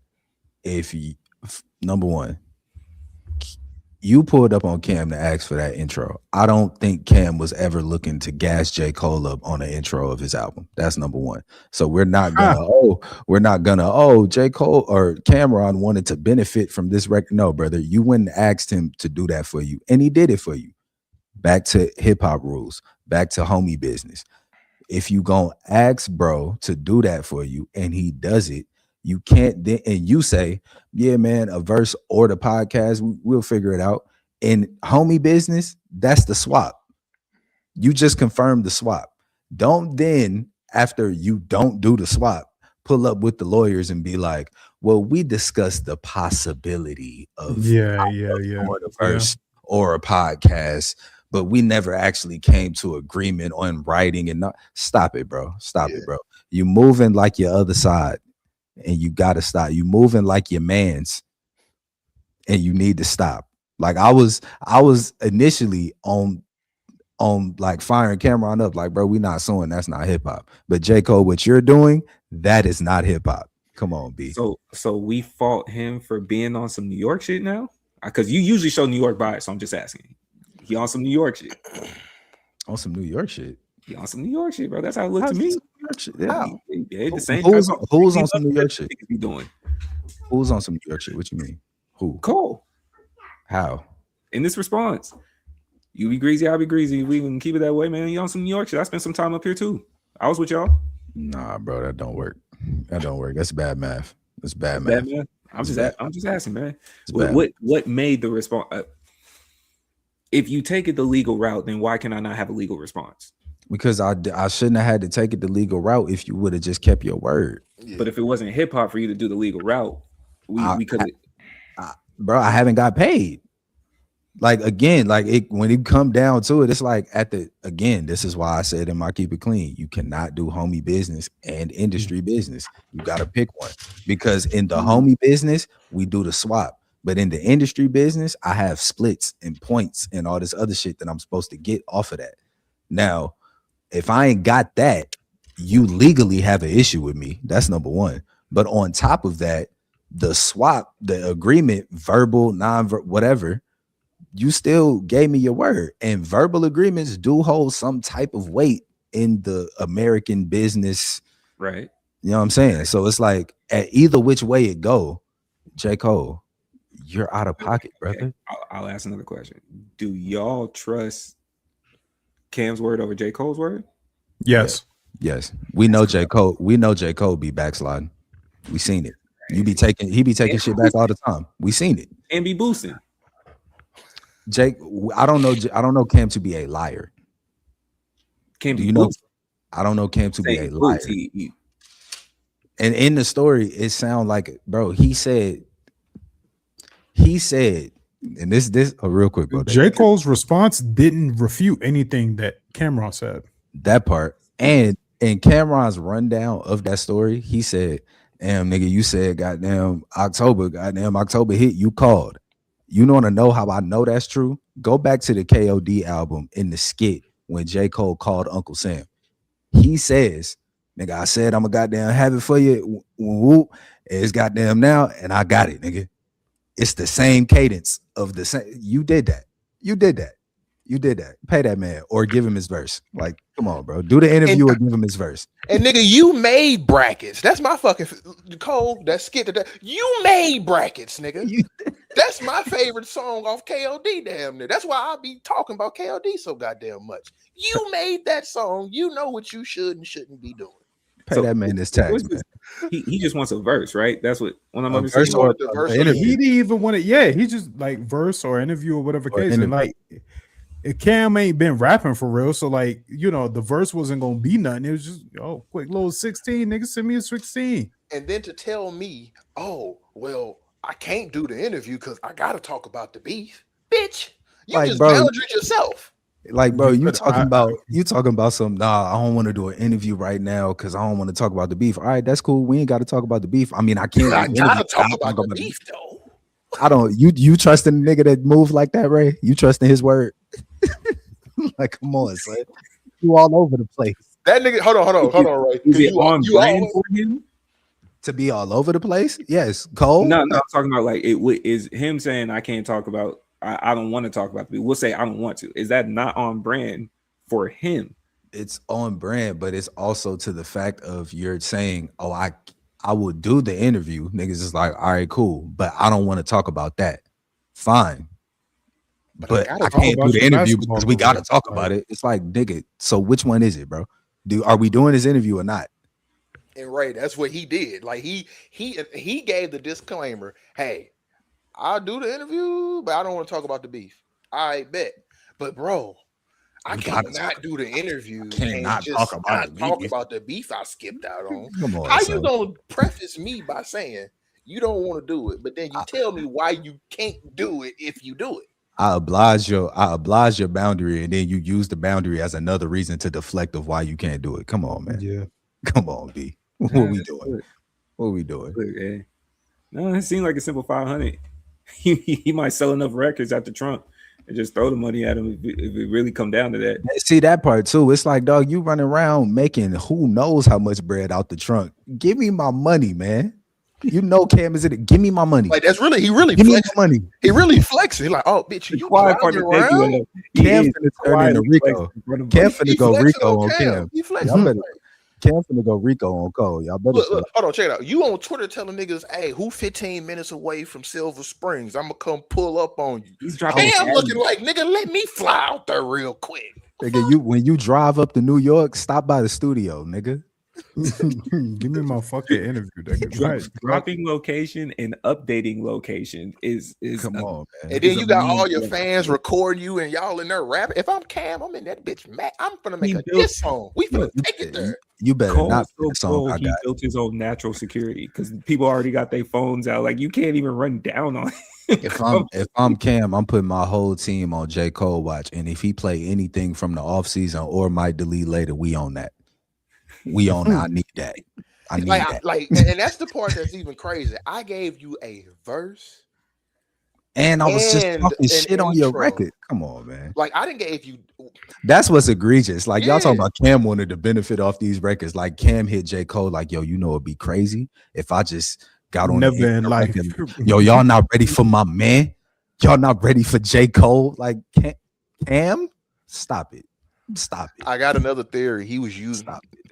you pulled up on Cam to ask for that intro. I don't think Cam was ever looking to gas J. Cole up on the intro of his album. That's number one. So we're not gonna, J. Cole or Cameron wanted to benefit from this record. No, brother, you went and asked him to do that for you, and he did it for you. Back to hip hop rules, back to homie business. If you gonna ask bro to do that for you and he does it, you can't then and you say, yeah, man, a verse or the podcast, we'll figure it out. In homie business, that's the swap. You just confirmed the swap. Don't then, after you don't do the swap, pull up with the lawyers and be like, well, we discussed the possibility of Yeah. a verse or a podcast, but we never actually came to agreement on writing and not. Stop it, bro. Stop it, bro. You moving like your other side, and you gotta stop. You moving like your man's, and you need to stop. Like I was initially on like firing Cameron up, like, bro, we not suing. That's not hip hop. But J. Cole, what you're doing, that is not hip hop. Come on, B. So we fault him for being on some New York shit now? Because you usually show New York bias, so I'm just asking. He on some New York shit. On some New York shit. He on some New York shit, bro. That's how it looked to me. Yeah. Yeah, the same. Who's on some New York shit? He doing Who's on some New York shit? What you mean? Who? Cole. How? In this response, you be greasy, I'll be greasy. We can keep it that way, man. You on some New York shit? I spent some time up here too. I was with y'all. Nah, bro, that don't work. That don't work. That's bad math. That's bad math. Man. I'm just asking, man. bad. What made the response? If you take it the legal route, then why can I not have a legal response? Because I shouldn't have had to take it the legal route if you would have just kept your word. Yeah. But if it wasn't hip hop for you to do the legal route, we could. Bro, I haven't got paid. Like again, like when it come down to it, it's like this is why I said in my Keep It Clean, you cannot do homie business and industry business. You got to pick one, because in the homie business, we do the swap. But in the industry business, I have splits and points and all this other shit that I'm supposed to get off of that. Now, if I ain't got that, you legally have an issue with me. That's number one. But on top of that, the swap, the agreement, verbal, non-verbal, whatever, you still gave me your word. And verbal agreements do hold some type of weight in the American business. Right. You know what I'm saying? So it's like at either which way it go, J. Cole, you're out of pocket, brother. Okay. I'll ask another question. Do y'all trust Cam's word over J. Cole's word? Yes. Yes. We know J. Cole. We know J. Cole be backsliding. We seen it. He be taking shit back all the time. We seen it. And be boosting. Jake, I don't know Cam to be a liar. Cam, do you know? I don't know Cam to be a liar. And in the story, it sounds like, bro, he said, and this real quick, bro. J. Cole's response didn't refute anything that Cameron said. That part. And in Cameron's rundown of that story, he said, Damn, nigga, you said goddamn October hit, you called. You want to know how I know that's true? Go back to the KOD album in the skit when J. Cole called Uncle Sam. He says, nigga, I said I'm a goddamn have it for you. Whoop. It's goddamn now, and I got it, nigga. It's the same cadence of the same. You did that. Pay that man or give him his verse. Like, come on, bro. Do the interview or give him his verse. And nigga, you made brackets. That's my fucking Cole. That skit that you made brackets, nigga. That's my favorite song off KOD. Damn near. That's why I be talking about KOD so goddamn much. You made that song. You know what you should and shouldn't be doing. Pay that man his tax, man. He just wants a verse, right? That's what when I'm verse understanding. He didn't even want it. Yeah, he just like verse or interview or whatever case. And like Cam ain't been rapping for real, so like the verse wasn't gonna be nothing. It was just quick little 16, nigga, send me a 16. And then to tell me, oh well, I can't do the interview because I gotta talk about the beef, bitch. You like, just boundaried yourself. Like, bro, you talking about some? Nah, I don't want to do an interview right now because I don't want to talk about the beef. All right, that's cool. We ain't got to talk about the beef. I mean, I can't. I gotta talk about the beef though. I don't. You trusting the nigga that move like that, Ray? You trusting his word? Like, come on, son. You all over the place. That nigga. Hold on, Ray. Is it on brand for him to be all over the place? Yes, Cole. No, I'm talking about like is him saying I can't talk about. I don't want to talk about the beef. We'll say I don't want to. Is that not on brand for him? It's on brand, but it's also to the fact of you're saying, oh, I will do the interview. Niggas is like, all right, cool, but I don't want to talk about that. Fine. But I can't do the interview because we got to talk about it. It's like, nigga, so which one is it, bro? Are we doing this interview or not? And Ray, that's what he did. Like he gave the disclaimer, hey, I'll do the interview, but I don't want to talk about the beef. I bet. But bro, I cannot do the interview and talk about the beef I skipped out on. Come on, how you gonna preface me by saying you don't want to do it, but then you tell me why you can't do it if you do it? I oblige your boundary, and then you use the boundary as another reason to deflect of why you can't do it. Come on, man. Yeah. Come on, B. What we doing? What we doing? Okay. No, it seemed like a simple 500. He might sell enough records after Trump and just throw the money at him if it really come down to that. See that part too. It's like, dog, you running around making who knows how much bread out the trunk. Give me my money, man. You know, Cam is it. Give me my money. Like that's really he really give me my money. He really flexing. He's like, oh, bitch, you quiet part of around? Cam finna turn into Rico. Cam finna go Rico on Cam. He flexing. Cam finna go Rico on Cole. Y'all better look, hold on, check it out. You on Twitter telling niggas, hey, who 15 minutes away from Silver Springs? I'm gonna come pull up on you. He's dropping. Cam looking like, nigga, let me fly out there real quick. Nigga, when you drive up to New York, stop by the studio, nigga. Give me my fucking interview. Nigga. Dropping location and updating location is come on, man. And then you got all your fans record you and y'all in there rapping. If I'm Cam, I'm in that bitch. I'm gonna make a diss song. We finna take it there. You better Cole not so song. He built his own natural security because people already got their phones out. Like you can't even run down on it. If I'm Cam, I'm putting my whole team on J. Cole watch. And if he play anything from the offseason or might delete later, we on that. We on that. I need that. I need that. And that's the part that's even crazy. I gave you a verse. And I was just talking shit on your record. Come on, man. Like I didn't give you. That's what's egregious. Like y'all talking about Cam wanted to benefit off these records. Like Cam hit J. Cole. Like yo, you know it'd be crazy if I just got on. Never in life. Yo, y'all not ready for my man. Y'all not ready for J. Cole. Like Cam, stop it. Stop it. I got another theory. He was using.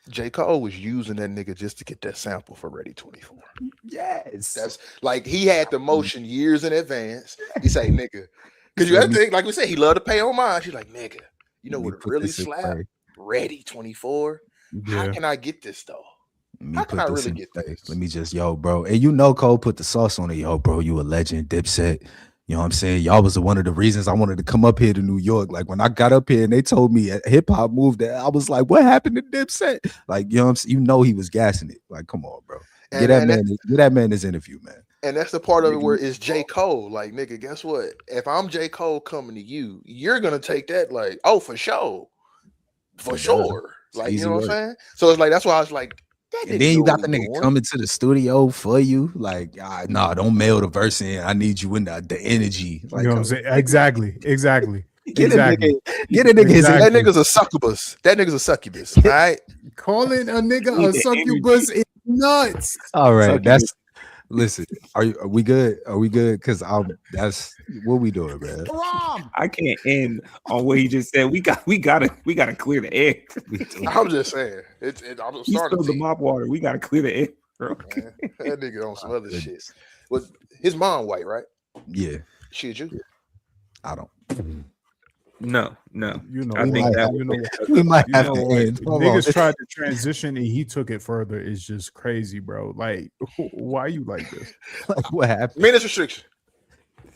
J. Cole was using that nigga just to get that sample for Ready 24. Yes. That's like he had the motion years in advance. He say, nigga, because you have to think, like we said, he loved to pay homage. He's like, nigga, you know what really slap? Ready 24. Yeah. How can I get this though? How can I really get this? Let me just, yo, bro. And you know Cole put the sauce on it. Yo, bro, you a legend, Dipset. You know what I'm saying? Y'all was one of the reasons I wanted to come up here to New York. Like when I got up here and they told me hip hop moved there, I was like, what happened to Dipset? Like, you know what I'm saying? You know he was gassing it. Like, come on, bro. Get that man his interview, man. And that's the part of it where it's J. Cole. Like, nigga, guess what? If I'm J. Cole coming to you, you're gonna take that like, oh, for sure. For sure. Like, you know what I'm saying? So it's like that's why I was like, And then you got the nigga coming to the studio for you. Like, nah, don't mail the verse in. I need you in the energy. Like, you know what I'm saying? Exactly. Get a nigga. Exactly. That nigga's a succubus. That nigga's a succubus. All right. Calling a nigga a succubus is nuts. All right. Succubus. Listen. Are we good? Are we good? Because that's what we doing, man. I can't end on what he just said. We gotta clear the air. I'm just saying. I'm He starting spilled the mop water. We gotta clear the air, bro. that nigga on some other shit. Was his mom white, right? Yeah. She a Jew? I don't. No. You know, I think that we might have to what? end. Hold Niggas on. tried to transition and he took it further. It's just crazy, bro. Like, why you like this? Like, what happened? Minutes restriction.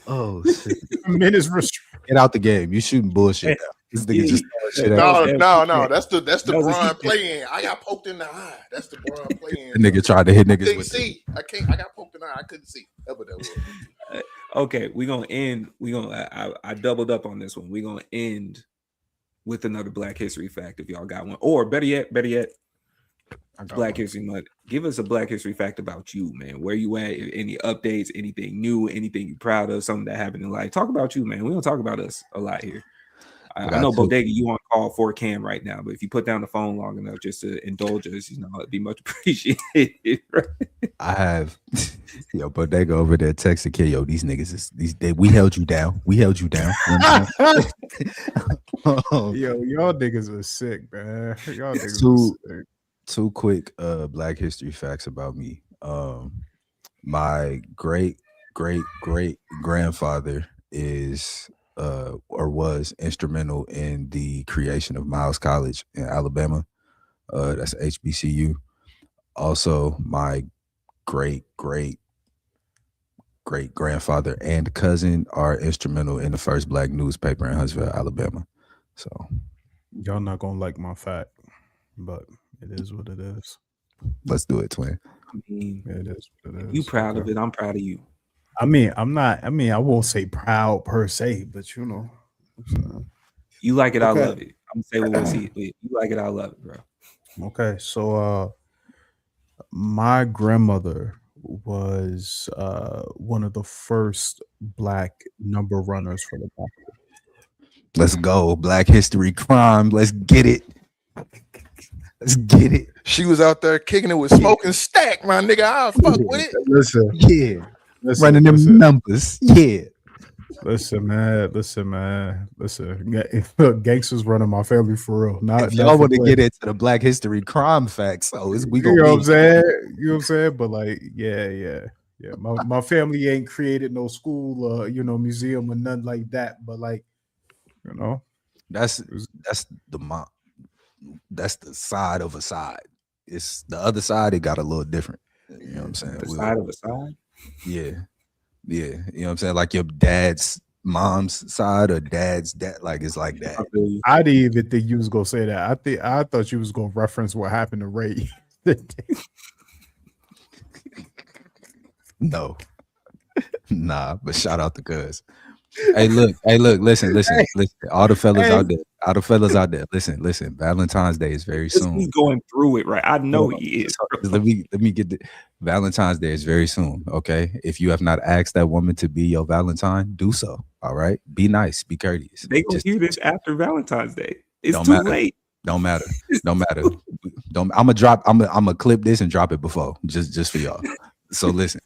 Oh shit. Minutes restriction. Get out the game. You shooting bullshit. This nigga just shit out. No. That's the was a Brian secret. play-in. I got poked in the eye. That's the Brian play-in. The nigga tried to hit niggas Couldn't with see. I got poked in the eye. I couldn't see. That's what that was. Okay, we're gonna end. I doubled up on this one. We're gonna end with another Black History fact if y'all got one. Or better yet, Black History Month. Give us a Black History fact about you, man. Where you at? Any updates, anything new, anything you proud of, something that happened in life. Talk about you, man. We don't talk about us a lot here. I know Bodega, you on call for Cam right now, but if you put down the phone long enough just to indulge us, it'd be much appreciated. Right? I have Bodega over there texting kid, these niggas we held you down. We held you down. Y'all niggas are sick, man. Y'all niggas are sick. Two quick Black History facts about me. My great grandfather is or was instrumental in the creation of Miles College in Alabama. That's HBCU. Also, my great grandfather and cousin are instrumental in the first Black newspaper in Huntsville, Alabama. So y'all not gonna like my fact, but it is what it is. Let's do it, twin. I mean, it is what it is. You proud of it? I'm proud of you. I mean, I'm not. I mean, I won't say proud per se, but you know, you like it, okay. I love it. I'm gonna say what we'll see. You like it, I love it, bro. Okay, so my grandmother was one of the first Black number runners for the Black. Let's go, Black History crime. Let's get it. Let's get it. She was out there kicking it with Smoking Stack, my nigga. I'll fuck with it. Listen, running them numbers. Yeah. Listen, man. Gangsters running my family for real. If y'all want to get into the Black History crime facts, we gonna. You know what I'm saying? You know what I'm saying? But like, yeah. My family ain't created no school, museum or nothing like that. But like, that's the side of a side. It's the other side. It got a little different. You know what I'm saying? The side of a side. Yeah. You know what I'm saying? Like your dad's mom's side or dad's dad. Like it's like that. I didn't even think you was gonna say that. I thought you was gonna reference what happened to Ray. No. Nah, but shout out to Cuz. Hey, look, listen. All the fellas out there. Listen. Valentine's Day is very soon. He's going through it, right? I know he is. Let me get the Valentine's Day is very soon. Okay. If you have not asked that woman to be your Valentine, do so. All right. Be nice, be courteous. They gonna hear this after Valentine's Day. It's too late. Don't matter. I'm gonna clip this and drop it before, just for y'all. So listen.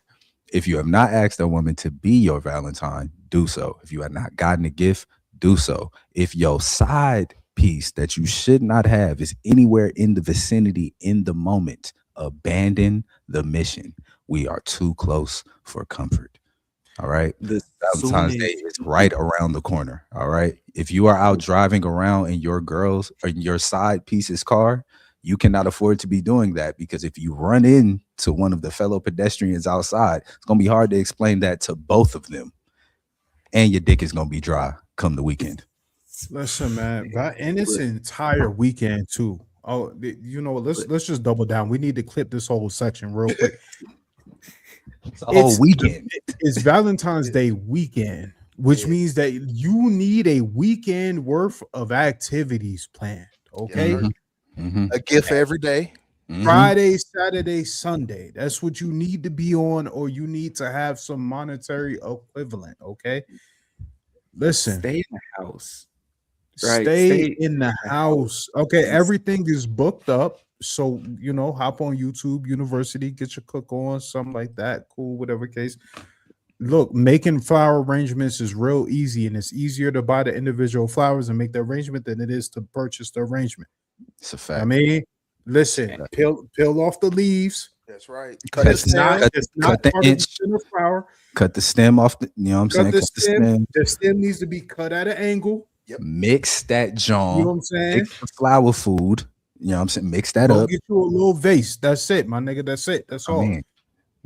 If you have not asked a woman to be your Valentine, do so. If you have not gotten a gift, do so. If your side piece that you should not have is anywhere in the vicinity in the moment, abandon the mission. We are too close for comfort. All right. Valentine's Day is right around the corner. All right. If you are out driving around in your girl's or your side piece's car, you cannot afford to be doing that, because if you run into one of the fellow pedestrians outside, it's going to be hard to explain that to both of them. And your dick is going to be dry come the weekend. Listen, man, and it's an entire weekend too. Oh, let's just double down. We need to clip this whole section real quick. It's a whole weekend. It's Valentine's Day weekend, which means that you need a weekend worth of activities planned. Okay. Mm-hmm. A gift every day. Friday, Saturday, Sunday. That's what you need to be on, or you need to have some monetary equivalent. Okay. Listen, Stay in the house. Right. stay in the house. Okay, everything is booked up. So, hop on YouTube, University, get your cook on, something like that. Cool, whatever case. Look, making flower arrangements is real easy, and it's easier to buy the individual flowers and make the arrangement than it is to purchase the arrangement. It's a fact. I mean, listen, peel off the leaves. That's right. Cut the stem, cut the inch, flower. cut the stem off. You know what I'm saying? Cut the stem. The stem needs to be cut at an angle. Yep. Mix that John. You know what I'm saying? Mix the flower food. You know what I'm saying? Mix that up. Get you a little vase. That's it, my nigga. That's it. That's all.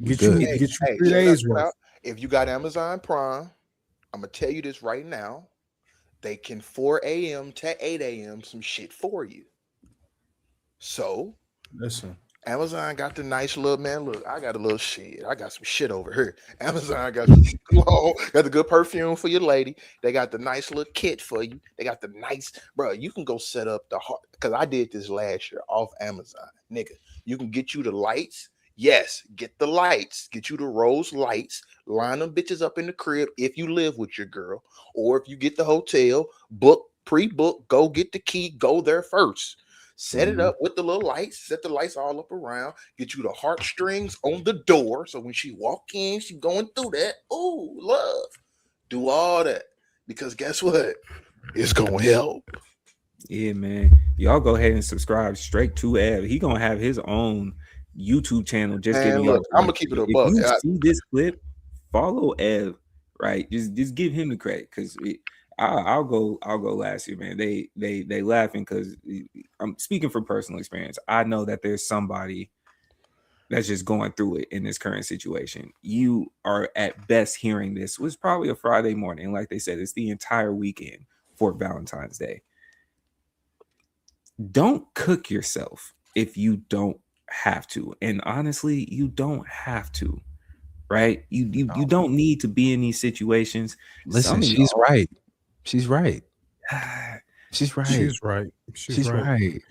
Get you 3 days worth. If you got Amazon Prime, I'm gonna tell you this right now. They can 4 a.m. to 8 a.m. some shit for you. So listen, Amazon got the nice little man. Look, I got a little shit. I got some shit over here. Amazon got the cologne, got the good perfume for your lady. They got the nice little kit for you. They got the nice, bro. You can go set up the heart because I did this last year off Amazon, nigga. You can get you the lights. Yes, get the lights. Get you the rose lights. Line them bitches up in the crib if you live with your girl, or if you get the hotel, book, pre-book, go get the key, go there first. Set it up with the little lights, set the lights all up around, get you the heartstrings on the door. So when she walk in, she going through that. Oh, love. Do all that. Because guess what? It's gonna help. Yeah, man. Y'all go ahead and subscribe straight to Ev. He gonna have his own YouTube channel. Just giving y'all. I'm gonna keep it a buck. If you see this clip, follow Ev, right? Just give him the credit because I'll go last year, man. They laughing because I'm speaking from personal experience. I know that there's somebody that's just going through it in this current situation. You are at best hearing this was probably a Friday morning. Like they said, it's the entire weekend for Valentine's Day. Don't cook yourself if you don't have to. And honestly, you don't have to. Right? You don't need to be in these situations. Listen, she's right. She's right. She's right. She's right. She's right.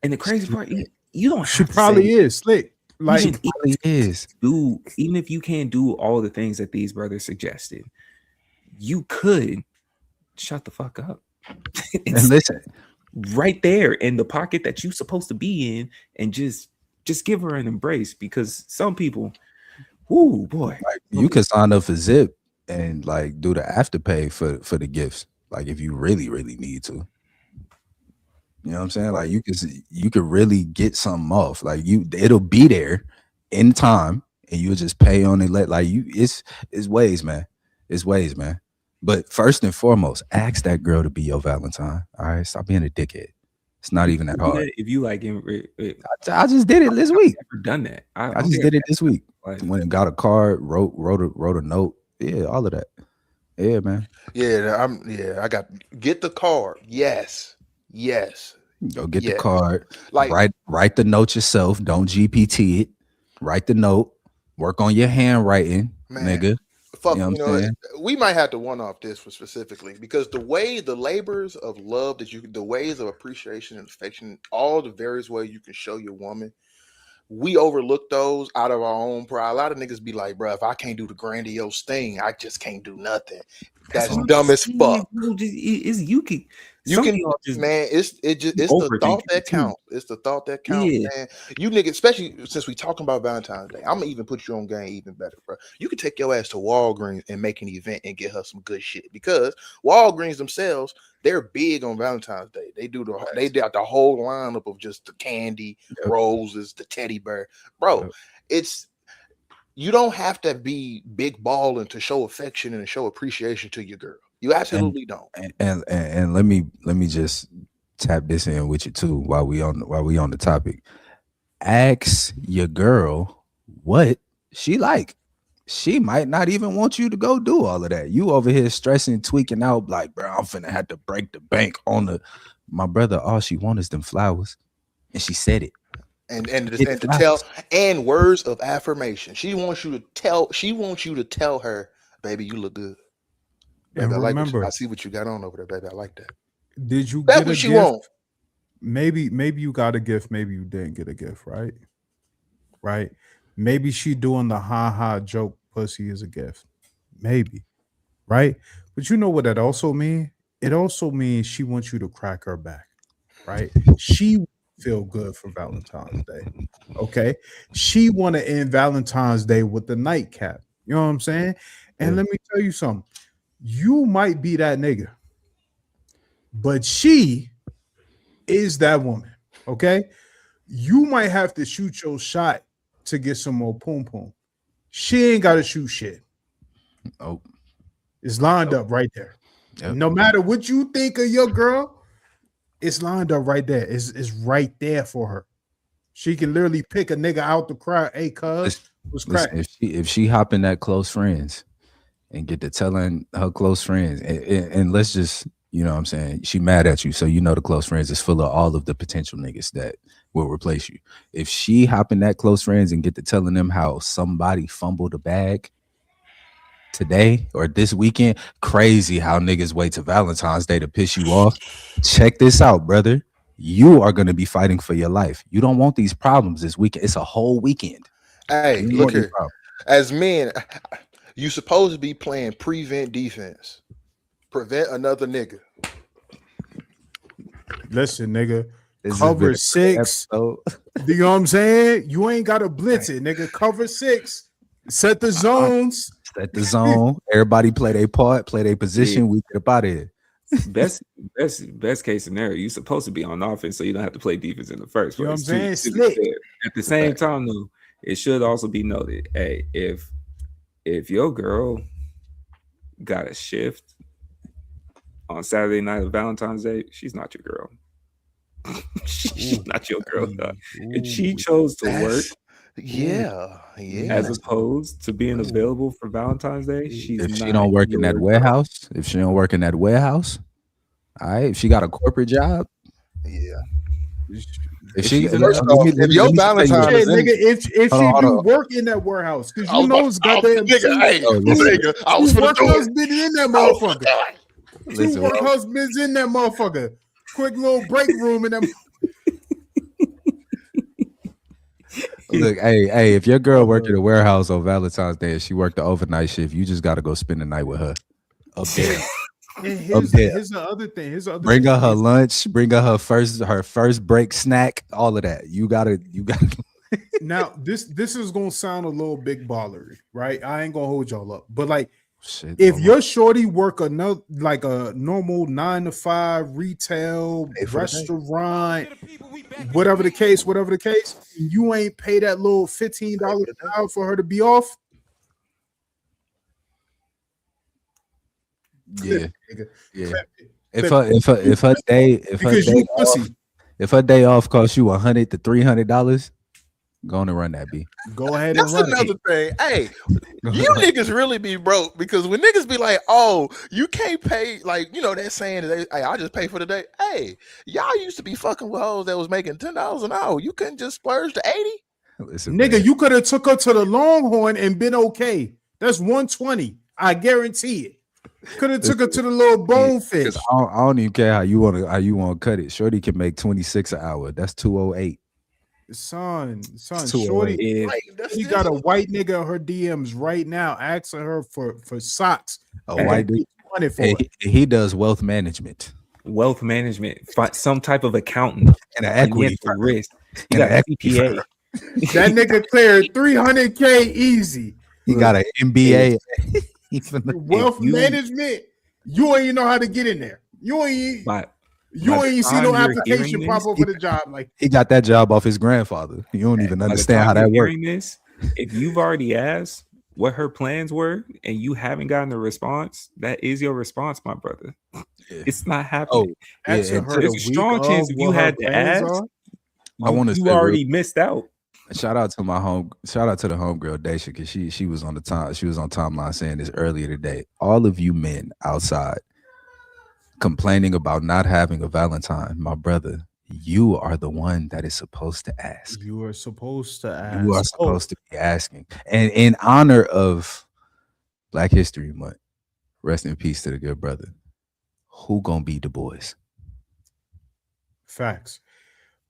And the crazy part, you don't have she to probably say, is slick. Like even if you can't do all the things that these brothers suggested, you could shut the fuck up. And listen, right there in the pocket that you're supposed to be in, and just give her an embrace, because some people, ooh boy, like you can sign up for Zip and like do the afterpay for the gifts. Like if you really need to, you know what I'm saying? Like you could really get something off. Like it'll be there in time, and you'll just pay on it. It's ways, man. It's ways, man. But first and foremost, ask that girl to be your Valentine. All right, stop being a dickhead. It's not even that hard. If you like, I just did it this week. I've never done that. I just did it this week. Went and got a card, wrote a note. Yeah, all of that. Yeah, man. Yeah, I got get the card. Yes. Go get the card. Like write the note yourself. Don't GPT it. Write the note. Work on your handwriting, nigga. Fuck, we might have to one-off this for specifically, because the labors of love the ways of appreciation and affection, all the various ways you can show your woman, we overlook those out of our own pride. A lot of niggas be like, bro, if I can't do the grandiose thing, I just can't do nothing. That's dumb as fuck. You can, man. It's the thought that counts. It's the thought that counts, man. You niggas, especially since we talking about Valentine's Day, I'm gonna even put you on game even better, bro. You can take your ass to Walgreens and make an event and get her some good shit, because Walgreens themselves, they're big on Valentine's Day. They got the whole lineup of just the candy, roses, the teddy bear, bro. You don't have to be big balling to show affection and show appreciation to your girl. You absolutely don't. And let me just tap this in with you too while we on the topic. Ask your girl what she like. She might not even want you to go do all of that. You over here stressing, tweaking out, like, bro, I'm finna have to break the bank on my brother. All she wants is them flowers, and she said it. And to tell, and words of affirmation. She wants you to tell her, baby, you look good. Baby, and remember, I see what you got on over there, baby. I like that. Did you? That's what she wants. maybe you got a gift, maybe you didn't get a gift, right? Right? Maybe she doing the ha joke pussy is a gift. Maybe, right? But you know what that also means? It also means she wants you to crack her back, right? She feel good for Valentine's Day. Okay. She want to end Valentine's Day with the nightcap. You know what I'm saying? And let me tell you something. You might be that nigga, but she is that woman. Okay. You might have to shoot your shot to get some more poom poom. She ain't got to shoot shit. Oh, It's lined up right there. Yep. No matter what you think of your girl, it's lined up right there. It's right there for her. She can literally pick a nigga out the crowd. Hey, cuz, what's crack? listen, if she hop in that close friends and get to telling her close friends, and let's just, you know what I'm saying, she mad at you, so you know the close friends is full of all of the potential niggas that will replace you. If she hop in that close friends and get to telling them how somebody fumbled a bag today or this weekend, crazy how niggas wait to Valentine's Day to piss you off. Check this out, brother. You are going to be fighting for your life. You don't want these problems this weekend. It's a whole weekend. Hey, You look want these here. problems. As men, you supposed to be playing prevent defense. Prevent another nigga. Listen, nigga, This has cover been a six. episode. You know what I'm saying? You ain't got to blitz it, nigga. Cover six. Set the zones. Set the zone. Everybody play their part, play their position. We get up out of here. Best case scenario, you're supposed to be on offense, so you don't have to play defense in the first place. You know what I'm saying? To be Slick. fair. At the same time, though, it should also be noted, hey, if your girl got a shift on Saturday night of Valentine's Day, she's not your girl. She's not your girl, dog. If she chose to work, Yeah. as opposed to being available for Valentine's Day, she's If she not don't work in that your warehouse, if she don't work in that warehouse, all right. If she got a corporate job, Yeah. if she she's in First let off, me- if let me- your let me tell you Valentine this. Shit, nigga, if Hold on, she hold do on. work in that warehouse, because I you was know about- it's I was- goddamn nigga, hey, Oh, listen. nigga, I was two finna work do it. husbands in that I was finna motherfucker. do it. Two Listen, work bro. husbands in that motherfucker. Quick little break room in that. Look, hey, if your girl worked at a warehouse on Valentine's Day and she worked the overnight shift, you just gotta go spend the night with her. Up there. And Up there. here's the other thing. Bring her her lunch, bring her her first break snack, all of that. You gotta Now this is gonna sound a little big ballery, right? I ain't gonna hold y'all up, but like shit. if no your shorty work another like a normal 9 to 5 retail Pay for the day. restaurant, whatever the case, and you ain't pay that little $15 an hour for her to be off. yeah, Nigga. yeah. If her day Because you pussy. if her day off costs you $100 to $300, go on and run that B. Go ahead That's and run another thing. Hey, you niggas really be broke because when niggas be like, oh, you can't pay, like, you know, that saying, hey, I just pay for the day. Hey, y'all used to be fucking with hoes that was making $10 an hour. You couldn't just splurge to 80? Listen, Nigga, man. you could have took her to the Longhorn and been okay. That's 120. I guarantee it. Could have took her to the little bonefish. 'Cause I don't even care how you want to cut it. Shorty can make 26 an hour. That's 208. Son, Too shorty. If, Like, that's She still- got a white nigga in her DMs right now asking her for socks. A and white they dude. money for Hey, it. he does wealth management wealth management, some type of accountant, and an equity financial risk. You And got an a equity CPA. That nigga cleared 300K easy. He got an MBA. Wealth you- management. You ain't even know how to get in there. You ain't By see time no you're application hearing pop this, up for the job. Like He got that job off his grandfather. You don't even by the understand how time that you're works. hearing this, if you've already asked what her plans were and you haven't gotten a response, that is your response, my brother. Yeah. It's not happening. Yeah, asking and her There's the a week strong of chance if you what her had to plans ask, are. I wanna you say real- already missed out. Shout out to the homegirl Daisha, because she was on timeline saying this earlier today. All of you men outside complaining about not having a Valentine, my brother, you are the one that is supposed to ask. You are supposed to ask. You are supposed to be asking. And in honor of Black History Month, rest in peace to the good brother. Who gonna be the boys? Facts.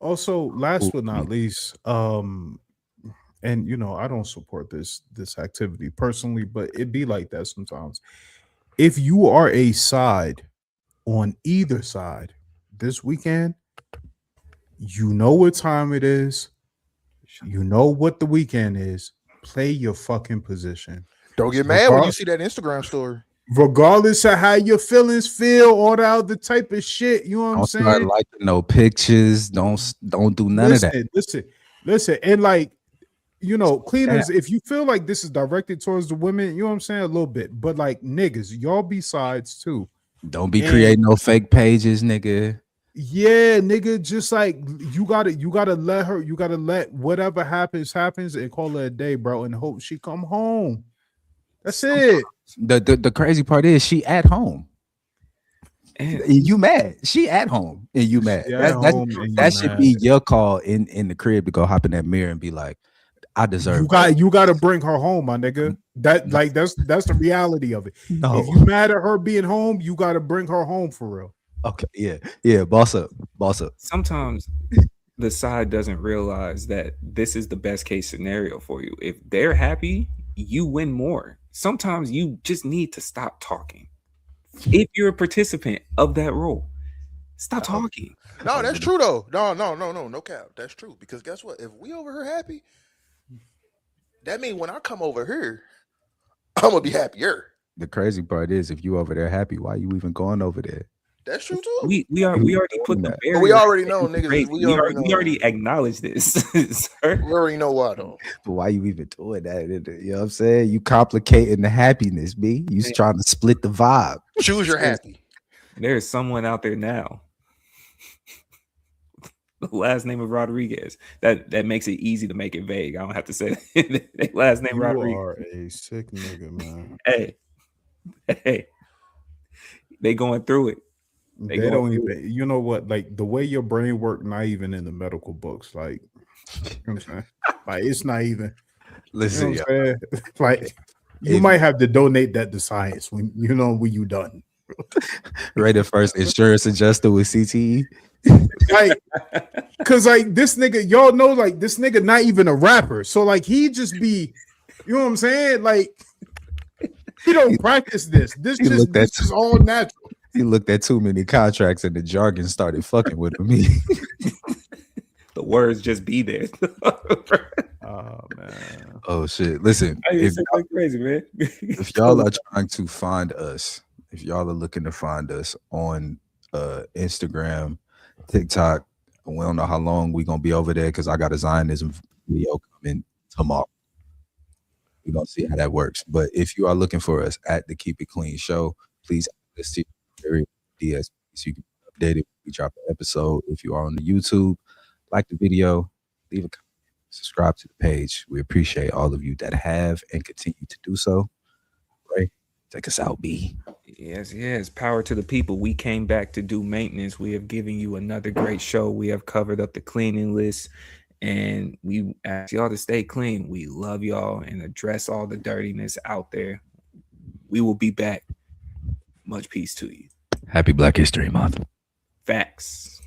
Also, last Ooh. but not least, and you know, I don't support this activity personally, but it be like that sometimes. If you are a side on either side this weekend, you know what time it is, you know what the weekend is. Play your fucking position. Don't get mad when you see that Instagram story. Regardless of how your feelings feel, all the other type of shit. You know what I'm Don't start saying? liking no pictures. Don't do none of that. Listen, and like, you know, cleaners, if you feel like this is directed towards the women, you know what I'm saying, a little bit, but like niggas, y'all be sides too. Don't be creating no fake pages, nigga. Yeah, nigga, just like you gotta let whatever happens and call it a day, bro, and hope she come home. That's it. The crazy part is she at home. And you mad? She at home and you mad. That should be your call in the crib to go hop in that mirror and be like, I deserve. You got to bring her home, my nigga. That's the reality of it. No. If you mad at her being home, you got to bring her home for real. Okay, yeah, boss up. Sometimes the side doesn't realize that this is the best case scenario for you. If they're happy, you win more. Sometimes you just need to stop talking. If you're a participant of that role, stop talking. No, that's true though. No cap. That's true. Because guess what? If we over here happy, that means when I come over here, I'm gonna be happier. The crazy part is, if you over there happy, why you even going over there? That's true too. We already put the barrier. We already know, niggas. We already acknowledge this. Sir. We already know why though. But why you even doing that? You know what I'm saying? You complicating the happiness, B. You just trying to split the vibe. Choose your happy. There's someone out there now. The last name of Rodriguez. That makes it easy to make it vague. I don't have to say that. Last name Rodriguez. You are a sick nigga, man. Hey. They going through it. They don't even, you know what, like the way your brain work, not even in the medical books, like, you know what I'm saying? Like, it's not even. Listen, you know what I'm saying? Like, you might have to donate that to science when you done. Right at first, insurance adjuster with CTE. Like, cause like this nigga, y'all know, like this nigga not even a rapper, so like he just be, you know what I'm saying? Like, he don't practice this. This is all natural. He looked at too many contracts and the jargon started fucking with him. The words just be there. Oh man. Oh shit. Listen, if crazy, man. If y'all are trying to find us, if y'all are looking to find us on Instagram, TikTok, we don't know how long we're gonna be over there because I got a Zionism video coming tomorrow. We're gonna see how that works. But if you are looking for us at the Keep It Clean Show, please see DS so you can be updated when we drop an episode. If you are on the YouTube, like the video, leave a comment, subscribe to the page. We appreciate all of you that have and continue to do so. Right? Take us out, B. Yes. Power to the people. We came back to do maintenance. We have given you another great show. We have covered up the cleaning list. And we ask y'all to stay clean. We love y'all and address all the dirtiness out there. We will be back. Much peace to you. Happy Black History Month. Facts.